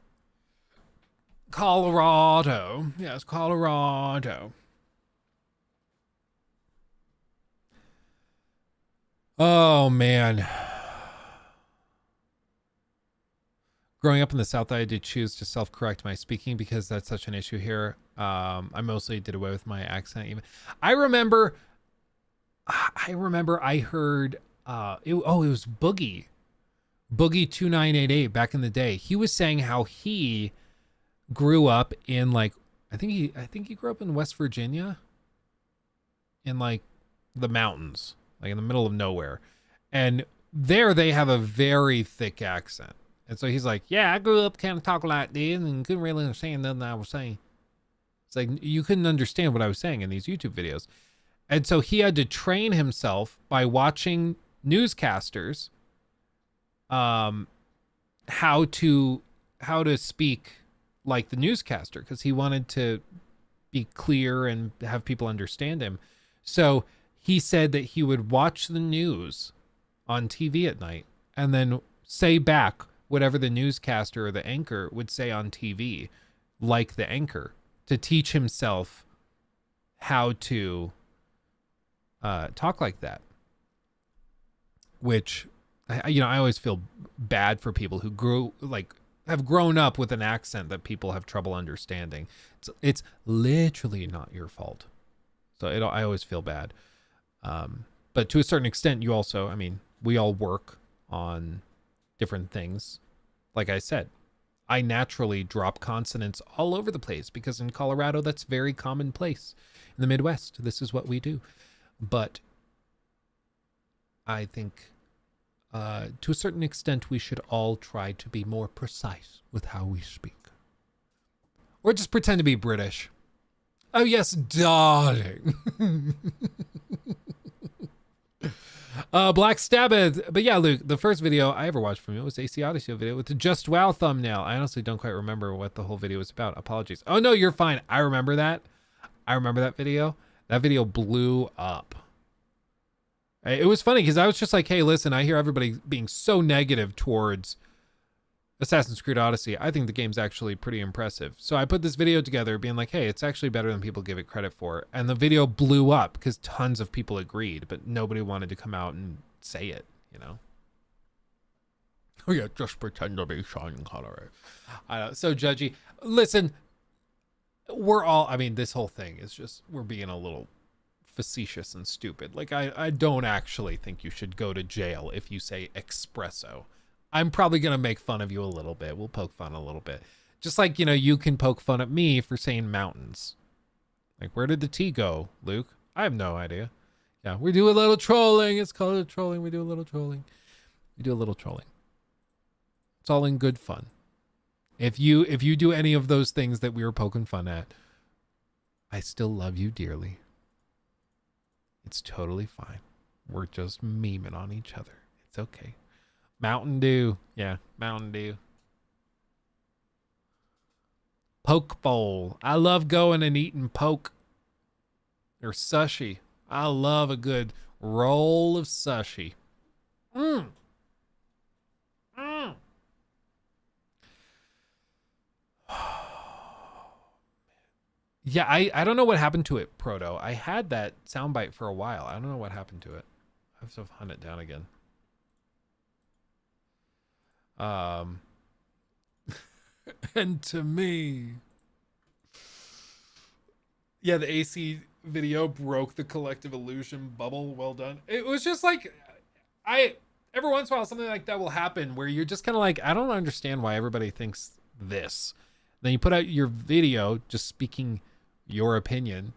Colorado. Yes, Colorado. Oh, man. Growing up in the South, I had to choose to self-correct my speaking because that's such an issue here. I mostly did away with my accent. Even I remember I heard, it was Boogie 2988 back in the day. He was saying how he grew up in like, I think he grew up in West Virginia, in like the mountains, like in the middle of nowhere. And there they have a very thick accent. And so he's like, yeah, I grew up kind of talking like this and couldn't really understand nothing I was saying. It's like, you couldn't understand what I was saying in these YouTube videos. And so he had to train himself by watching newscasters, how to speak like the newscaster, because he wanted to be clear and have people understand him. So he said that he would watch the news on TV at night and then say back whatever the newscaster or the anchor would say on TV, like the anchor, to teach himself how to talk like that. Which, I always feel bad for people who have grown up with an accent that people have trouble understanding. It's literally not your fault. So I always feel bad. But to a certain extent, you also, we all work on different things. Like I said, I naturally drop consonants all over the place because in Colorado, that's very commonplace. In the Midwest, this is what we do. But I think to a certain extent, we should all try to be more precise with how we speak. Or just pretend to be British. Oh, yes, darling. Black Stabbed. But yeah, Luke, the first video I ever watched from you was AC Odyssey video with the Just Wow thumbnail. I honestly don't quite remember what the whole video was about. Apologies. Oh, no, you're fine. I remember that. I remember that video. That video blew up. It was funny because I was just like, hey, listen, I hear everybody being so negative towards Assassin's Creed Odyssey. I think the game's actually pretty impressive. So I put this video together being like, hey, it's actually better than people give it credit for. And the video blew up because tons of people agreed, but nobody wanted to come out and say it, Oh yeah, just pretend to be Sean Connery. I know, so judgy. Listen, we're all, this whole thing is just, we're being a little facetious and stupid. Like, I don't actually think you should go to jail if you say espresso. I'm probably going to make fun of you a little bit. We'll poke fun a little bit. Just like, you can poke fun at me for saying mountains. Like, where did the T go, Luke? I have no idea. Yeah, we do a little trolling. It's called trolling. We do a little trolling. It's all in good fun. If you do any of those things that we were poking fun at, I still love you dearly. It's totally fine. We're just memeing on each other. It's okay. Mountain Dew. Yeah, Mountain Dew. Poke bowl. I love going and eating poke. Or sushi. I love a good roll of sushi. Yeah, I don't know what happened to it, Proto. I had that soundbite for a while. I don't know what happened to it. I have to hunt it down again. And to me, yeah, the AC video broke the collective illusion bubble. Well done. It was just like, every once in a while something like that will happen where you're just kind of like, I don't understand why everybody thinks this. Then you put out your video just speaking your opinion,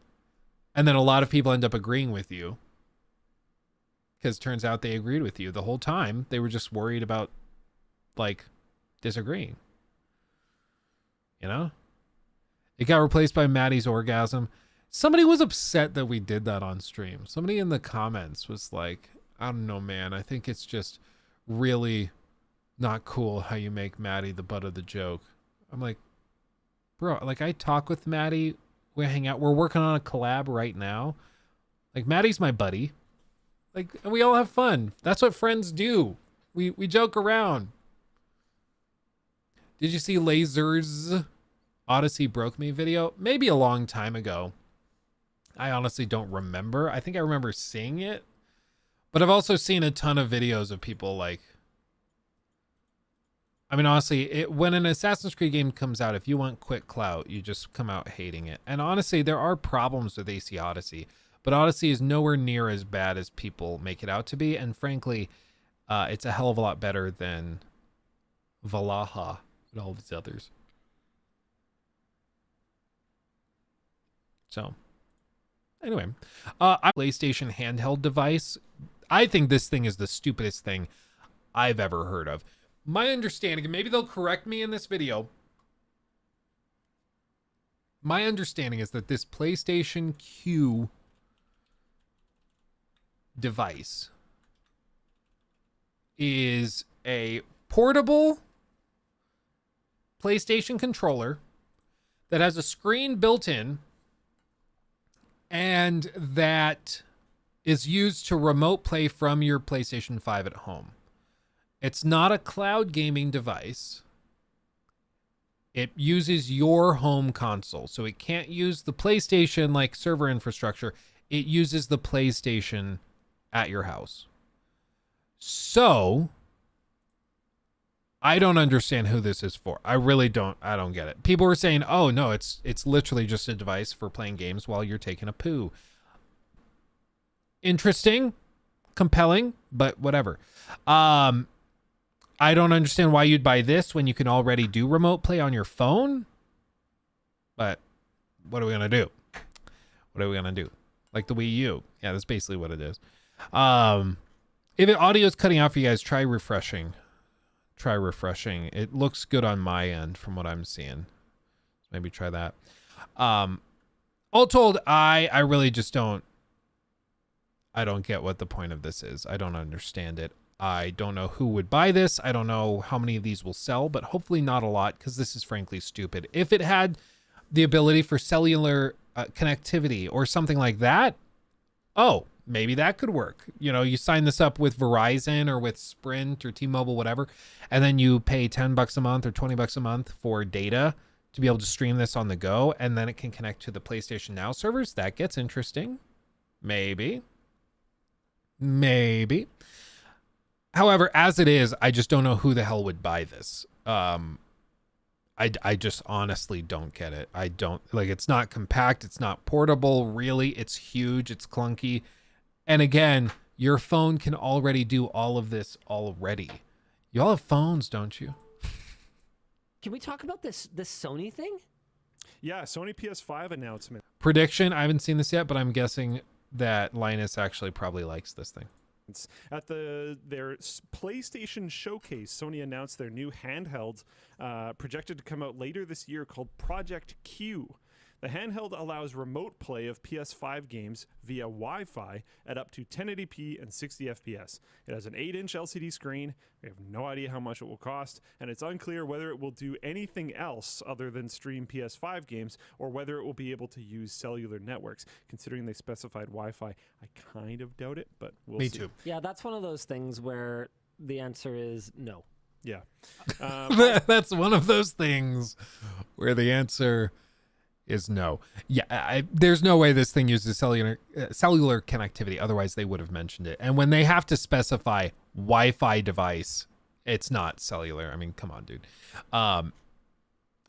and then a lot of people end up agreeing with you because turns out they agreed with you the whole time. They were just worried about disagreeing. It got replaced by Maddie's orgasm. Somebody was upset that we did that on stream. Somebody in the comments was like, I don't know, man. I think it's just really not cool how you make Maddie the butt of the joke. I'm like, bro, I talk with Maddie. We hang out. We're working on a collab right now. Maddie's my buddy. We all have fun. That's what friends do. We joke around. Did you see Lasers Odyssey Broke Me video? Maybe a long time ago. I honestly don't remember. I think I remember seeing it. But I've also seen a ton of videos of people honestly, when an Assassin's Creed game comes out, if you want quick clout, you just come out hating it. And honestly, there are problems with AC Odyssey, but Odyssey is nowhere near as bad as people make it out to be. And frankly, it's a hell of a lot better than Valhalla and all these others. So, anyway, PlayStation handheld device. I think this thing is the stupidest thing I've ever heard of. My understanding, and maybe they'll correct me in this video, my understanding is that this PlayStation Q device is a portable PlayStation controller that has a screen built in and that is used to remote play from your PlayStation 5 at home. It's not a cloud gaming device. It uses your home console. So it can't use the PlayStation like server infrastructure. It uses the PlayStation at your house. So I don't understand who this is for. I really don't. I don't get it. People were saying, "Oh no, it's literally just a device for playing games while you're taking a poo." Interesting, compelling, but whatever. I don't understand why you'd buy this when you can already do remote play on your phone. But what are we gonna do? What are we gonna do? Like the Wii U? Yeah, that's basically what it is. If the audio is cutting out for you guys, try refreshing. Try refreshing. It looks good on my end from what I'm seeing. Maybe try that. All told, I really just don't. I don't get what the point of this is. I don't understand it. I don't know who would buy this. I don't know how many of these will sell, but hopefully not a lot, because this is frankly stupid. If it had the ability for cellular connectivity or something like that, oh, maybe that could work. You know, you sign this up with Verizon or with Sprint or T-Mobile, whatever, and then you pay $10 a month or $20 a month for data to be able to stream this on the go, and then it can connect to the PlayStation Now servers. That gets interesting. Maybe. However, as it is, I just don't know who the hell would buy this. I just honestly don't get it. I don't, like, it's not compact. It's not portable, really. It's huge. It's clunky. And again, your phone can already do all of this already. You all have phones, don't you? Can we talk about this Sony thing? Yeah, Sony PS5 announcement. Prediction, I haven't seen this yet, but I'm guessing that Linus actually probably likes this thing. At their PlayStation Showcase, Sony announced their new handheld, projected to come out later this year, called Project Q. The handheld allows remote play of PS5 games via Wi-Fi at up to 1080p and 60 FPS. It has an 8-inch LCD screen. We have no idea how much it will cost, and it's unclear whether it will do anything else other than stream PS5 games, or whether it will be able to use cellular networks. Considering they specified Wi-Fi, I kind of doubt it, but we'll see. Me too. Yeah, that's one of those things where the answer is no. Yeah. That's one of those things where the answer is no. Yeah, there's no way this thing uses cellular connectivity. Otherwise, they would have mentioned it. And when they have to specify Wi-Fi device, it's not cellular. I mean, come on, dude.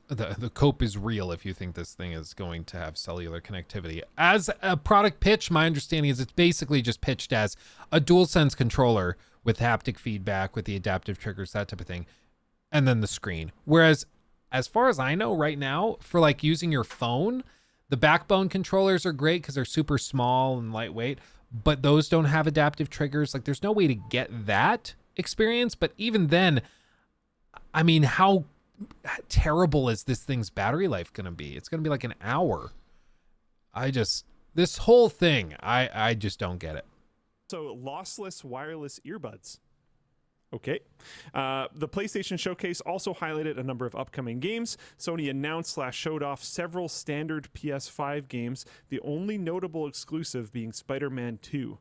The cope is real if you think this thing is going to have cellular connectivity. As a product pitch, my understanding is it's basically just pitched as a DualSense controller with haptic feedback, with the adaptive triggers, that type of thing, and then the screen. Whereas, as far as I know right now, for like using your phone, the backbone controllers are great because they're super small and lightweight, but those don't have adaptive triggers. Like, there's no way to get that experience. But even then, I mean, how terrible is this thing's battery life going to be? It's going to be like an hour. This whole thing, I just don't get it. So, lossless wireless earbuds. Okay. The PlayStation Showcase also highlighted a number of upcoming games. Sony announced / showed off several standard PS5 games, the only notable exclusive being Spider-Man 2.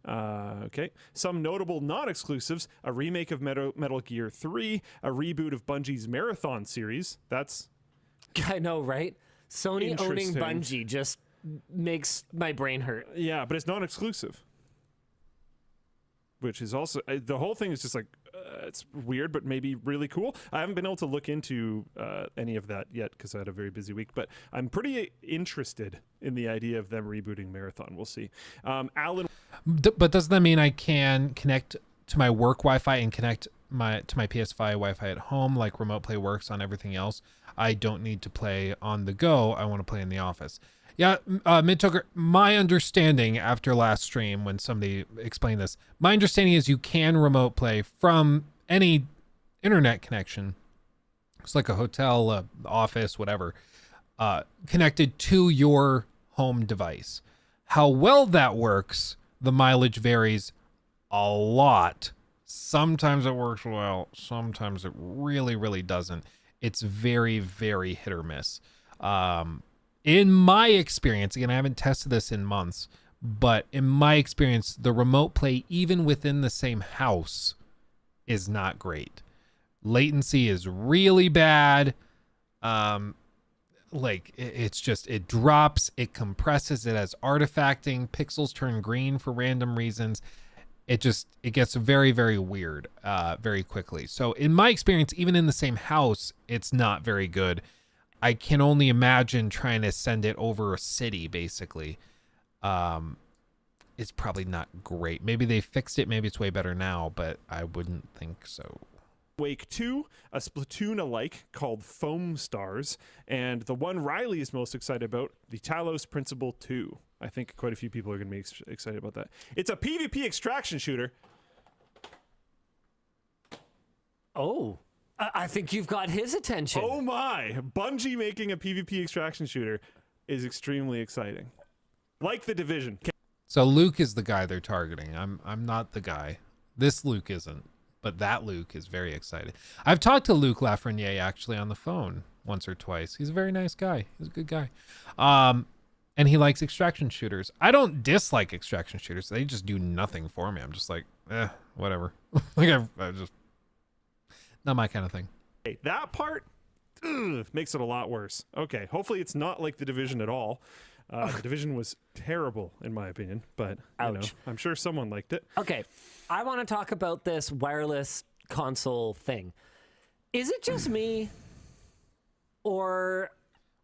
Okay. Some notable non-exclusives: a remake of Metal Gear 3, a reboot of Bungie's Marathon series. That's... I know, right? Sony owning Bungie just makes my brain hurt. Yeah, but it's non-exclusive. Which is also, the whole thing is just like, it's weird, but maybe really cool. I haven't been able to look into any of that yet because I had a very busy week, but I'm pretty interested in the idea of them rebooting Marathon. We'll see. Alan. But doesn't that mean I can connect to my work Wi-Fi and connect to my PS5 Wi-Fi at home, like Remote Play works on everything else? I don't need to play on the go. I want to play in the office. Yeah, Midtoker, my understanding after last stream when somebody explained this, my understanding is you can remote play from any internet connection. It's like a hotel, office, whatever, connected to your home device. How well that works, the mileage varies a lot. Sometimes it works well. Sometimes it really, really doesn't. It's very, very hit or miss. in my experience, again, I haven't tested this in months, but in my experience, the remote play, even within the same house, is not great. Latency is really bad. Like it's just, it drops, it compresses, it has artifacting, pixels turn green for random reasons. It gets very, very weird very quickly. So in my experience, even in the same house, it's not very good. I can only imagine trying to send it over a city, basically. It's probably not great. Maybe they fixed it. Maybe it's way better now, but I wouldn't think so. Wake 2, a Splatoon alike called Foam Stars, and the one Riley is most excited about, the Talos Principle 2. I think quite a few people are going to be excited about that. It's a PvP extraction shooter. Oh, I think you've got his attention. Oh my! Bungie making a PvP extraction shooter is extremely exciting. Like The Division. So Luke is the guy they're targeting. I'm not the guy. This Luke isn't. But that Luke is very excited. I've talked to Luke Lafreniere actually on the phone once or twice. He's a very nice guy. He's a good guy. And he likes extraction shooters. I don't dislike extraction shooters. They just do nothing for me. I'm just like, whatever. Like I just, not my kind of thing. Hey, that part makes it a lot worse. Okay, hopefully it's not like The Division at all. The Division was terrible, in my opinion, but you know, I'm sure someone liked it. Okay, I want to talk about this wireless console thing. Is it just me, or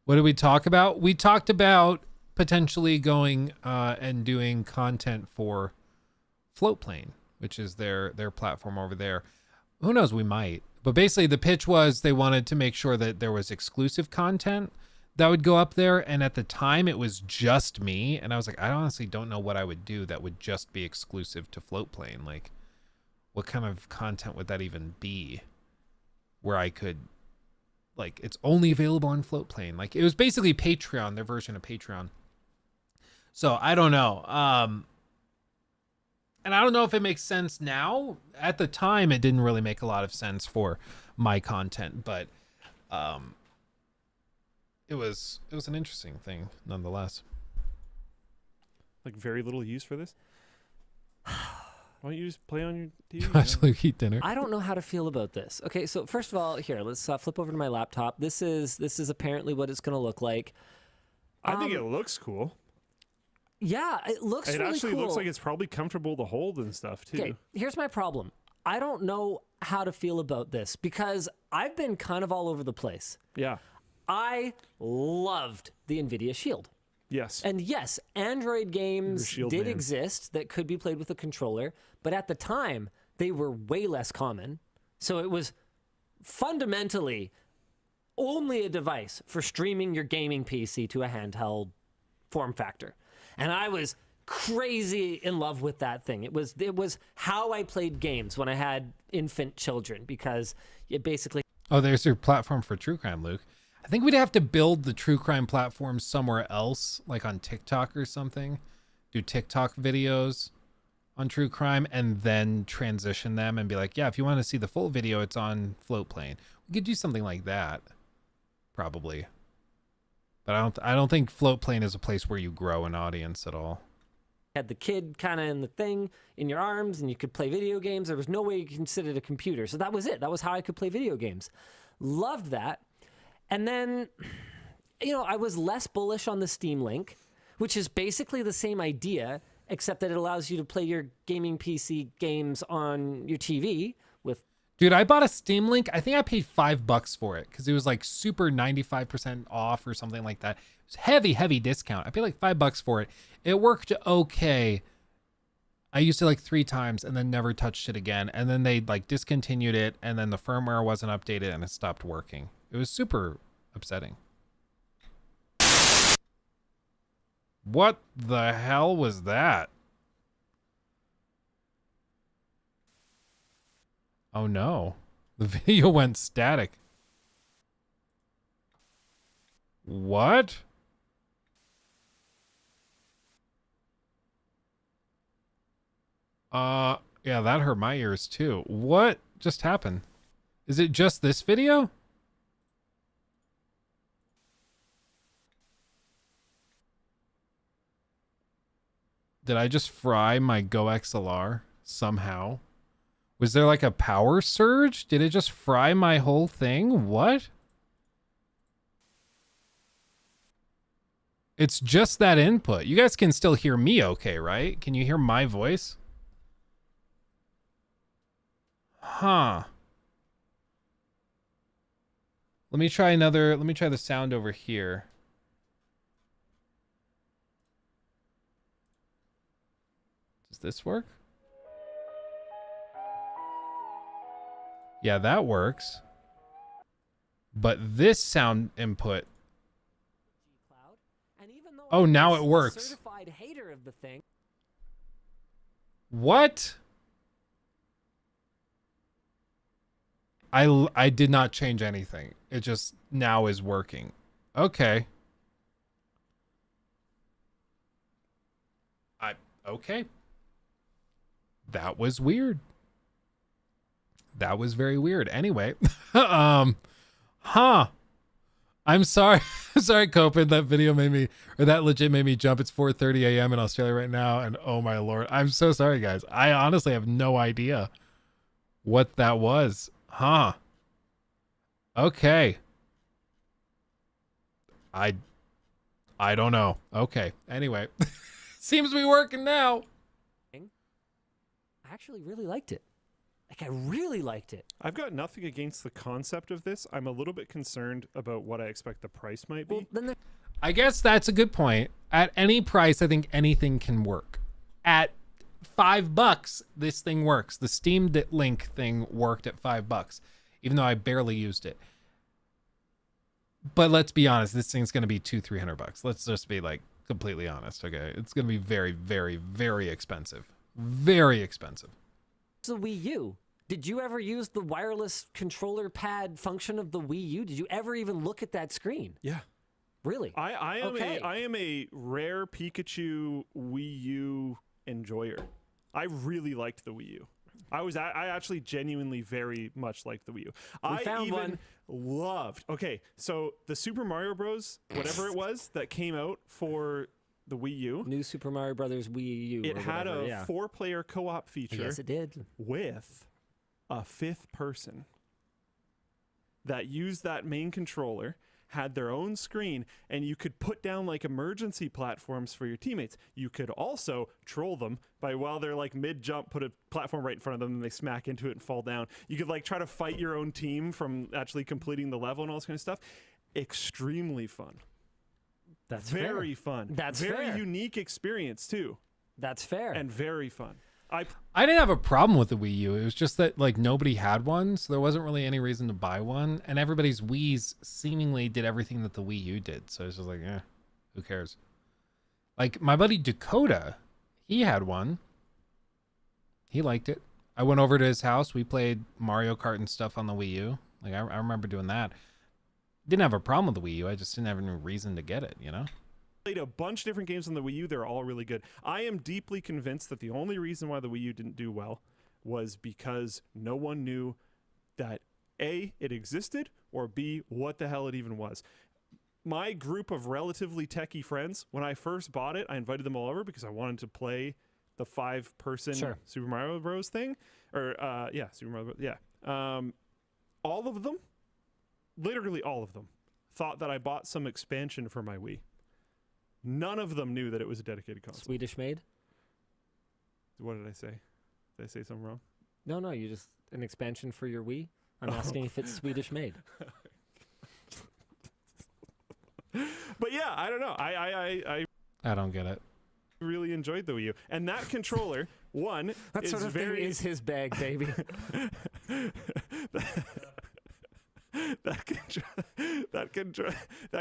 what did we talk about? We talked about potentially going and doing content for Floatplane, which is their platform over there. Who knows? We might. But basically, the pitch was they wanted to make sure that there was exclusive content that would go up there, and at the time it was just me, and I was like, I honestly don't know what I would do that would just be exclusive to Floatplane. Like, what kind of content would that even be where I could, like, it's only available on Floatplane? Like, it was basically Patreon, their version of Patreon. So I don't know. And I don't know if it makes sense now. At the time, it didn't really make a lot of sense for my content, but it was an interesting thing nonetheless. Like very little use for this. Why don't you just play on your TV? Actually, eat dinner. I don't know how to feel about this. Okay, so first of all, here, let's flip over to my laptop. This is apparently what it's going to look like. I think it looks cool. Yeah, it looks really cool. It actually looks like it's probably comfortable to hold and stuff too. Okay, here's my problem. I don't know how to feel about this because I've been kind of all over the place. Yeah. I loved the NVIDIA Shield. Yes. And yes, Android games did exist that could be played with a controller, but at the time, they were way less common. So it was fundamentally only a device for streaming your gaming PC to a handheld form factor. And I was crazy in love with that thing. It was how I played games when I had infant children, because it basically... Oh, there's your platform for true crime, Luke. I think we'd have to build the true crime platform somewhere else, like on TikTok or something. Do TikTok videos on true crime and then transition them and be like, yeah, if you want to see the full video, it's on Floatplane. We could do something like that, probably. But I don't think Floatplane is a place where you grow an audience at all. Had the kid kind of in the thing in your arms and you could play video games. There was no way you could consider it a computer. So that was it. That was how I could play video games. Loved that. And then, you know, I was less bullish on the Steam Link, which is basically the same idea, except that it allows you to play your gaming PC games on your TV with... Dude, I bought a Steam Link. I think I paid $5 for it because it was like super 95% off or something like that. It was heavy discount. I paid like $5 for it. It worked okay. I used it like 3 times and then never touched it again. And then they like discontinued it, and then the firmware wasn't updated and it stopped working. It was super upsetting. What the hell was that? Oh no. The video went static. What? Yeah, that hurt my ears too. What just happened? Is it just this video? Did I just fry my Go XLR somehow? Was there like a power surge? Did it just fry my whole thing? What? It's just that input. You guys can still hear me okay, right? Can you hear my voice? Huh. Let me try the sound over here. Does this work? Yeah, that works. But this sound input. Oh, now it works. Certified hater of the thing. What? I did not change anything. It just now is working. Okay. Okay. That was weird. That was very weird. Anyway, I'm sorry. I'm sorry, Copen. That video made me, or that legit made me jump. It's 4:30 a.m. in Australia right now, and oh my lord, I'm so sorry, guys. I honestly have no idea what that was. Okay. I don't know. Okay. Anyway, seems to be working now. I actually really liked it. Like, I really liked it. I've got nothing against the concept of this. I'm a little bit concerned about what I expect the price might be. I guess that's a good point. At any price, I think anything can work. At $5, this thing works. The Steam Link thing worked at $5, even though I barely used it. But let's be honest, this thing's going to be $200-300. Let's just be like completely honest, okay? It's going to be very, very, very expensive. Very expensive. The Wii U. Did you ever use the wireless controller pad function of the Wii U? Did you ever even look at that screen? Yeah. Really? I am a rare Pikachu Wii U enjoyer. I really liked the Wii U. I actually genuinely very much liked the Wii U. I even loved. Okay, so the Super Mario Bros. Whatever it was that came out for the Wii U. New Super Mario Brothers Wii U. It had a 4-player co-op feature. Yes, it did. With a 5th person that used that main controller, had their own screen, and you could put down like emergency platforms for your teammates. You could also troll them by, while they're like mid-jump, put a platform right in front of them and they smack into it and fall down. You could like try to fight your own team from actually completing the level and all this kind of stuff. Extremely fun. That's very fair. fun. That's very fair. unique experience too. That's fair. And very fun. I didn't have a problem with the Wii U. It was just that like nobody had one, so there wasn't really any reason to buy one. And everybody's Wii's seemingly did everything that the Wii U did. So it's just like, who cares? Like my buddy Dakota, he had one. He liked it. I went over to his house. We played Mario Kart and stuff on the Wii U. Like I remember doing that. Didn't have a problem with the Wii U. I just didn't have any reason to get it, you know? Played a bunch of different games on the Wii U. They're all really good. I am deeply convinced that the only reason why the Wii U didn't do well was because no one knew that A, it existed, or B, what the hell it even was. My group of relatively techie friends, when I first bought it, I invited them all over because I wanted to play the 5-person Super Mario Bros. Thing. Or, Super Mario Bros. Yeah. All of them, literally all of them, thought that I bought some expansion for my Wii. None of them knew that it was a dedicated console. Swedish made? What did I say? Did I say something wrong? No, you just an expansion for your Wii. I'm asking if it's Swedish made. But yeah, I don't know. I don't get it. Really enjoyed the Wii U, and that controller that is sort of very thing is his bag, baby. That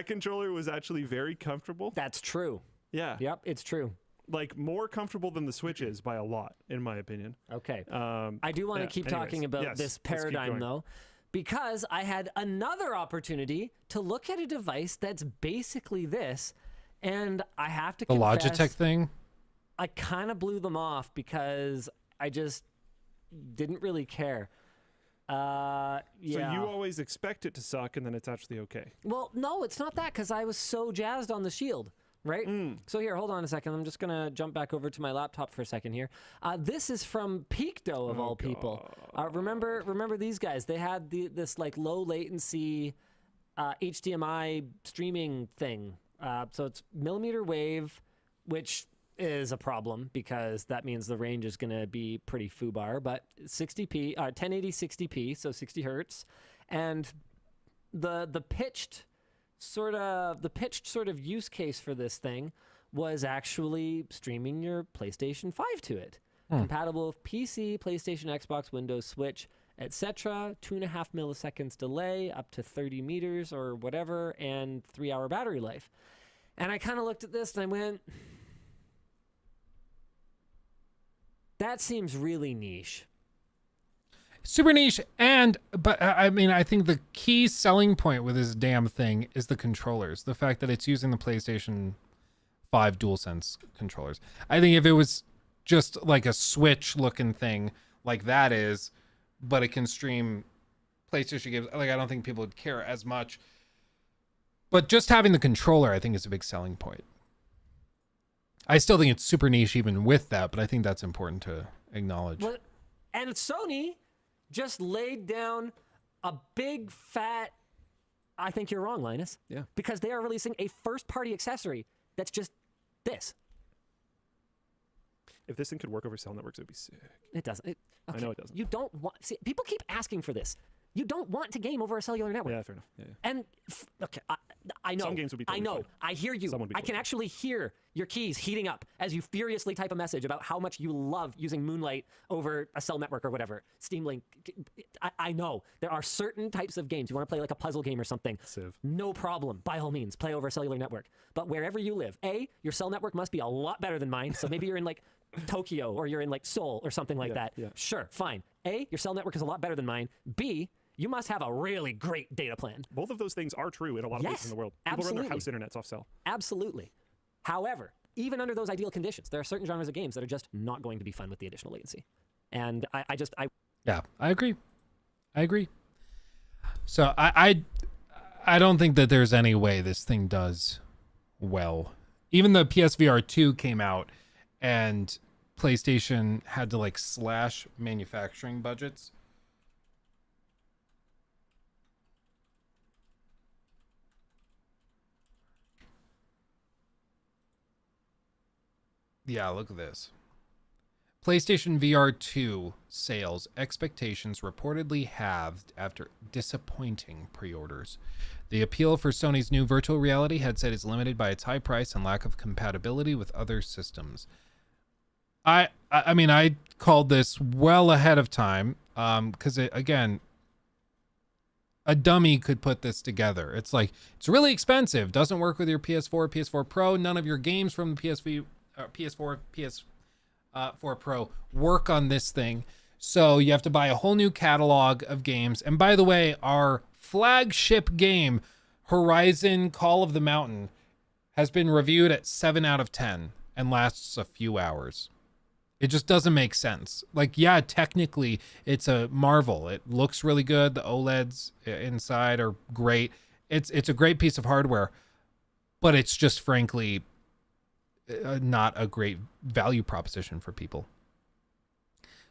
controller was actually very comfortable. That's true. Yeah. Yep, it's true. Like more comfortable than the Switch is by a lot, in my opinion. Okay. I do want to keep talking about this paradigm though, because I had another opportunity to look at a device that's basically this, and I have to confess, the Logitech thing. I kind of blew them off because I just didn't really care. Yeah. So you always expect it to suck, and then it's actually okay. Well, no, it's not that, because I was so jazzed on the Shield. right? So here, hold on a second. I'm just going to jump back over to my laptop for a second here. This is from Peakdo, of all people. Remember these guys? They had this like low latency HDMI streaming thing. So it's millimeter wave, which is a problem because that means the range is going to be pretty foobar, but 60p, 1080 60p, so 60 hertz. And the pitched sort of use case for this thing was actually streaming your PlayStation 5 to it. Compatible with PC, PlayStation, Xbox, Windows, Switch, etc. 2.5 milliseconds delay, up to 30 meters or whatever, and 3-hour battery life. And I kind of looked at this and I went, that seems really niche. Super niche, but I mean, I think the key selling point with this damn thing is the controllers. The fact that it's using the PlayStation 5 DualSense controllers. I think if it was just like a Switch looking thing like that is, but it can stream PlayStation games, like I don't think people would care as much. But just having the controller, I think, is a big selling point. I still think it's super niche even with that, but I think that's important to acknowledge. Well, and Sony just laid down a big fat, I think you're wrong, Linus. Yeah. Because they are releasing a first-party accessory that's just this. If this thing could work over cell networks, it would be sick. It doesn't. Okay. I know it doesn't. You don't want... See, people keep asking for this. You don't want to game over a cellular network. Yeah, fair enough. Yeah. And, okay, I know. Some games would be totally I know. fine. I hear you. Some would be I can totally actually hear your keys heating up as you furiously type a message about how much you love using Moonlight over a cell network or whatever. Steam Link. I know. There are certain types of games. You want to play like a puzzle game or something. Civ. No problem. By all means, play over a cellular network. But wherever you live, A, your cell network must be a lot better than mine. So maybe you're in like Tokyo or you're in like Seoul or something like that. Yeah. Sure, fine. A, your cell network is a lot better than mine. B, you must have a really great data plan. Both of those things are true in a lot of places in the world. People Absolutely. run their house internets off cell. Absolutely. However, even under those ideal conditions, there are certain genres of games that are just not going to be fun with the additional latency. And I Yeah, I agree. So I don't think that there's any way this thing does well. Even the PSVR 2 came out and PlayStation had to like slash manufacturing budgets. Yeah, look at this. PlayStation VR 2 sales expectations reportedly halved after disappointing pre-orders. The appeal for Sony's new virtual reality headset is limited by its high price and lack of compatibility with other systems. I mean, I called this well ahead of time because, again, a dummy could put this together. It's like, it's really expensive, doesn't work with your PS4, PS4 Pro, none of your games from the PS4, PS4 Pro work on this thing. So you have to buy a whole new catalog of games. And by the way, our flagship game, Horizon Call of the Mountain, has been reviewed at 7 out of 10 and lasts a few hours. It just doesn't make sense. Like, yeah, technically it's a marvel. It looks really good. The OLEDs inside are great. It's a great piece of hardware, but it's just frankly not a great value proposition for people.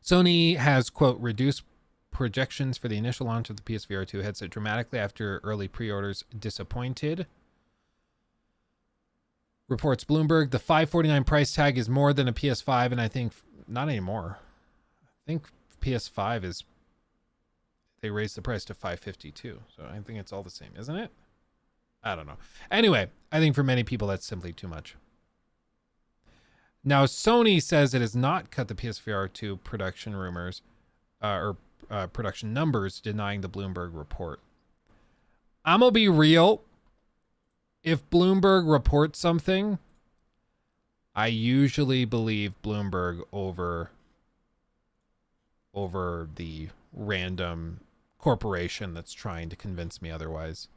Sony has, quote, reduced projections for the initial launch of the PSVR 2 headset dramatically after early pre-orders disappointed. Reports Bloomberg, the $549 price tag is more than a PS5, and I think not anymore. I think PS5 is, they raised the price to $552, so I think it's all the same, isn't it? I don't know. Anyway, I think for many people that's simply too much. Now, Sony says it has not cut the PSVR 2 production rumors or production numbers, denying the Bloomberg report. I'm going to be real. If Bloomberg reports something, I usually believe Bloomberg over the random corporation that's trying to convince me otherwise.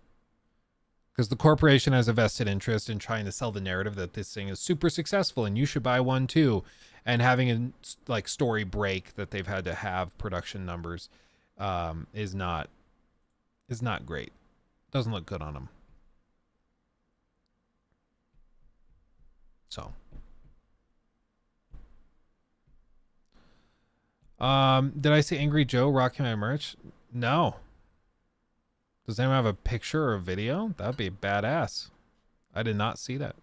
Because the corporation has a vested interest in trying to sell the narrative that this thing is super successful and you should buy one too. And having a like story break that they've had to have production numbers is not great. Doesn't look good on them. So, did I see Angry Joe rocking my merch? No. Does anyone have a picture or a video? That'd be badass. I did not see that.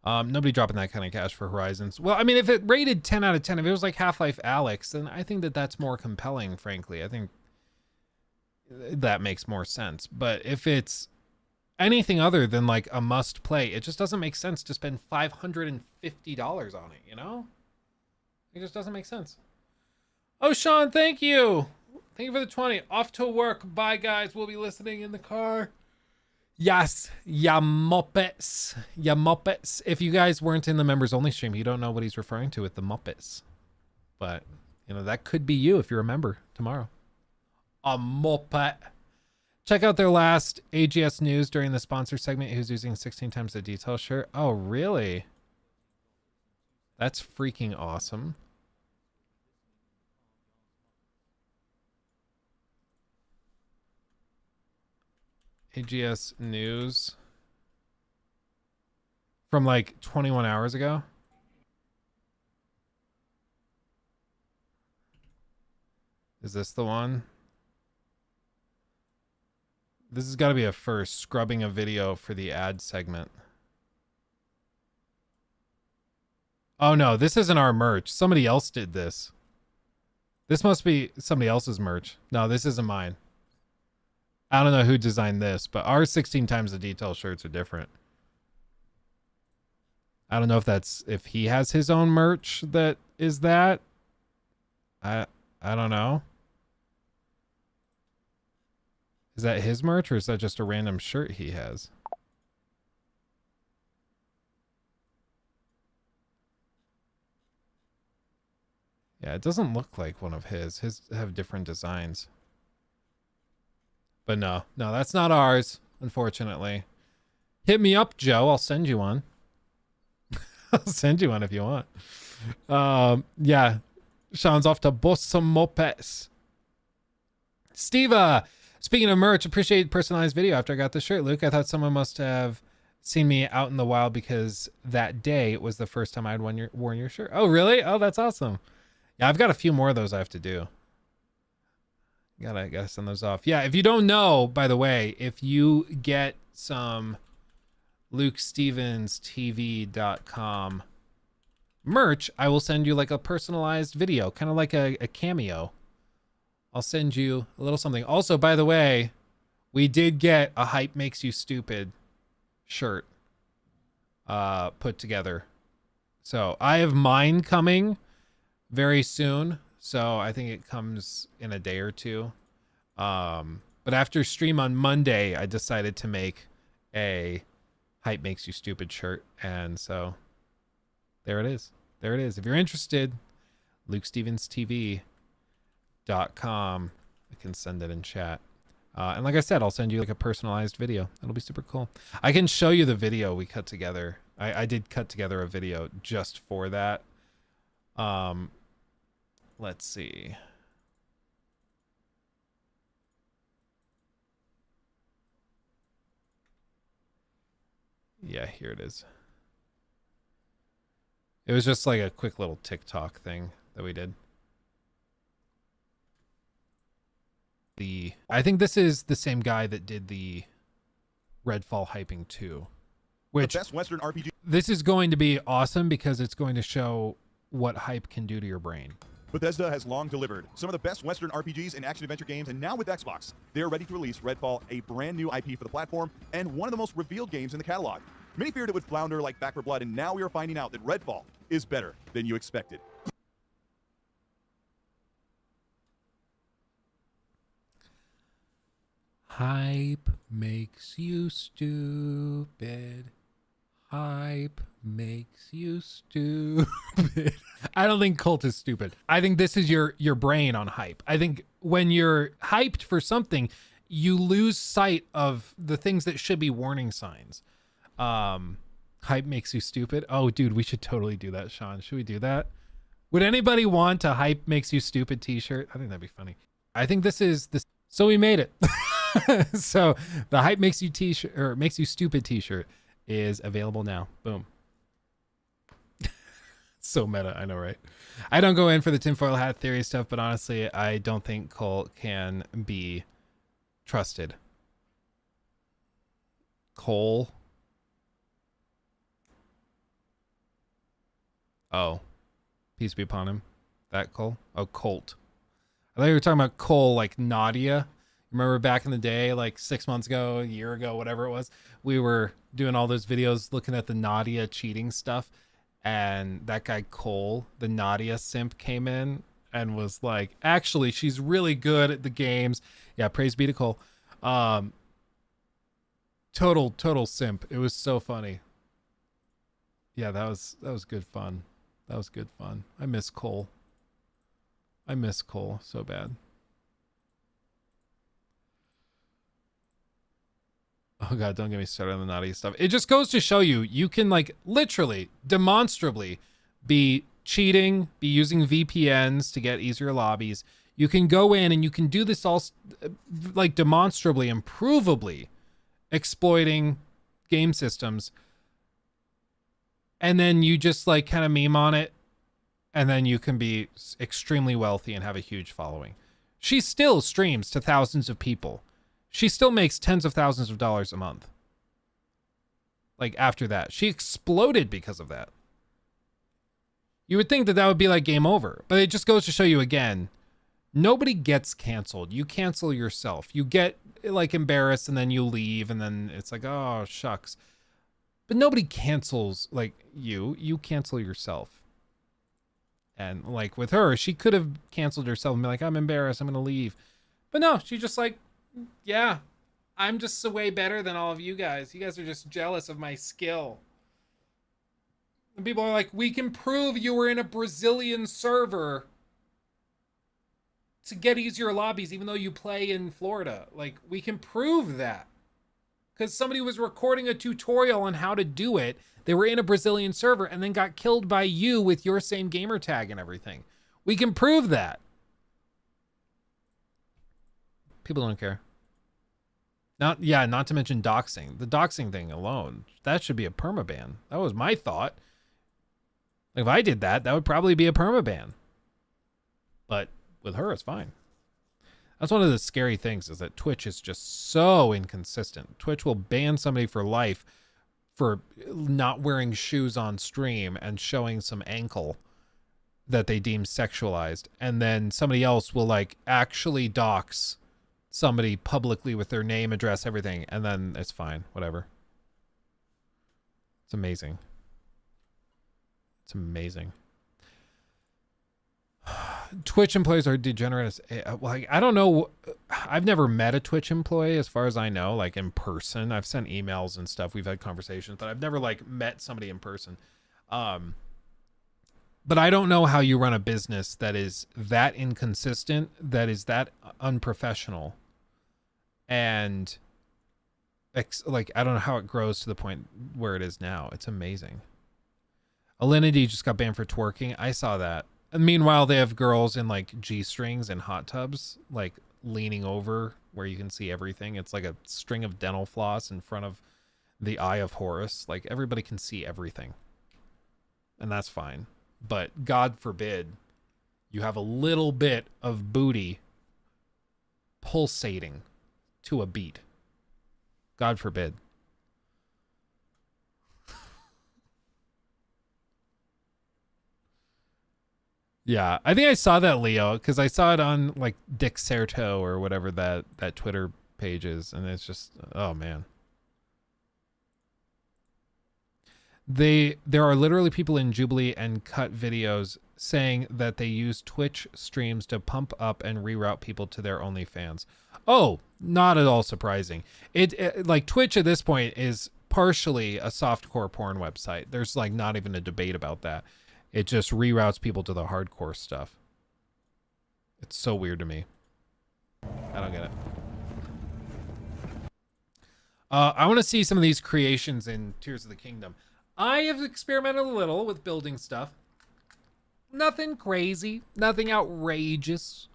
Nobody dropping that kind of cash for Horizons. Well, I mean, if it rated 10 out of 10, if it was like Half-Life Alyx, then I think that that's more compelling, frankly. I think that makes more sense. But if it's anything other than like a must play, it just doesn't make sense to spend $550 on it, you know? It just doesn't make sense. Oh, Sean, thank you. Thank you for the 20. Off to work. Bye, guys. We'll be listening in the car. Yes, ya Muppets. Ya Muppets. If you guys weren't in the members only stream, you don't know what he's referring to with the Muppets. But, you know, that could be you if you're a member tomorrow. A Muppet. Check out their last AGS news during the sponsor segment. Who's using 16 times the detail shirt? Oh, really? That's freaking awesome. AGS news from like 21 hours ago. Is this the one? This has got to be a first, scrubbing a video for the ad segment. Oh no, this isn't our merch. Somebody else did this. This must be somebody else's merch. No, this isn't mine. I don't know who designed this, but our 16 times the detail shirts are different. I don't know if he has his own merch that is that. I don't know. Is that his merch or is that just a random shirt he has? Yeah, it doesn't look like one of his. His have different designs. But no, that's not ours, unfortunately. Hit me up, Joe. I'll send you one. I'll send you one if you want. Yeah. Sean's off to bust some Muppets. Steve, speaking of merch, appreciate personalized video after I got the shirt, Luke. I thought someone must have seen me out in the wild because that day it was the first time I'd worn your shirt. Oh, really? Oh, that's awesome. Yeah, I've got a few more of those I have to do. Gotta send those off. Yeah, if you don't know, by the way, if you get some LukeStevensTV.com merch, I will send you like a personalized video, kind of like a cameo. I'll send you a little something. Also, by the way, we did get a Hype Makes You Stupid shirt put together. So I have mine coming very soon. So I think it comes in a day or two. But after stream on Monday, I decided to make a Hype Makes You Stupid shirt. And so there it is. There it is. If you're interested, LukeStevensTV.com. I can send it in chat. And like I said, I'll send you like a personalized video. It'll be super cool. I can show you the video we cut together. I did cut together a video just for that. Let's see. Yeah, here it is. It was just like a quick little TikTok thing that we did. I think this is the same guy that did the Redfall hyping 2. Which the best Western RPG. This is going to be awesome because it's going to show what hype can do to your brain. Bethesda has long delivered some of the best Western RPGs and action-adventure games, and now with Xbox, they're ready to release Redfall, a brand new IP for the platform, and one of the most revealed games in the catalog. Many feared it would flounder like Back 4 Blood, and now we are finding out that Redfall is better than you expected. Hype makes you stupid. Hype makes you stupid. I don't think Cult is stupid. I think this is your brain on hype. I think when you're hyped for something, you lose sight of the things that should be warning signs. Hype makes you stupid. Oh, dude, we should totally do that, Sean. Should we do that? Would anybody want a hype makes you stupid t-shirt? I think that'd be funny. I think this is this. So we made it. So the hype makes you t-shirt or makes you stupid t-shirt is available now. Boom. So meta, I know, right? I don't go in for the tinfoil hat theory stuff, but honestly, I don't think Cole can be trusted. Cole. Oh. Peace be upon him. That Cole? Oh, Colt. I thought you were talking about Cole, like Nadia. Remember back in the day, like 6 months ago, a year ago, whatever it was, we were doing all those videos looking at the Nadia cheating stuff. And that guy Cole, the Nadia simp, came in and was like, actually, she's really good at the games. Yeah, praise be to Cole. Total simp. It was so funny. Yeah, that was good fun. That was good fun. I miss Cole. I miss Cole so bad. Oh god, don't get me started on the naughty stuff. It just goes to show you, you can like literally, demonstrably be cheating, be using VPNs to get easier lobbies. You can go in and you can do this all like demonstrably and provably exploiting game systems. And then you just like kind of meme on it. And then you can be extremely wealthy and have a huge following. She still streams to thousands of people. She still makes tens of thousands of dollars a month. Like after that, she exploded because of that. You would think that that would be like game over, but it just goes to show you again, nobody gets canceled. You cancel yourself. You get like embarrassed and then you leave and then it's like, oh shucks. But nobody cancels like you cancel yourself. And like with her, she could have canceled herself and be like, I'm embarrassed, I'm going to leave. But no, she just like, yeah, I'm just so way better than all of you guys. You guys are just jealous of my skill. And people are like, we can prove you were in a Brazilian server to get easier lobbies, even though you play in Florida. Like, we can prove that. Because somebody was recording a tutorial on how to do it. They were in a Brazilian server and then got killed by you with your same gamer tag and everything. We can prove that. People don't care. Not to mention doxing. The doxing thing alone, that should be a permaban. That was my thought. Like if I did that, that would probably be a permaban. But with her, it's fine. That's one of the scary things is that Twitch is just so inconsistent. Twitch will ban somebody for life for not wearing shoes on stream and showing some ankle that they deem sexualized. And then somebody else will like actually dox somebody publicly with their name, address, everything, and then it's fine, whatever. It's amazing. It's amazing. Twitch employees are degenerates. Like, I don't know. I've never met a Twitch employee as far as I know, like in person. I've sent emails and stuff. We've had conversations, but I've never like met somebody in person. But I don't know how you run a business that is that inconsistent, that is that unprofessional. And like, I don't know how it grows to the point where it is now. It's amazing. Alinity just got banned for twerking. I saw that. And meanwhile, they have girls in like G-strings and hot tubs, like leaning over where you can see everything. It's like a string of dental floss in front of the Eye of Horus. Like everybody can see everything. And that's fine. But God forbid you have a little bit of booty pulsating to a beat. God forbid. Yeah, I think I saw that, Leo, because I saw it on like Dick Serto or whatever that Twitter page is, and it's just, oh man. There are literally people in Jubilee and Cut videos saying that they use Twitch streams to pump up and reroute people to their OnlyFans. Oh, not at all surprising. It like Twitch at this point is partially a softcore porn website. There's like not even a debate about that. It just reroutes people to the hardcore stuff. It's so weird to me. I don't get it. I want to see some of these creations in Tears of the Kingdom. I have experimented a little with building stuff. Nothing crazy, nothing outrageous.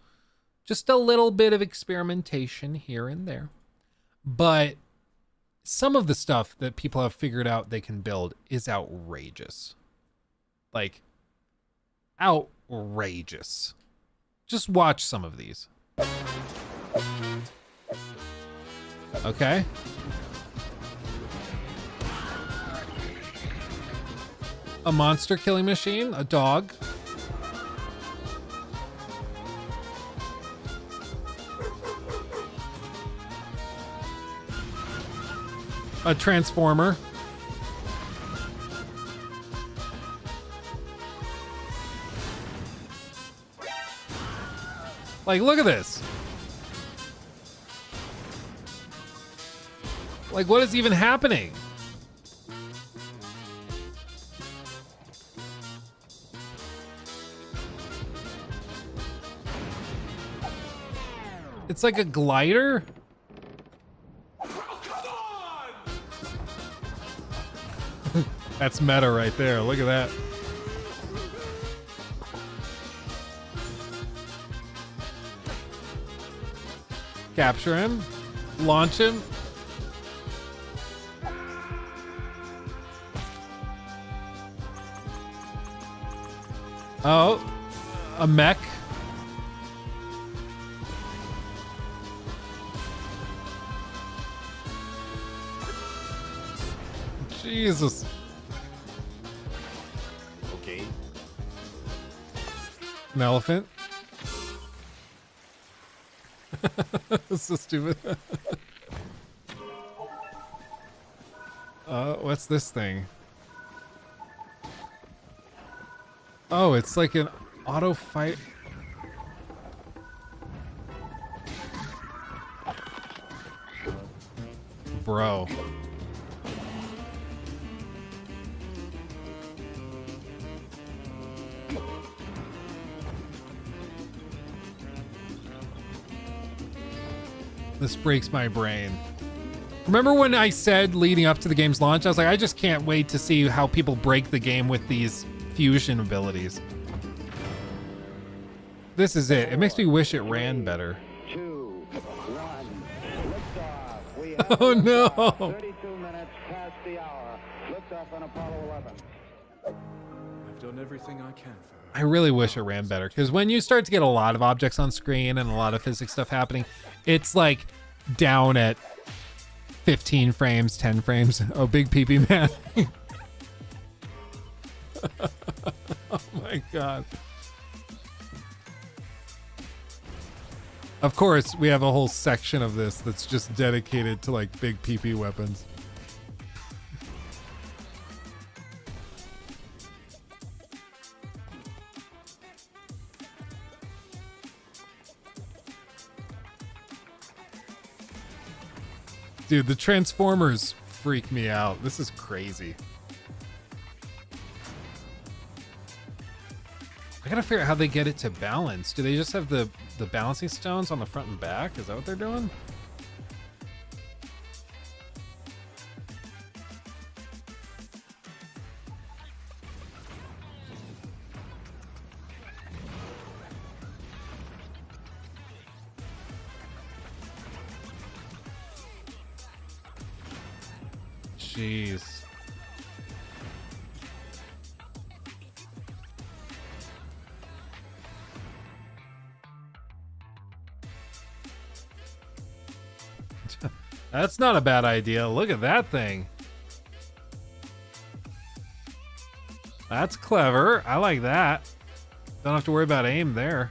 Just a little bit of experimentation here and there. But some of the stuff that people have figured out they can build is outrageous. Like, outrageous. Just watch some of these. Okay. A monster killing machine, a dog. A transformer. Like, look at this. Like, what is even happening? It's like a glider. That's meta right there. Look at that. Capture him. Launch him. Oh, a mech. Jesus. Okay. An elephant. That's so stupid. What's this thing? Oh, it's like an auto fight. Bro. This breaks my brain. Remember when I said leading up to the game's launch, I was like, I just can't wait to see how people break the game with these fusion abilities. This is it. It makes me wish it ran better. 2, 1, liftoff. We Oh no! 32 minutes past the hour. Liftoff on Apollo 11. I've done everything I can for her. I really wish it ran better, because when you start to get a lot of objects on screen and a lot of physics stuff happening, it's like down at 15 frames, 10 frames. Oh, big pee-pee man. Oh my god. Of course, we have a whole section of this that's just dedicated to like big pee-pee weapons. Dude, the Transformers freak me out. This is crazy. I gotta figure out how they get it to balance. Do they just have the balancing stones on the front and back? Is that what they're doing? Jeez. That's not a bad idea. Look at that thing. That's clever. I like that. Don't have to worry about aim there.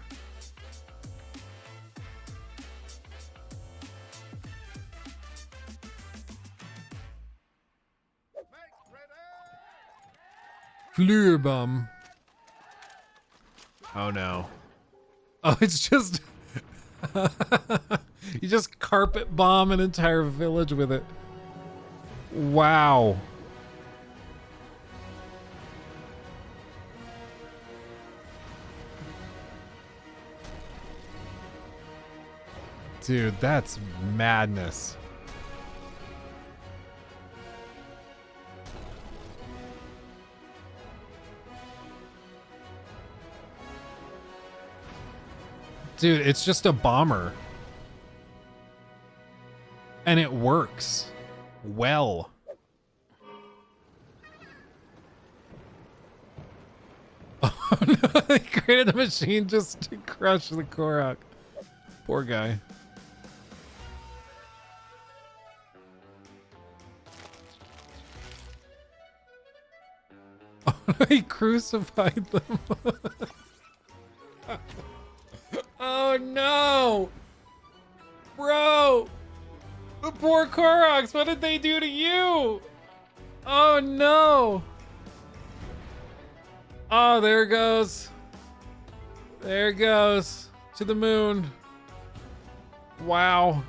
Fleurbum. Oh no. Oh, it's just... You just carpet bomb an entire village with it. Wow. Dude, that's madness. Dude, it's just a bomber. And it works well. Oh no, they created the machine just to crush the Korok. Poor guy. Oh no, he crucified them. Oh no! Bro! The poor Koroks, what did they do to you? Oh no! Oh, there it goes. There it goes. To the moon. Wow.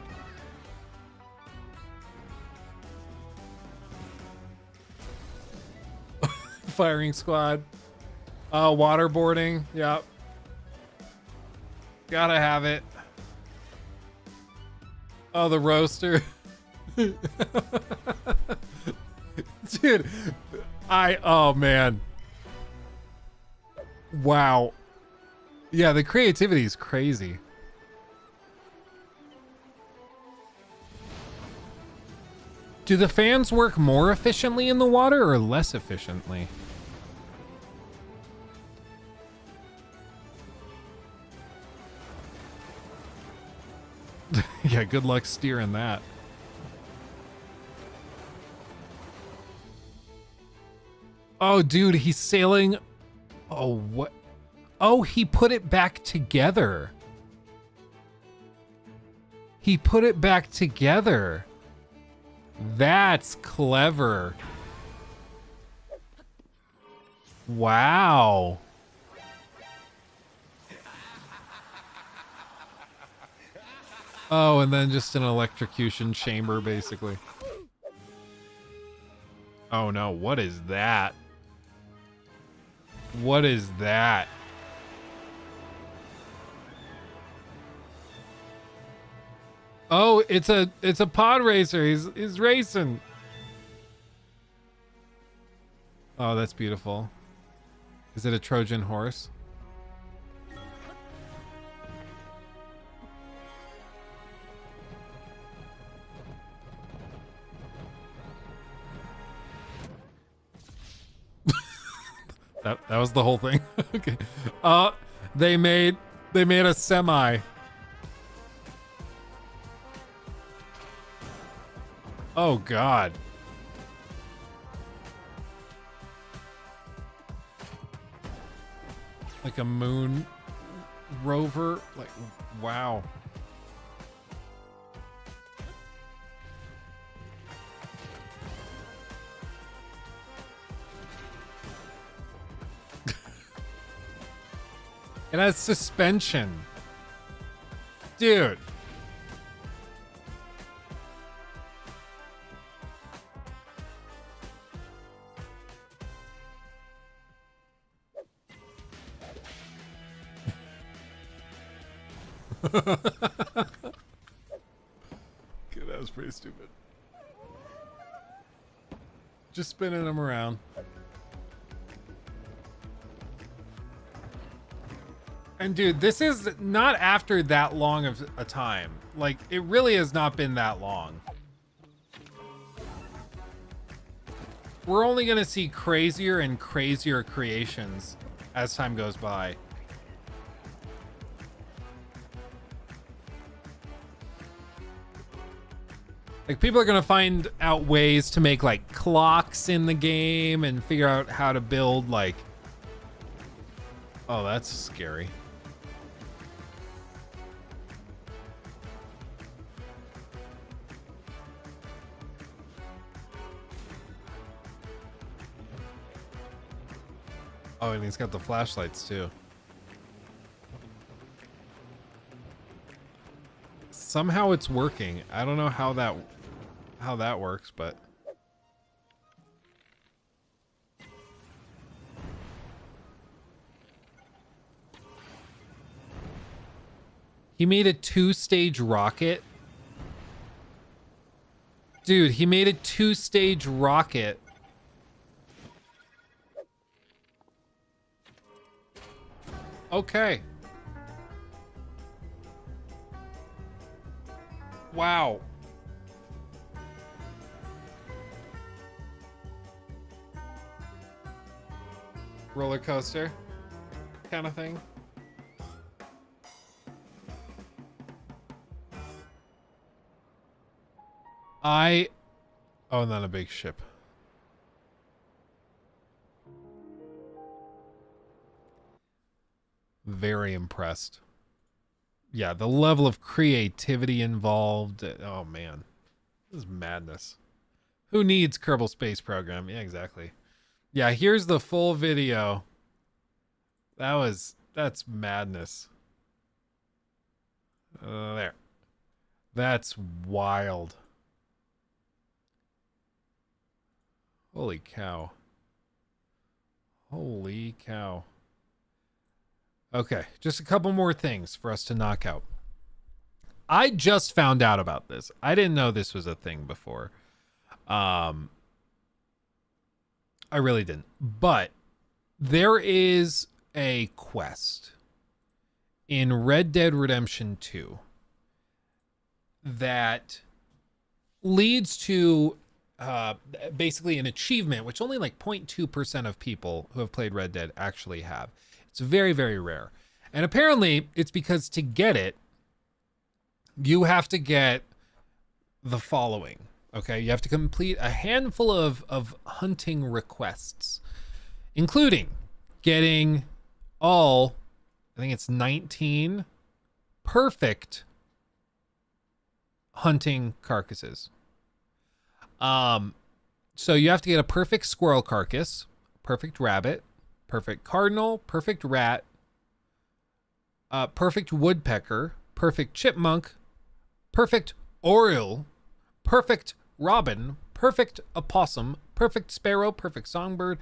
Firing squad. Waterboarding. Yep. Gotta have it. Oh, the roaster. Dude, oh man. Wow. Yeah, the creativity is crazy. Do the fans work more efficiently in the water or less efficiently? Yeah, good luck steering that. Oh, dude, he's sailing. Oh, what? Oh, he put it back together. He put it back together. That's clever. Wow. Oh, and then just an electrocution chamber, basically. Oh no, what is that? What is that? Oh, it's a pod racer. He's racing. Oh, that's beautiful. Is it a Trojan horse? That was the whole thing. Okay. They made a semi. Oh God. Like a moon rover. Like, wow. It has suspension. Dude. Good, that was pretty stupid. Just spinning them around. And dude, this is not after that long of a time. Like, it really has not been that long. We're only gonna see crazier and crazier creations as time goes by. Like, people are gonna find out ways to make like clocks in the game and figure out how to build like... Oh, that's scary. Oh, and he's got the flashlights too. Somehow it's working. I don't know how that works, but he made a 2-stage rocket. Dude, he made a 2-stage rocket. Okay. Wow. roller coaster kind of thing. Oh, not a big ship. Very impressed. Yeah, the level of creativity involved. Oh man, this is madness. Who needs Kerbal Space Program? Yeah, exactly. Yeah, here's the full video. That's madness. There. That's wild. Holy cow. Holy cow. Okay, just a couple more things for us to knock out. I just found out about this. I didn't know this was a thing before. I really didn't. But there is a quest in Red Dead Redemption 2 that leads to basically an achievement, which only like 0.2% of people who have played Red Dead actually have. It's very, very rare. And apparently it's because to get it, you have to get the following. Okay, you have to complete a handful of hunting requests, including getting all, I think it's 19 perfect hunting carcasses. So you have to get a perfect squirrel carcass, perfect rabbit, perfect cardinal, perfect rat, perfect woodpecker, perfect chipmunk, perfect oriole, perfect robin, perfect opossum, perfect sparrow, perfect songbird,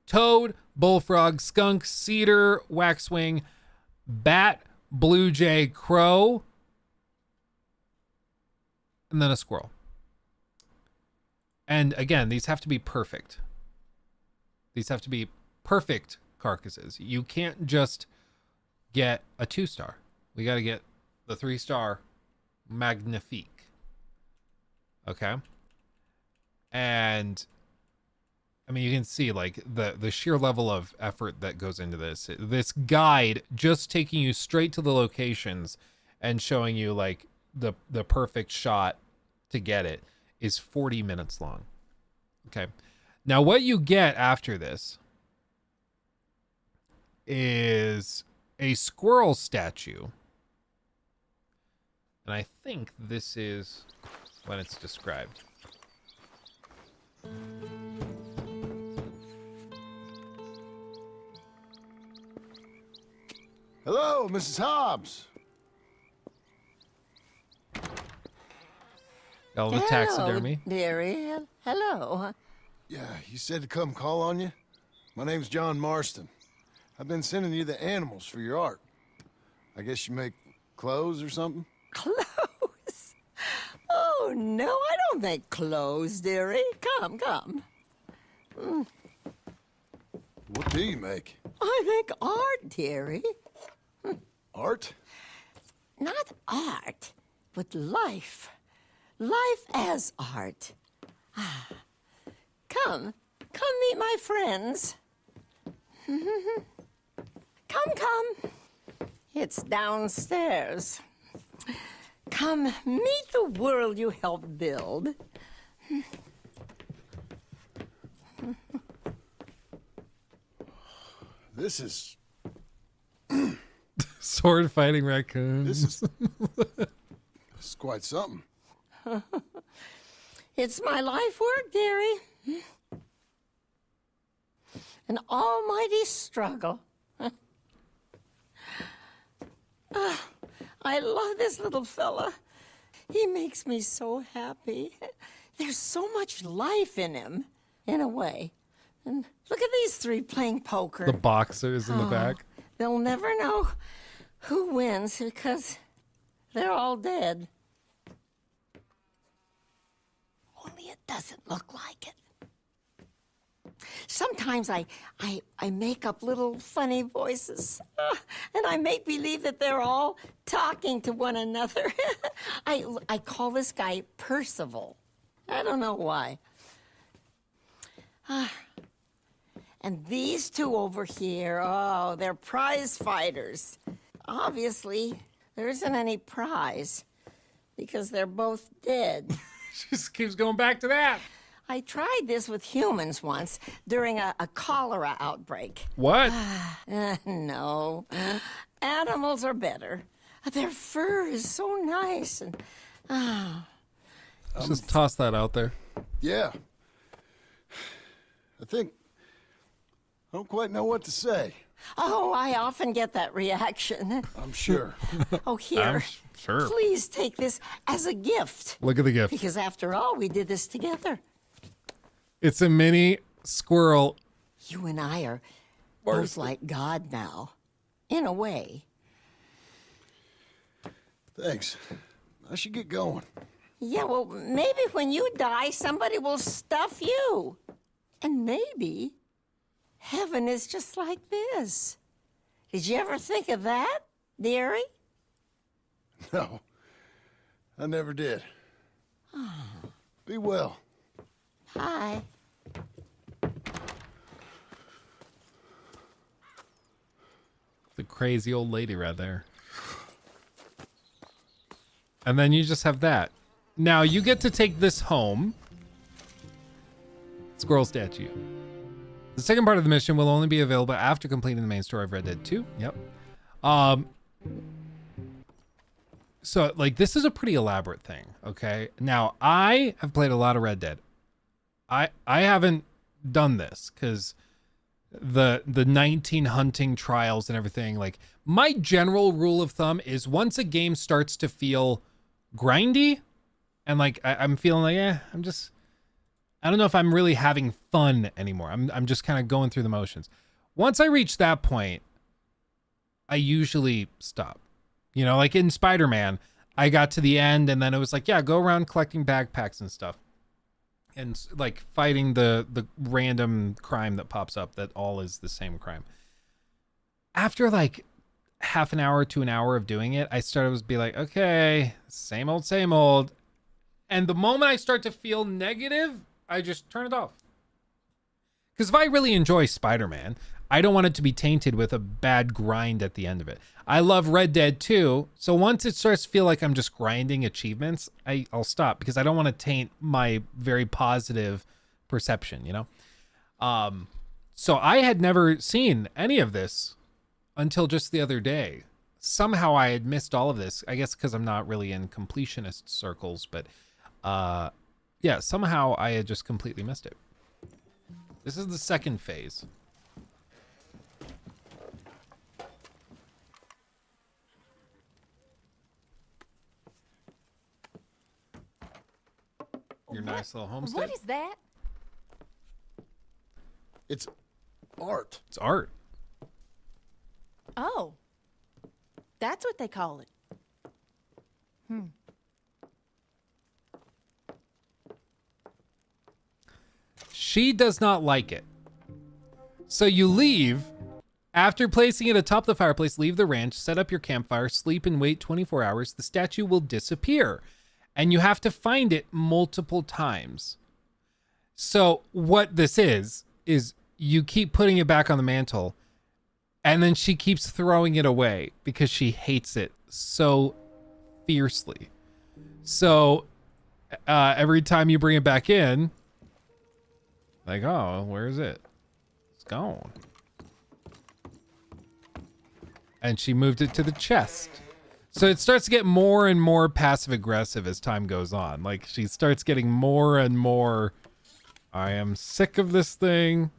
toad, bullfrog, skunk, cedar, waxwing, bat, blue jay, crow, and then a squirrel. And again, these have to be perfect. These have to be perfect carcasses. You can't just get a 2-star. We got to get the 3-star magnifique. Okay? And I mean, you can see like the sheer level of effort that goes into this. This guide just taking you straight to the locations and showing you like the perfect shot to get it is 40 minutes long. Okay. Now what you get after this is a squirrel statue. And I think this is when it's described. Hello, Mrs. Hobbs. All the taxidermy. Dearie. Hello. Yeah, you said to come call on you? My name's John Marston. I've been sending you the animals for your art. I guess you make clothes or something? Clothes? Oh, no, I don't make clothes, dearie. Come. What do you make? I make art, dearie. Art? Not art, but life. Life as art. Come meet my friends. Come. It's downstairs. Come meet the world you helped build. This is... Sword fighting raccoons. This is quite something. It's my life work, dearie. An almighty struggle. I love this little fella. He makes me so happy. There's so much life in him, in a way. And look at these three playing poker. The boxers in the back. They'll never know who wins because they're all dead. Only it doesn't look like it. Sometimes I make up little funny voices, and I make believe that they're all talking to one another. I call this guy And And these two over here, oh, they're prize fighters. Obviously, there isn't any prize because they're both dead. She just keeps going back to that. I tried this with humans once during a cholera outbreak. What? No. Animals are better. Their fur is so nice and Just toss that out there. Yeah. I don't quite know what to say. oh, I often get that reaction. I'm sure. Oh, here. I'm sure. Please take this as a gift. Look at the gift. Because after all, we did this together. It's a mini squirrel. You and I are both like God now, in a way. Thanks. I should get going. Yeah, well, maybe when you die, somebody will stuff you. And maybe heaven is just like this. Did you ever think of that, dearie? No, I never did. Be well. Hi. The crazy old lady right there. And then you just have that. Now you get to take this home. Squirrel statue. The second part of the mission will only be available after completing the main story of Red Dead 2. Yep. So like this is a pretty elaborate thing, okay? Now I have played a lot of Red Dead. I haven't done this because the 19 hunting trials and everything. Like my general rule of thumb is once a game starts to feel grindy and like I'm feeling like I don't know if I'm really having fun anymore. I'm just kind of going through the motions. Once I reach that point, I usually stop. You know, like in Spider-Man, I got to the end and then it was like, yeah, go around collecting backpacks and stuff. And like fighting the random crime that pops up that all is the same crime. After like half an hour to an hour of doing it, I started to be like, okay, same old, same old. And the moment I start to feel negative, I just turn it off. Because if I really enjoy Spider-Man, I don't want it to be tainted with a bad grind at the end of it. I love Red Dead 2, so once it starts to feel like I'm just grinding achievements, I'll stop because I don't want to taint my very positive perception, you know? So I had never seen any of this until just the other day. Somehow I had missed all of this. I guess because I'm not really in completionist circles, but yeah, somehow I had just completely missed it. This is the second phase. Your nice little homestead. What is that? It's art. It's art. Oh, that's what they call it. She does not like it. So you leave. After placing it atop the fireplace, leave the ranch, set up your campfire, sleep and wait 24 hours. The statue will disappear. And you have to find it multiple times. So what this is you keep putting it back on the mantle and then she keeps throwing it away because she hates it so fiercely. So every time you bring it back in, like, oh, where is it? It's gone. And she moved it to the chest. So it starts to get more and more passive aggressive as time goes on. Like she starts getting more and more, I am sick of this thing.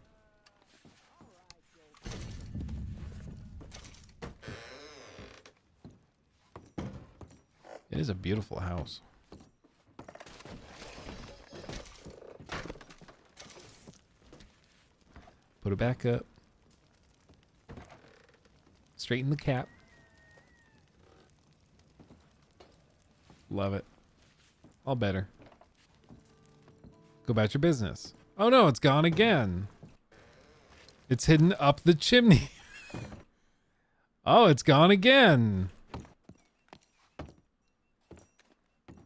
It is a beautiful house. Put it back up. Straighten the cap. Love it. All better. Go about your business. Oh no, it's gone again. It's hidden up the chimney. Oh, it's gone again.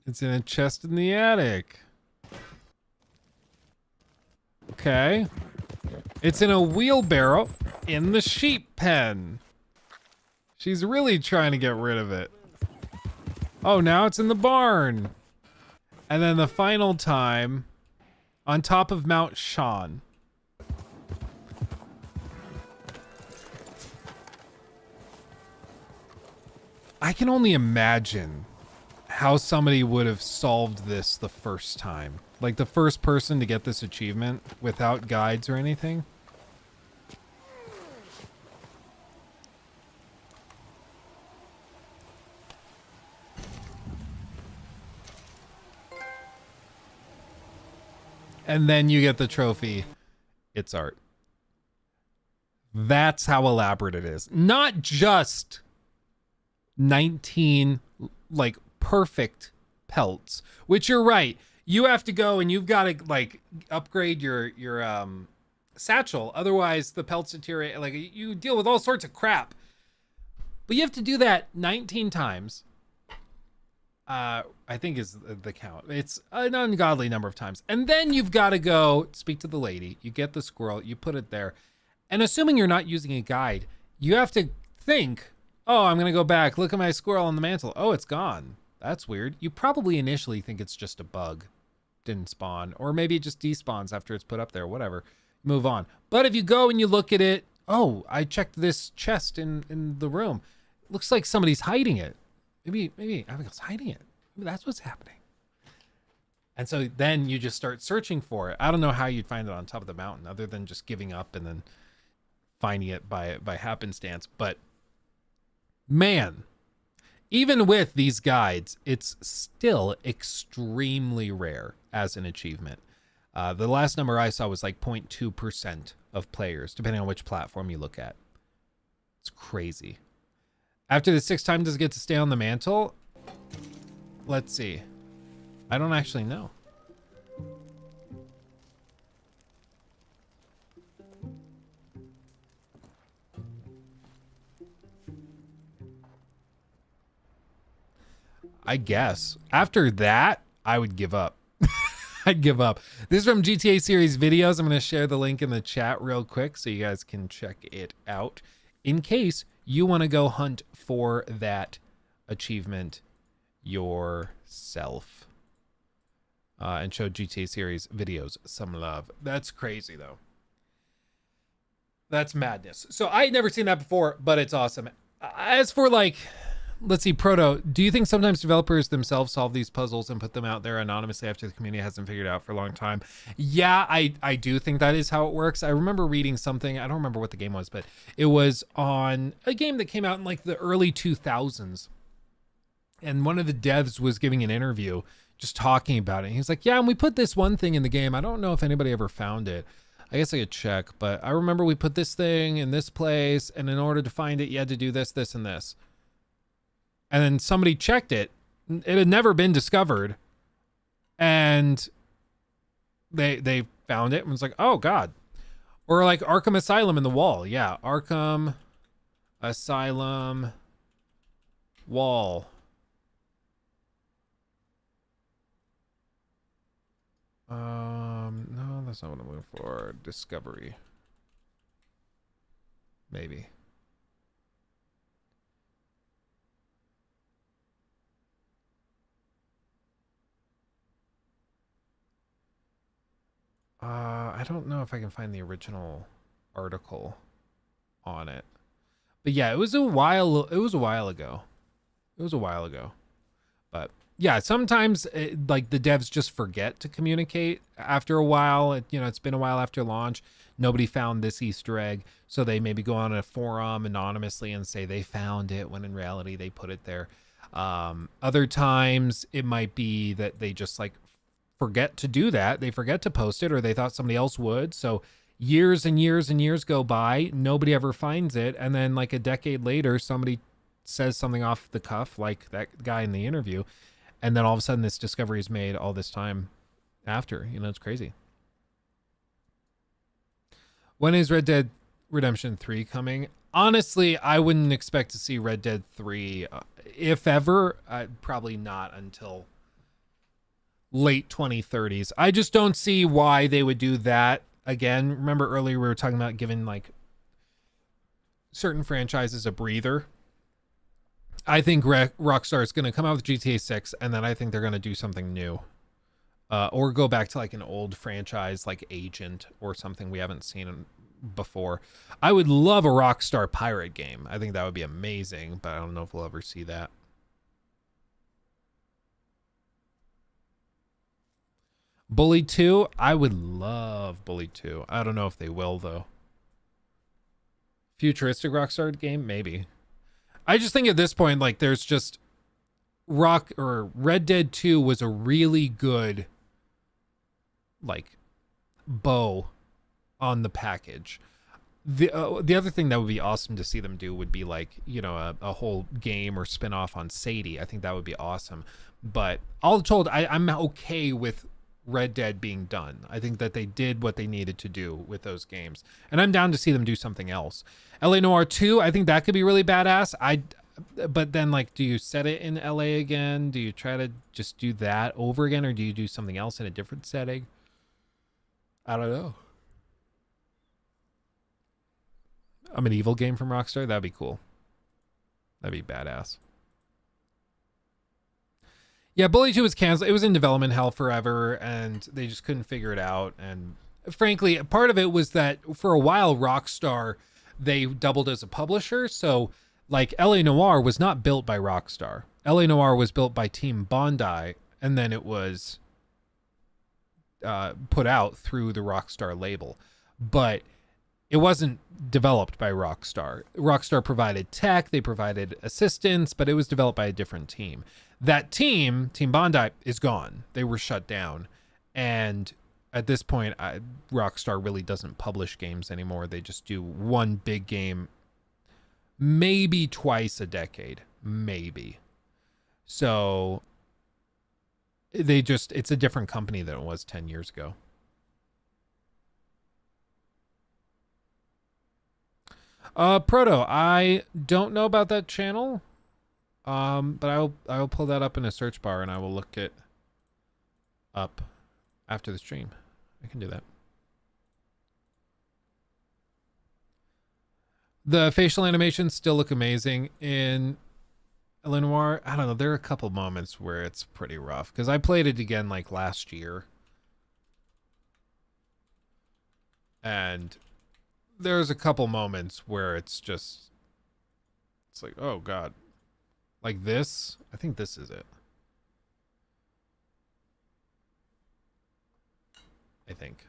It's in a chest in the attic. Okay. It's in a wheelbarrow in the sheep pen. She's really trying to get rid of it. Oh, now it's in the barn. And then the final time on top of Mount Sean. I can only imagine how somebody would have solved this the first time. Like the first person to get this achievement without guides or anything. And then you get the trophy. It's art. That's how elaborate it is. Not just 19 like perfect pelts, which you're right. You have to go and you've got to like upgrade your satchel. Otherwise the pelts deteriorate. Like you deal with all sorts of crap. But you have to do that 19 times. I think is the count. It's an ungodly number of times. And then you've got to go speak to the lady. You get the squirrel, you put it there. And assuming you're not using a guide, you have to think, oh, I'm going to go back. Look at my squirrel on the mantle. Oh, it's gone. That's weird. You probably initially think it's just a bug. Didn't spawn. Or maybe it just despawns after it's put up there. Whatever. Move on. But if you go and you look at it, oh, I checked this chest in the room. Looks like somebody's hiding it. Maybe Abigail's hiding it. Maybe that's what's happening. And so then you just start searching for it. I don't know how you'd find it on top of the mountain other than just giving up and then finding it by happenstance. But man, even with these guides, it's still extremely rare as an achievement. The last number I saw was like 0.2% of players, depending on which platform you look at. It's crazy. After the 6th time, does it get to stay on the mantle? Let's see. I don't actually know. I guess. After that, I would give up. I'd give up. This is from GTA series videos. I'm going to share the link in the chat real quick so you guys can check it out in case you want to go hunt for that achievement yourself. And show GTA series videos some love. That's crazy though. That's madness. So I had never seen that before, but it's awesome. As for like, let's see, Proto, do you think sometimes developers themselves solve these puzzles and put them out there anonymously after the community hasn't figured it out for a long time? Yeah, I do think that is how it works. I remember reading something, I don't remember what the game was, but it was on a game that came out in like the early 2000s. And one of the devs was giving an interview just talking about it. He's like, yeah, and we put this one thing in the game. I don't know if anybody ever found it. I guess I could check, but I remember we put this thing in this place, and in order to find it, you had to do this, this, and this. And then somebody checked it. It had never been discovered. And they found it and was like, oh, God. Or like Arkham Asylum in the wall. Yeah, Arkham Asylum wall. No, that's not what I'm looking for. Discovery. Maybe. I don't know if I can find the original article on it. But yeah, it was a while ago. But yeah, sometimes like the devs just forget to communicate after a while. It's been a while after launch. Nobody found this Easter egg, so they maybe go on a forum anonymously and say they found it when in reality they put it there. Other times it might be that they just like forget to do that. They forget to post it, or they thought somebody else would. So years and years and years go by, nobody ever finds it, and then like a decade later, somebody says something off the cuff, like that guy in the interview. And then all of a sudden this discovery is made all this time after. It's crazy. When is Red Dead Redemption 3 coming? Honestly, I wouldn't expect to see Red Dead 3, if ever. Probably not until late 2030s. I just don't see why they would do that again, remember earlier we were talking about giving like certain franchises a breather. I think Rockstar is going to come out with GTA 6, and then I think they're going to do something new. Or go back to like an old franchise like Agent or something we haven't seen before. I would love a Rockstar pirate game. I think that would be amazing, but I don't know if we'll ever see that. Bully 2, I would love Bully 2. I don't know if they will though. Futuristic Rockstar game, maybe. I just think at this point, like, there's just Red Dead 2 was a really good like bow on the package. The other thing that would be awesome to see them do would be like, you know, a whole game or spin-off on Sadie. I think that would be awesome. But all told, I'm okay with Red Dead being done. I think that they did what they needed to do with those games. And I'm down to see them do something else. LA Noire 2, I think that could be really badass. But then, like, do you set it in LA again? Do you try to just do that over again? Or do you do something else in a different setting? I don't know. A medieval game from Rockstar? That'd be cool. That'd be badass. Yeah, Bully 2 was canceled. It was in development hell forever, and they just couldn't figure it out. And frankly, part of it was that for a while, Rockstar, they doubled as a publisher. So, like, LA Noire was not built by Rockstar. LA Noire was built by Team Bondi, and then it was put out through the Rockstar label. But it wasn't developed by Rockstar. Rockstar provided tech, they provided assistance, but it was developed by a different team. That team, Team Bondi, is gone. They were shut down. And at this point, Rockstar really doesn't publish games anymore. They just do one big game, maybe twice a decade. Maybe. So it's a different company than it was 10 years ago. Proto, I don't know about that channel. But I will pull that up in a search bar and I will look it up after the stream. I can do that. The facial animations still look amazing in LA Noire. I don't know. There are a couple moments where it's pretty rough because I played it again like last year. And there's a couple moments where it's like, oh God. Like this? I think this is it. I think.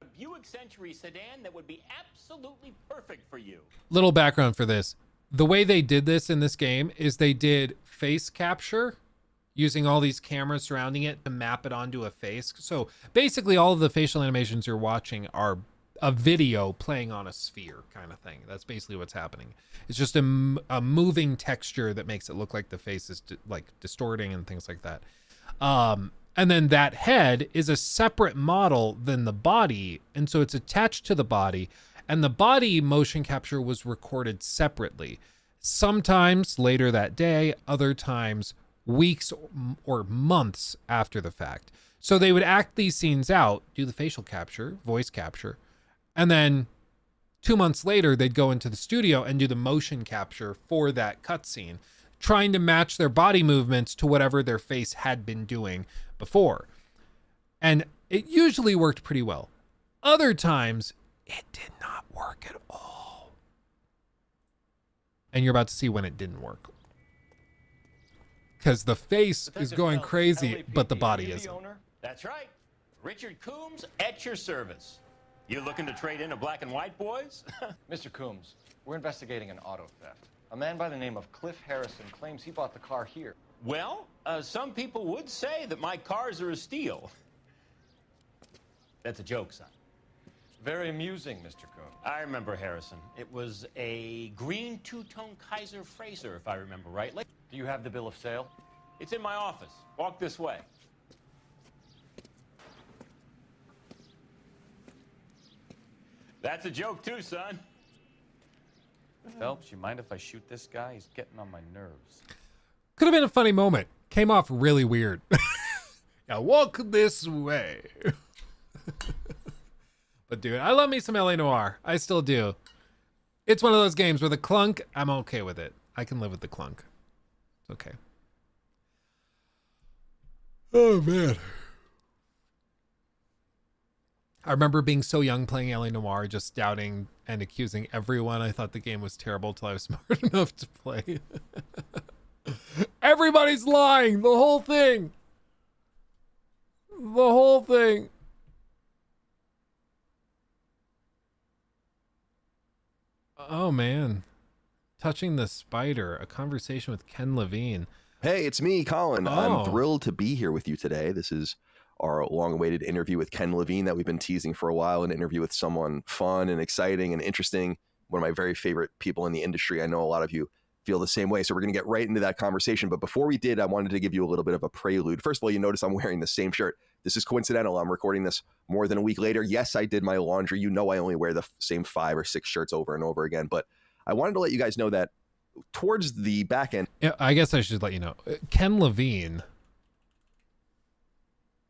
A Buick Century sedan that would be absolutely perfect for you. Little background for this. The way they did this in this game is they did face capture using all these cameras surrounding it to map it onto a face. So basically all of the facial animations you're watching are a video playing on a sphere kind of thing. That's basically what's happening. It's just a moving texture that makes it look like the face is like distorting and things like that. And then that head is a separate model than the body. And so it's attached to the body, and the body motion capture was recorded separately. Sometimes later that day, other times weeks or months after the fact. So they would act these scenes out, do the facial capture, voice capture, and then 2 months later, they'd go into the studio and do the motion capture for that cutscene, trying to match their body movements to whatever their face had been doing before. And it usually worked pretty well. Other times, it did not work at all. And you're about to see when it didn't work. Because the face is going crazy, but the body isn't. That's right. Richard Coombs at your service. You looking to trade in a black and white, boys? Mr. Coombs, we're investigating an auto theft. A man by the name of Cliff Harrison claims he bought the car here. Well, some people would say that my cars are a steal. That's a joke, son. Very amusing, Mr. Coombs. I remember Harrison. It was a green two-tone Kaiser Frazer, if I remember rightly. Do you have the bill of sale? It's in my office. Walk this way. That's a joke too, son. Phelps, you mind if I shoot this guy? He's getting on my nerves. Could have been a funny moment. Came off really weird. Yeah, walk this way. But dude, I love me some LA Noire. I still do. It's one of those games where the clunk, I'm okay with it. I can live with the clunk. It's okay. Oh man. I remember being so young playing LA Noire, just doubting and accusing everyone. I thought the game was terrible till I was smart enough to play. Everybody's lying. The whole thing. The whole thing. Oh man. Touching the Spider, a conversation with Ken Levine. Hey, it's me, Colin. Oh. I'm thrilled to be here with you today. This is our long-awaited interview with Ken Levine that we've been teasing for a while, an interview with someone fun and exciting and interesting, one of my very favorite people in the industry. I know a lot of you feel the same way, so we're going to get right into that conversation. But before we did, I wanted to give you a little bit of a prelude. First of all, you notice I'm wearing the same shirt. This is coincidental. I'm recording this more than a week later. Yes, I did my laundry. You know I only wear the same 5 or 6 shirts over and over again. But I wanted to let you guys know that towards the back end. Yeah, I guess I should let you know. Ken Levine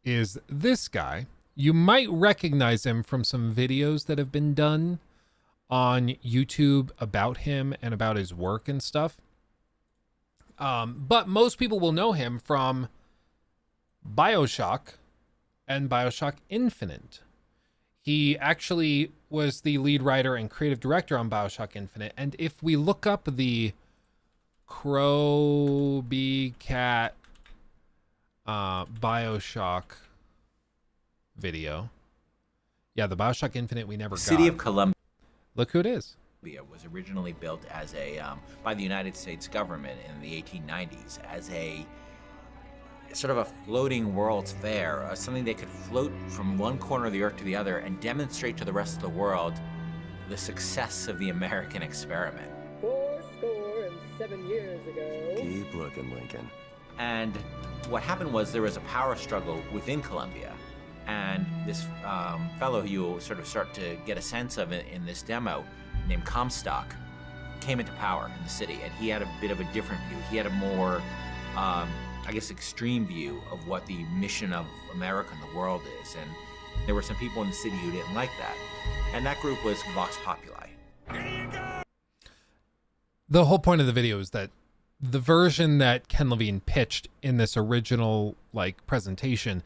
is this guy. You might recognize him from some videos that have been done on YouTube about him and about his work and stuff. But most people will know him from BioShock and BioShock Infinite. He actually was the lead writer and creative director on BioShock Infinite. And if we look up the Crow Cat BioShock video. Yeah, the BioShock Infinite we never got. City of Columbia. Look who it is. Was originally built as a by the United States government in the 1890s as a sort of a floating World's Fair, something that could float from one corner of the earth to the other and demonstrate to the rest of the world the success of the American experiment. 407 years ago. Keep looking, Lincoln. And what happened was there was a power struggle within Columbia. And this fellow who you'll sort of start to get a sense of in this demo, named Comstock, came into power in the city. And he had a bit of a different view. He had a more, I guess, extreme view of what the mission of America and the world is. And there were some people in the city who didn't like that. And that group was Vox Populi. The whole point of the video is that the version that Ken Levine pitched in this original presentation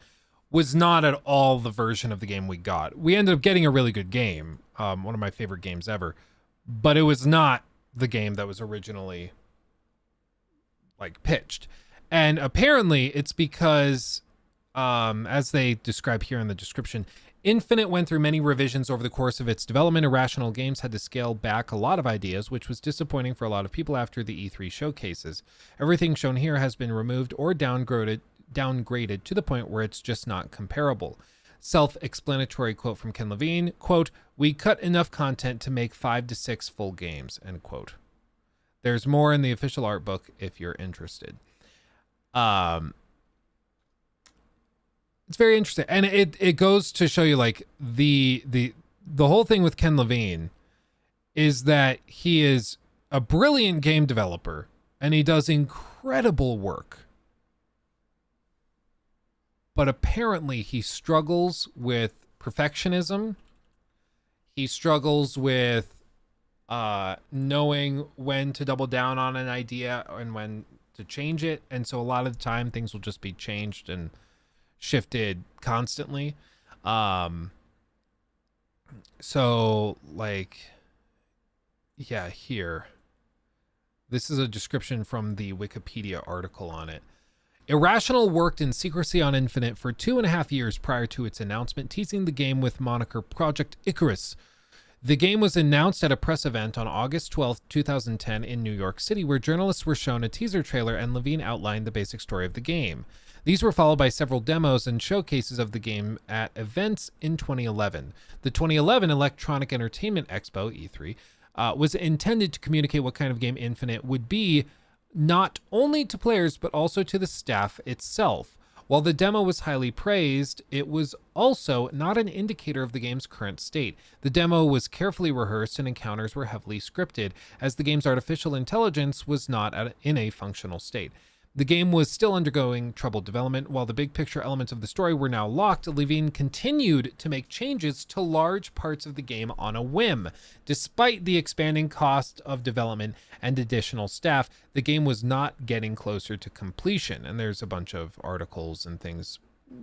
was not at all the version of the game we got. We ended up getting a really good game, one of my favorite games ever, but it was not the game that was originally pitched. And apparently it's because, as they describe here in the description, Infinite went through many revisions over the course of its development. Irrational Games had to scale back a lot of ideas, which was disappointing for a lot of people after the E3 showcases. Everything shown here has been removed or downgraded to the point where it's just not comparable. Self-explanatory quote from Ken Levine, quote, "We cut enough content to make 5 to 6 full games," end quote. There's more in the official art book if you're interested. It's very interesting. And it goes to show you the whole thing with Ken Levine is that he is a brilliant game developer and he does incredible work. But apparently he struggles with perfectionism. He struggles with knowing when to double down on an idea and when to change it. And so a lot of the time things will just be changed and shifted constantly. So here. This is a description from the Wikipedia article on it. Irrational worked in secrecy on Infinite for 2.5 years prior to its announcement, teasing the game with moniker Project Icarus. The game was announced at a press event on August 12, 2010 in New York City, where journalists were shown a teaser trailer and Levine outlined the basic story of the game. These were followed by several demos and showcases of the game at events in 2011. The 2011 Electronic Entertainment Expo, E3, was intended to communicate what kind of game Infinite would be, not only to players, but also to the staff itself. While the demo was highly praised, it was also not an indicator of the game's current state. The demo was carefully rehearsed and encounters were heavily scripted, as the game's artificial intelligence was not in a functional state. The game was still undergoing troubled development. While the big picture elements of the story were now locked, Levine continued to make changes to large parts of the game on a whim. Despite the expanding cost of development and additional staff, the game was not getting closer to completion. And there's a bunch of articles and things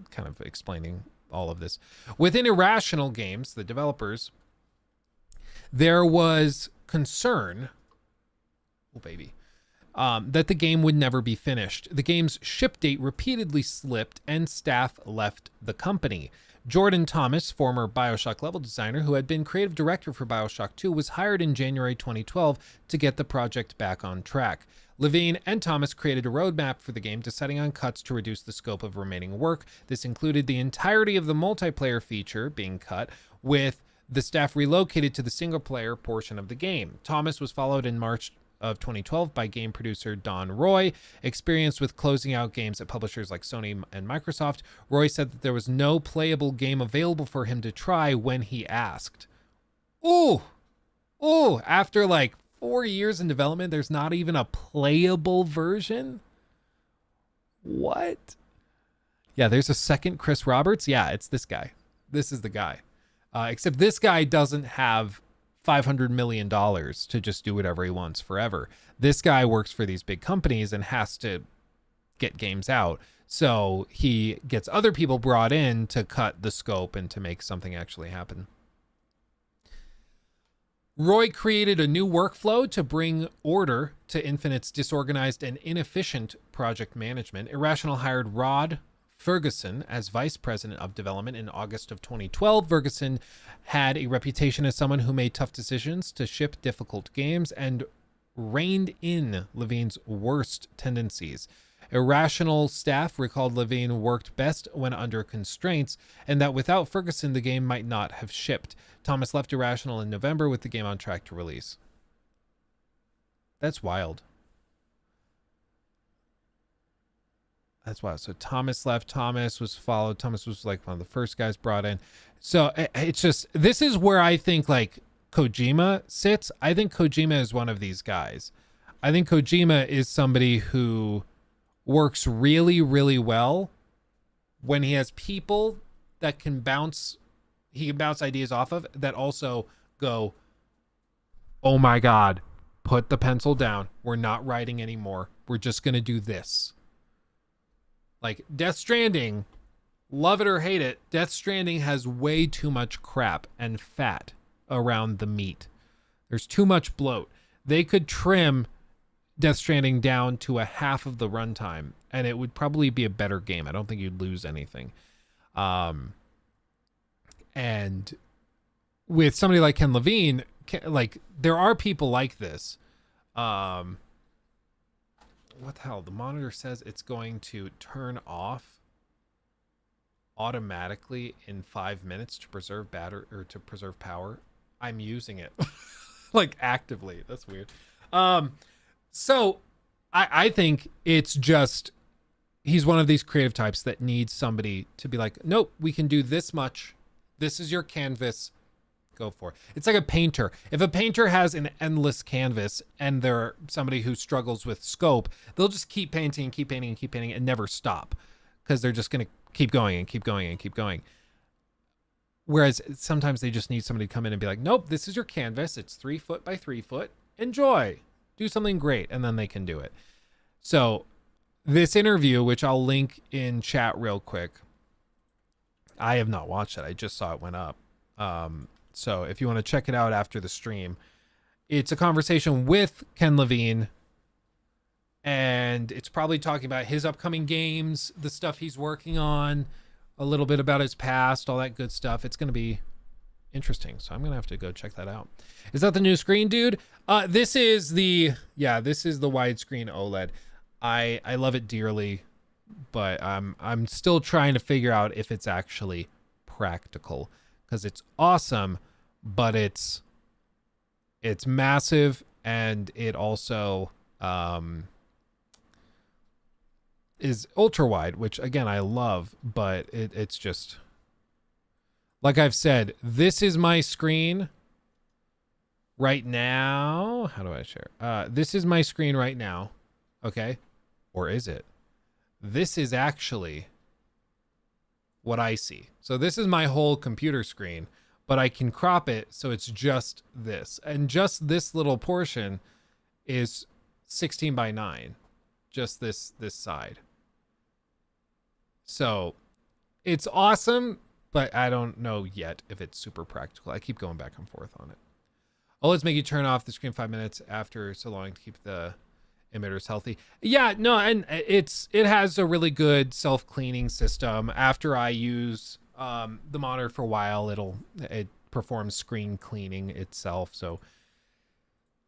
kind of explaining all of this. Within Irrational Games, the developers, there was concern, that the game would never be finished. The game's ship date repeatedly slipped and staff left the company. Jordan Thomas, former BioShock level designer who had been creative director for BioShock 2, was hired in January 2012 to get the project back on track. Levine and Thomas created a roadmap for the game, deciding on cuts to reduce the scope of remaining work. This included the entirety of the multiplayer feature being cut, with the staff relocated to the single-player portion of the game. Thomas was followed in March of 2012 by game producer Don Roy. Experienced with closing out games at publishers like Sony and Microsoft, Roy said that there was no playable game available for him to try when he asked. After like 4 years in development, there's not even a playable version? What? Yeah, there's a second Chris Roberts. Yeah, it's this guy. This is the guy. Except this guy doesn't have $500 million to just do whatever he wants forever. This guy works for these big companies and has to get games out. So he gets other people brought in to cut the scope and to make something actually happen. Roy created a new workflow to bring order to Infinite's disorganized and inefficient project management. Irrational hired Rod Ferguson as vice president of development in August of 2012. Ferguson had a reputation as someone who made tough decisions to ship difficult games and reined in Levine's worst tendencies. Irrational staff recalled Levine worked best when under constraints, and that without Ferguson, the game might not have shipped. Thomas left Irrational in November with the game on track to release. That's wild. That's wild. So Thomas left. Thomas was followed. Thomas was like one of the first guys brought in. So it's just, this is where I think like Kojima sits. I think Kojima is one of these guys. I think Kojima is somebody who works really, really well when he has people that he can bounce ideas off of that also go, oh my God, put the pencil down. We're not writing anymore. We're just going to do this. Like Death Stranding, love it or hate it, Death Stranding has way too much crap and fat around the meat. There's too much bloat. They could trim Death Stranding down to a half of the runtime, and it would probably be a better game. I don't think you'd lose anything. And with somebody like Ken Levine, like there are people like this. What the hell? The monitor says it's going to turn off automatically in 5 minutes to preserve battery or to preserve power. I'm using it like actively. That's weird. So I think it's just, he's one of these creative types that needs somebody to be like, nope, we can do this much. This is your canvas. Go for it. It's like a painter. If a painter has an endless canvas and they're somebody who struggles with scope, they'll just keep painting and keep painting and keep painting and never stop because they're just going to keep going and keep going and keep going. Whereas sometimes they just need somebody to come in and be like, nope, this is your canvas. It's 3 foot by 3 foot. Enjoy. Do something great. And then they can do it. So this interview, which I'll link in chat real quick. I have not watched it. I just saw it went up. So if you want to check it out after the stream, it's a conversation with Ken Levine, and it's probably talking about his upcoming games, the stuff he's working on, a little bit about his past, all that good stuff. It's going to be interesting. So I'm going to have to go check that out. Is that the new screen, dude? This is the widescreen OLED. I love it dearly, but I'm still trying to figure out if it's actually practical, because it's awesome, but it's massive, and it also is ultra wide, which again I love, but it's just, like I've said, this is my screen right now. How do I share? This is my screen right now. Okay. Or is it? This is actually what I see. So this is my whole computer screen, but I can crop it so it's just this. And just this little portion is 16 by 9. Just this side. So it's awesome, but I don't know yet if it's super practical. I keep going back and forth on it. Oh, let's make you turn off the screen 5 minutes after so long to keep the emitters healthy. Yeah, no, and it has a really good self-cleaning system. After I use the monitor for a while, it performs screen cleaning itself. So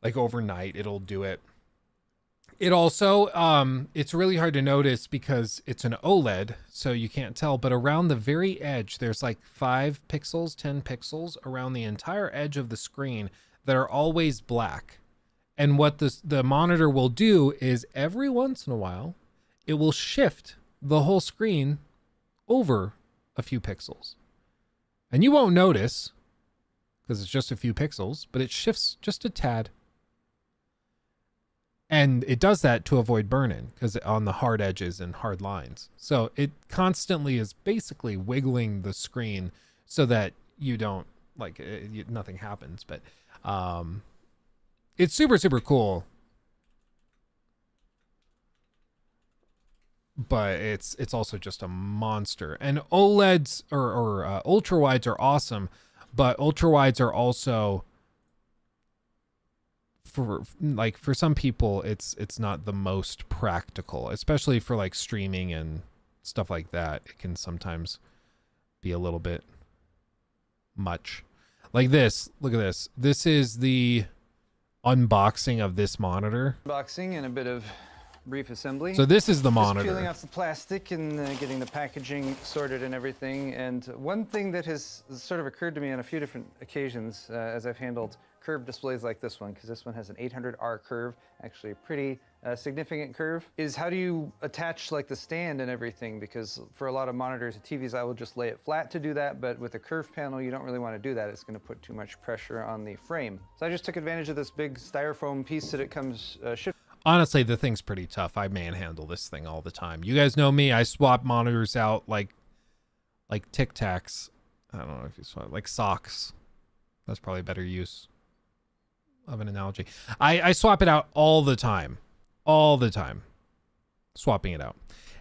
like overnight, it'll do it. It also, it's really hard to notice because it's an OLED, so you can't tell, but around the very edge, there's like 5 pixels, 10 pixels around the entire edge of the screen that are always black. And what the monitor will do is every once in a while, it will shift the whole screen over a few pixels. And you won't notice because it's just a few pixels, but it shifts just a tad. And it does that to avoid burn-in because on the hard edges and hard lines. So it constantly is basically wiggling the screen so that you don't, like, nothing happens. But it's super, super cool. But it's also just a monster. And OLEDs or ultra-wides are awesome, but ultra-wides are also... for some people it's not the most practical, especially for like streaming and stuff like that. It can sometimes be a little bit much. Like this, look at this. This is the unboxing of this monitor. Unboxing and a bit of brief assembly. So this is the monitor. Just peeling off the plastic and getting the packaging sorted and everything. And one thing that has sort of occurred to me on a few different occasions as I've handled curved displays like this one, because this one has an 800R curve, actually a pretty significant curve, is how do you attach like the stand and everything? Because for a lot of monitors and TVs, I will just lay it flat to do that, but with a curved panel, you don't really want to do that. It's going to put too much pressure on the frame. So I just took advantage of this big styrofoam piece that it comes shipped. Honestly, the thing's pretty tough. I manhandle this thing all the time. You guys know me. I swap monitors out like Tic Tacs. I don't know if you swap, like socks. That's probably better use of an analogy. I swap it out all the time. All the time. Swapping it out.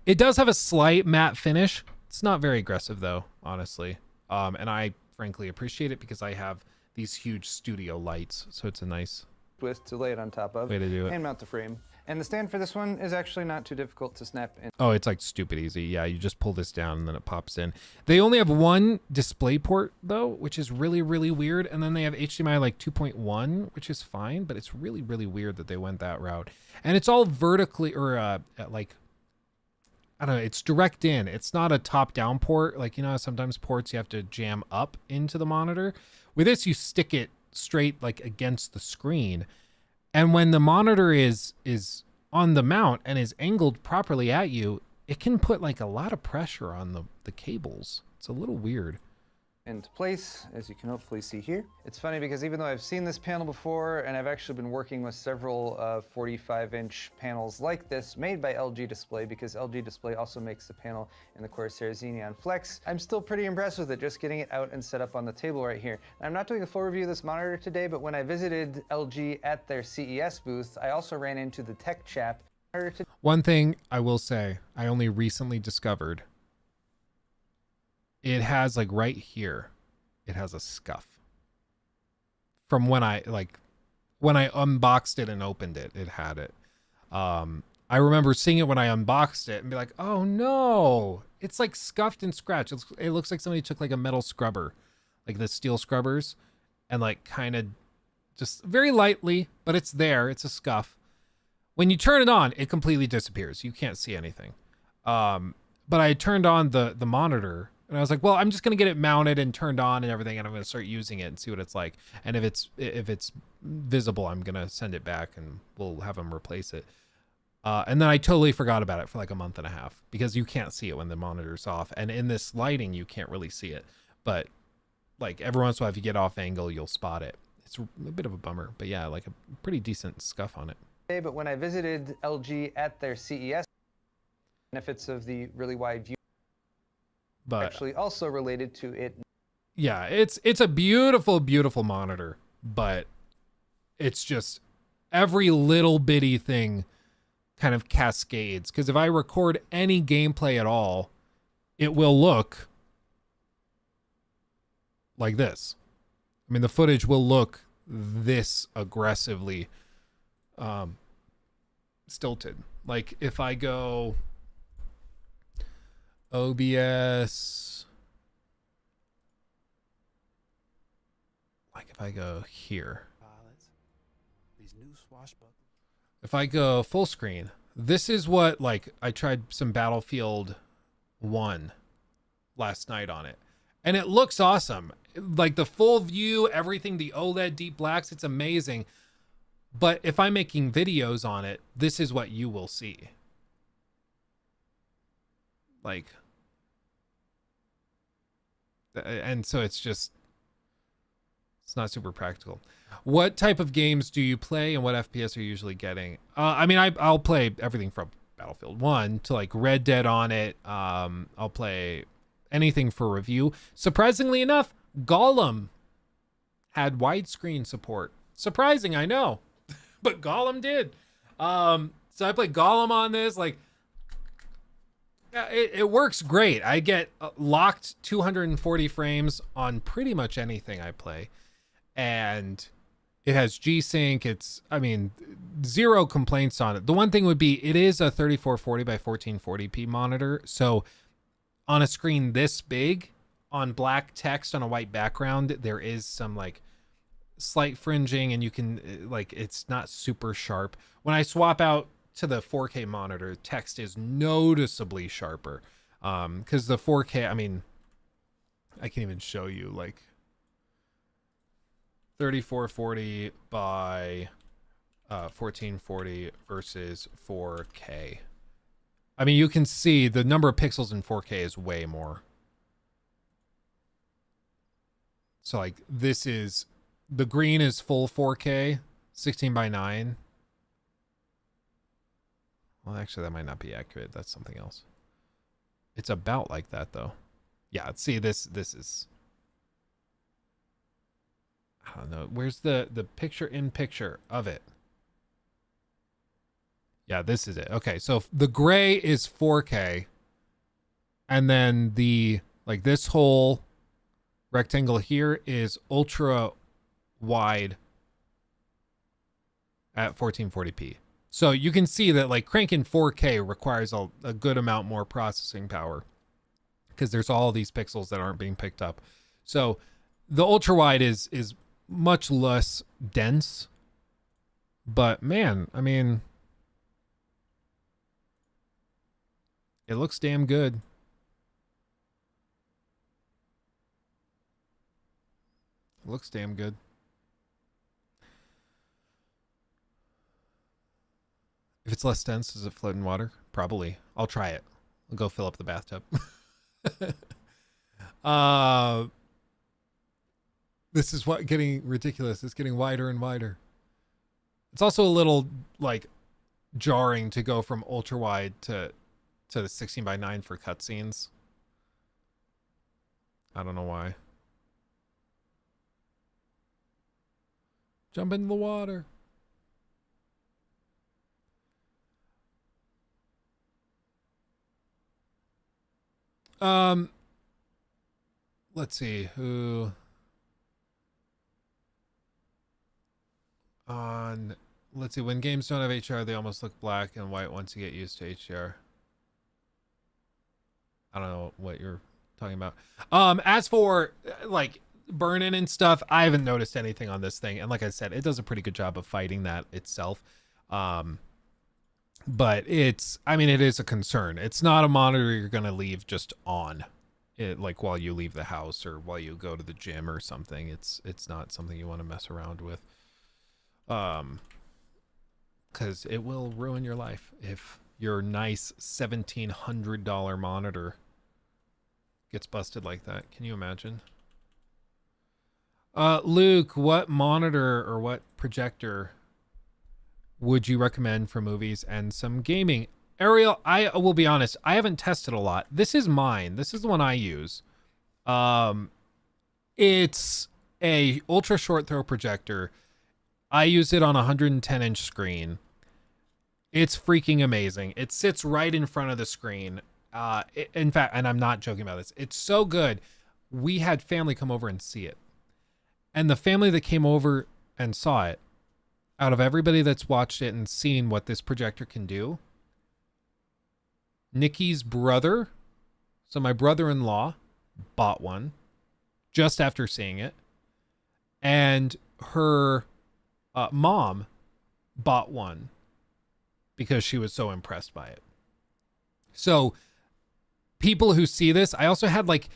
It does have a slight matte finish. It's not very aggressive though, honestly. And I frankly appreciate it because I have these huge studio lights. So it's a nice twist to lay it on top of way to do it. And mount the frame. And the stand for this one is actually not too difficult to snap in. Oh, it's like stupid easy. Yeah, you just pull this down and then it pops in. They only have one display port though, which is really, really weird. And then they have HDMI like 2.1, which is fine, but it's really, really weird that they went that route. And it's all vertically or like, I don't know, it's direct in. It's not a top-down port. Like, you know, sometimes ports you have to jam up into the monitor. With this, you stick it straight like against the screen. And when the monitor is on the mount and is angled properly at you, it can put like a lot of pressure on the cables. It's a little weird. Into place, as you can hopefully see here. It's funny because even though I've seen this panel before, and I've actually been working with several 45-inch panels like this made by LG Display, because LG Display also makes the panel in the Corsair Xeneon Flex, I'm still pretty impressed with it, just getting it out and set up on the table right here. I'm not doing a full review of this monitor today, but when I visited LG at their CES booth, I also ran into the tech chap. One thing I will say, I only recently discovered, it has like right here, it has a scuff. From when I unboxed it and opened it, it had it. I remember seeing it when I unboxed it and be like, oh no, it's like scuffed and scratched. It looks like somebody took like a metal scrubber, like the steel scrubbers, and like kind of just very lightly, but it's there. It's a scuff. When you turn it on, it completely disappears. You can't see anything. But I turned on the monitor and I was like, well, I'm just going to get it mounted and turned on and everything, and I'm going to start using it and see what it's like. And if it's visible, I'm going to send it back and we'll have them replace it. And then I totally forgot about it for like a month and a half because you can't see it when the monitor's off. And in this lighting, you can't really see it. But like every once in a while, if you get off angle, you'll spot it. It's a bit of a bummer, but yeah, like a pretty decent scuff on it. But when I visited LG at their CES benefits of the really wide view But actually also related to it. yeah, it's a beautiful, beautiful monitor, but it's just every little bitty thing kind of cascades. Because if I record any gameplay at all, it will look like this. I mean, the footage will look this aggressively stilted. Like if I go OBS, like if I go here, if I go full screen, this is what, like, I tried some Battlefield 1 last night on it, and it looks awesome. Like the full view, everything, the OLED deep blacks, it's amazing. But if I'm making videos on it, this is what you will see. Like, and so it's just, it's not super practical. What type of games do you play, and what FPS are you usually getting? I mean, I'll play everything from Battlefield 1 to like Red Dead on it. I'll play anything for review. Surprisingly enough, Gollum had widescreen support. Surprising, I know, but Gollum did. So I played Gollum on this. Like, it works great. I get locked 240 frames on pretty much anything I play, and it has G-Sync. It's, I mean, zero complaints on it. The one thing would be, it is a 3440 by 1440p monitor. So on a screen this big, on black text on a white background, there is some like slight fringing, and you can, like, it's not super sharp. When I swap out to the 4K monitor, text is noticeably sharper. Because the 4K, I mean, I can even show you, like, 3440 by 1440 versus 4K. I mean, you can see the number of pixels in 4K is way more. So like this is, the green is full 4K, 16 by 9. Well, actually that might not be accurate. That's something else. It's about like that though. Yeah, see this is, I don't know. Where's the picture in picture of it? Yeah, this is it. Okay, so the gray is 4K, and then the, like, this whole rectangle here is ultra wide at 1440p. So you can see that, like, cranking 4K requires a good amount more processing power because there's all these pixels that aren't being picked up. So the ultra wide is much less dense, but man, I mean, it looks damn good. It looks damn good. If it's less dense, does it float in water? Probably. I'll try it. I'll go fill up the bathtub. This is what getting ridiculous. It's getting wider and wider. It's also a little, like, jarring to go from ultra wide to the 16 by 9 for cutscenes. I don't know why. Jump into the water. Let's see who on, let's see, when games don't have HDR, they almost look black and white once you get used to HDR. I don't know what you're talking about. As for like burn-in and stuff, I haven't noticed anything on this thing, and like I said, it does a pretty good job of fighting that itself. But it's, I mean, it is a concern. It's not a monitor you're gonna leave just on it, like while you leave the house or while you go to the gym or something. It's not something you want to mess around with, because it will ruin your life if your nice $1,700 monitor gets busted like that. Can you imagine? Luke, what monitor or what projector would you recommend for movies and some gaming? Ariel, I will be honest, I haven't tested a lot. This is mine. This is the one I use. It's a ultra short throw projector. I use it on a 110-inch screen. It's freaking amazing. It sits right in front of the screen. In fact, and I'm not joking about this, it's so good. We had family come over and see it. And the family that came over and saw it, out of everybody that's watched it and seen what this projector can do, Nikki's brother, so my brother-in-law, bought one just after seeing it. And her mom bought one because she was so impressed by it. So people who see this, I also had like,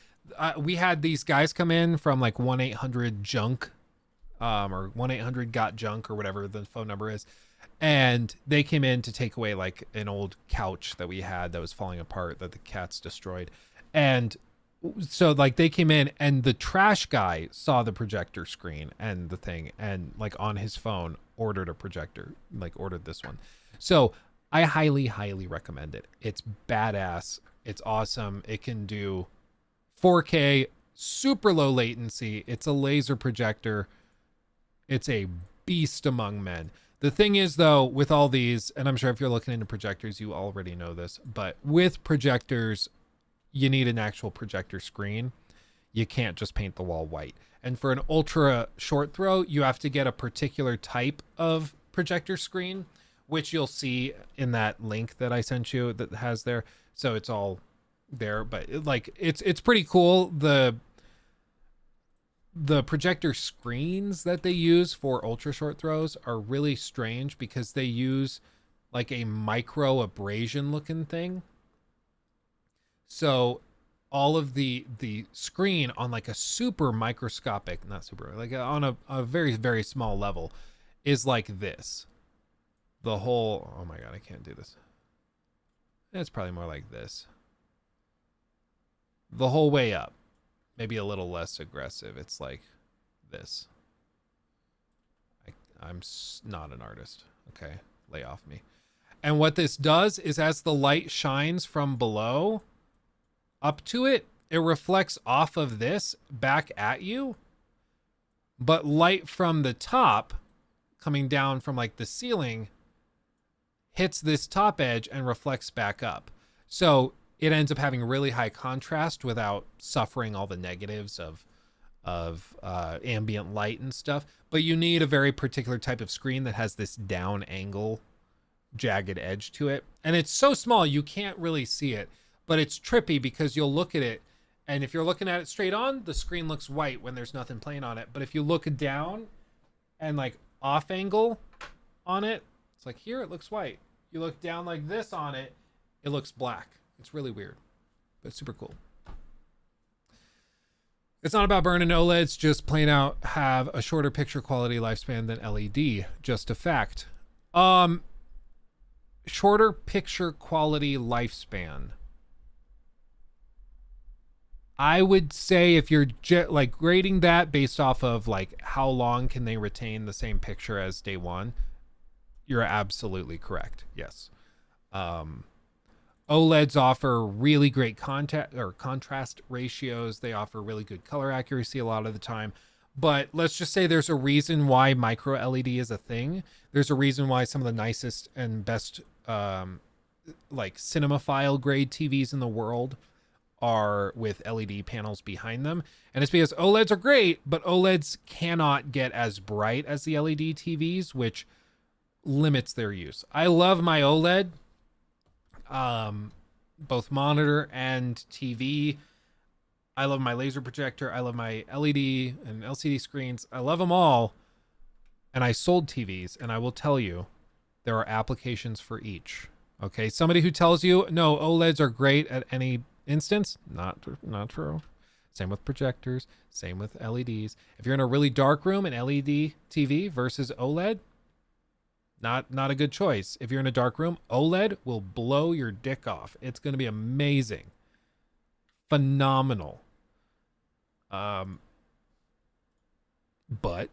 we had these guys come in from like 1-800-JUNK or 1-800-GOT-JUNK or whatever the phone number is. And they came in to take away like an old couch that we had that was falling apart that the cats destroyed. And so like they came in and the trash guy saw the projector screen and the thing and like on his phone ordered a projector, like ordered this one. So I highly, highly recommend it. It's badass. It's awesome. It can do 4K, super low latency. It's a laser projector. It's a beast among men. The thing is, though, with all these, and I'm sure if you're looking into projectors, you already know this, but with projectors, you need an actual projector screen. You can't just paint the wall white. And for an ultra short throw, you have to get a particular type of projector screen, which you'll see in that link that I sent you that has there. So it's all there, but it's pretty cool. The projector screens that they use for ultra short throws are really strange because they use like a micro abrasion looking thing. So all of the screen on like a super microscopic, not super, like on a very, very small level is like this. The whole, oh my God, I can't do this. It's probably more like this. The whole way up. Maybe a little less aggressive. It's like this. I'm not an artist. Okay, lay off me. And what this does is as the light shines from below up to it, it reflects off of this back at you. But light from the top coming down from like the ceiling hits this top edge and reflects back up. So it ends up having really high contrast without suffering all the negatives of ambient light and stuff. But you need a very particular type of screen that has this down angle, jagged edge to it. And it's so small, you can't really see it. But it's trippy because you'll look at it, and if you're looking at it straight on, the screen looks white when there's nothing playing on it. But if you look down and like off angle on it, it's like here, it looks white. You look down like this on it, it looks black. It's really weird, but it's super cool. It's not about burning OLEDs, just plain out have a shorter picture quality lifespan than LED. Just a fact. Shorter picture quality lifespan. I would say if you're like grading that based off of like how long can they retain the same picture as day one, you're absolutely correct. Yes. OLEDs offer really great contrast ratios. They offer really good color accuracy a lot of the time. But let's just say there's a reason why micro LED is a thing. There's a reason why some of the nicest and best like cinemaphile grade TVs in the world are with LED panels behind them. And it's because OLEDs are great, but OLEDs cannot get as bright as the LED TVs, which limits their use. I love my OLED, both monitor and TV. I love my laser projector. I love my LED and LCD screens. I love them all. And I sold TVs, and I will tell you, there are applications for each. Okay, somebody who tells you, no, OLEDs are great at any instance, not true. Same with projectors, same with LEDs. If you're in a really dark room, an LED TV versus OLED, not a good choice. If you're in a dark room, OLED will blow your dick off. It's going to be amazing. Phenomenal. But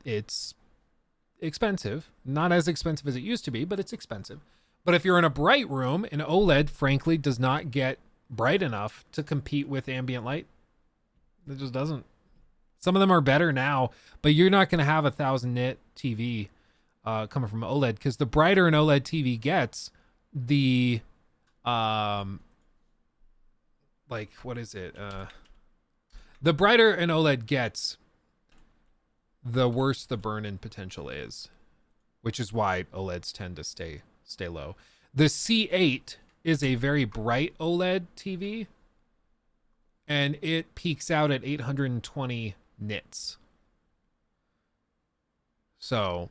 it's expensive. Not as expensive as it used to be, but it's expensive. But if you're in a bright room, an OLED frankly does not get bright enough to compete with ambient light. It just doesn't. Some of them are better now, but you're not going to have 1,000 nit TV coming from OLED, because the brighter an OLED TV gets, the like, what is it? The brighter an OLED gets, the worse the burn-in potential is, which is why OLEDs tend to stay low. The C8 is a very bright OLED TV, and it peaks out at 820 nits. So,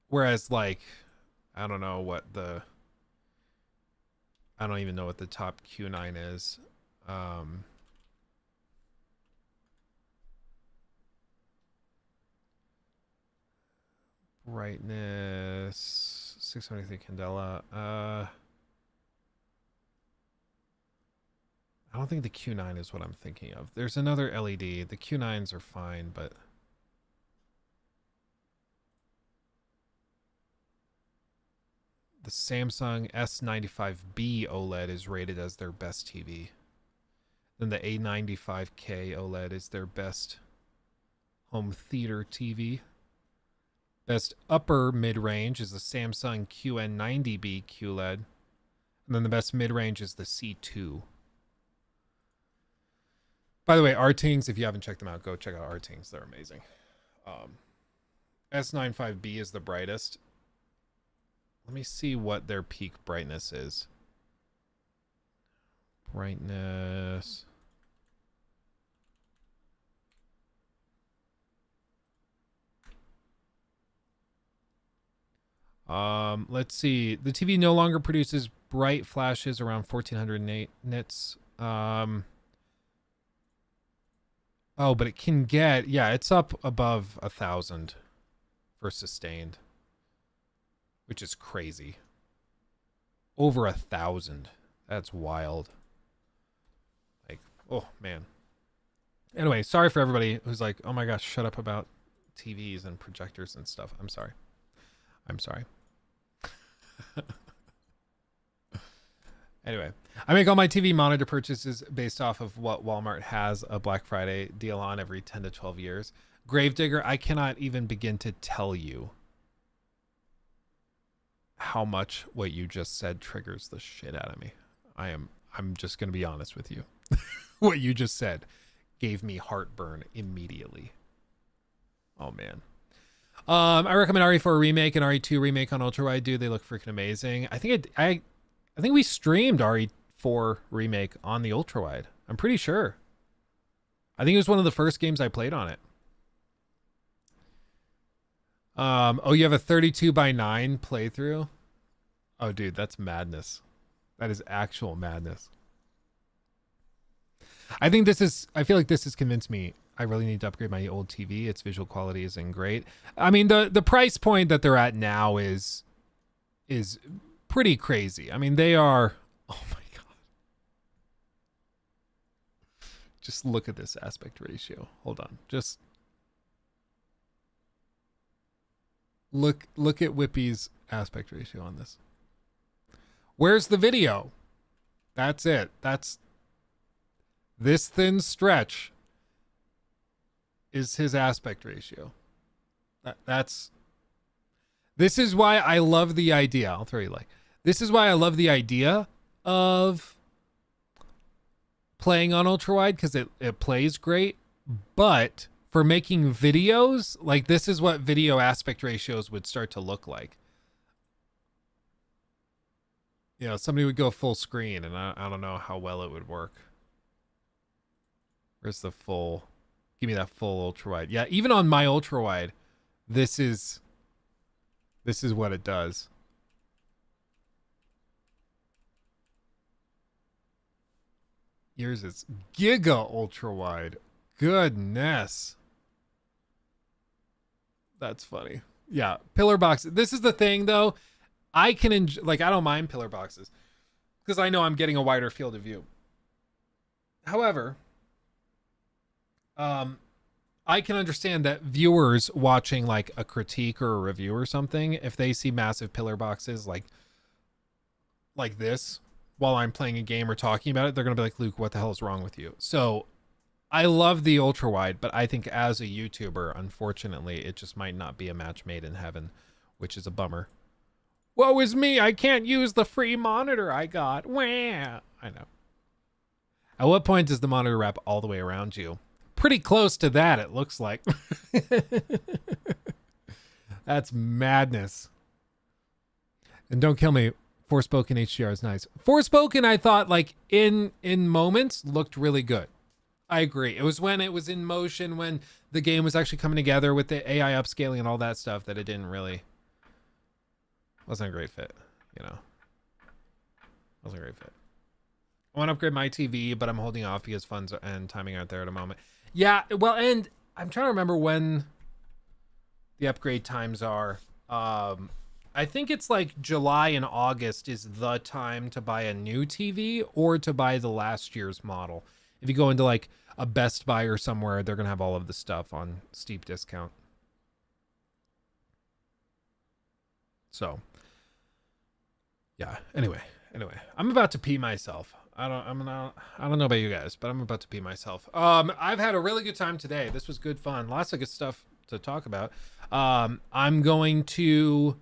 whereas like, I don't even know what the top Q9 is. Brightness 673 candela. I don't think the Q9 is what I'm thinking of. There's another LED. The Q9s are fine, but the Samsung S95B OLED is rated as their best TV. Then the A95K OLED is their best home theater TV. Best upper mid-range is the Samsung QN90B QLED. And then the best mid-range is the C2. By the way, Artings, if you haven't checked them out, go check out Artings. They're amazing. S95B is the brightest. Let me see what their peak brightness is. Brightness. Let's see. The TV no longer produces bright flashes around 1400 nits. Oh, but it can get, yeah, it's up above 1,000 for sustained, which is crazy. Over 1,000. That's wild. Like, oh man. Anyway, sorry for everybody who's like, oh my gosh, shut up about TVs and projectors and stuff. I'm sorry. Anyway, I make all my TV monitor purchases based off of what Walmart has a Black Friday deal on every 10 to 12 years. Gravedigger, I cannot even begin to tell you how much what you just said triggers the shit out of me. I'm just going to be honest with you. What you just said gave me heartburn immediately. Oh man. I recommend RE4 remake and RE2 remake on ultrawide. Dude, they look freaking amazing. I think we streamed RE4 remake on the ultrawide. I'm pretty sure. I think it was one of the first games I played on it. Oh, you have a 32:9 playthrough? Oh, dude, that's madness. That is actual madness. I feel like this has convinced me I really need to upgrade my old TV. Its visual quality isn't great. I mean, the price point that they're at now is pretty crazy. I mean, they are, oh my God. Just look at this aspect ratio. Hold on. Just look at Whippy's aspect ratio on this. Where's the video? That's it. That's this thin stretch is his aspect ratio. This is why I love the idea. I'll throw you like. This is why I love the idea of playing on ultrawide, because it plays great. But for making videos, like, this is what video aspect ratios would start to look like. You know, somebody would go full screen, and I don't know how well it would work. Where's the full? Give me that full ultra wide. Yeah, even on my ultra wide, this is what it does. Yours is giga ultra wide. Goodness. That's funny. Yeah, pillar boxes. This is the thing though. I can I don't mind pillar boxes because I know I'm getting a wider field of view. However, I can understand that viewers watching like a critique or a review or something, if they see massive pillar boxes, like like this while I'm playing a game or talking about it, they're going to be like, Luke, what the hell is wrong with you? So I love the ultra wide, but I think as a YouTuber, unfortunately, it just might not be a match made in heaven, which is a bummer. Woe is me, I can't use the free monitor I got. Wah. I know. At what point does the monitor wrap all the way around you? Pretty close to that, it looks like. That's madness. And don't kill me. Forspoken HDR is nice. Forspoken, I thought, like, in moments, looked really good. I agree. It was when it was in motion, when the game was actually coming together with the AI upscaling and all that stuff, that it didn't really... wasn't a great fit, you know. Wasn't a great fit. I want to upgrade my TV, but I'm holding off because funds and timing aren't there at the moment. Yeah, well, and I'm trying to remember when the upgrade times are. I think it's like July and August is the time to buy a new TV or to buy the last year's model. If you go into like a Best Buy or somewhere, they're going to have all of the stuff on steep discount. So, yeah. Anyway, I'm about to pee myself. I don't know about you guys, but I'm about to pee myself. I've had a really good time today. This was good fun. Lots of good stuff to talk about. I'm going to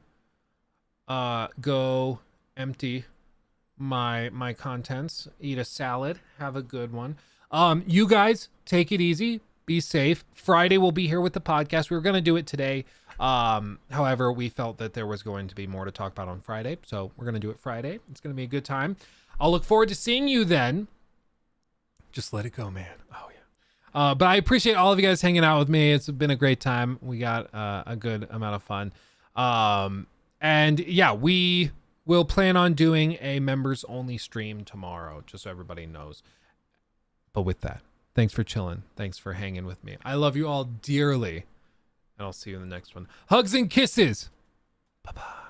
go empty my contents, eat a salad, have a good one. You guys take it easy, be safe. Friday we'll be here with the podcast. We were going to do it today. However, we felt that there was going to be more to talk about on Friday, so we're going to do it Friday. It's going to be a good time. I'll look forward to seeing you then. Just let it go, man. Oh yeah. But I appreciate all of you guys hanging out with me. It's been a great time. We got a good amount of fun. And yeah, we will plan on doing a members only stream tomorrow, just so everybody knows. But with that, thanks for chilling. Thanks for hanging with me. I love you all dearly. And I'll see you in the next one. Hugs and kisses. Bye-bye.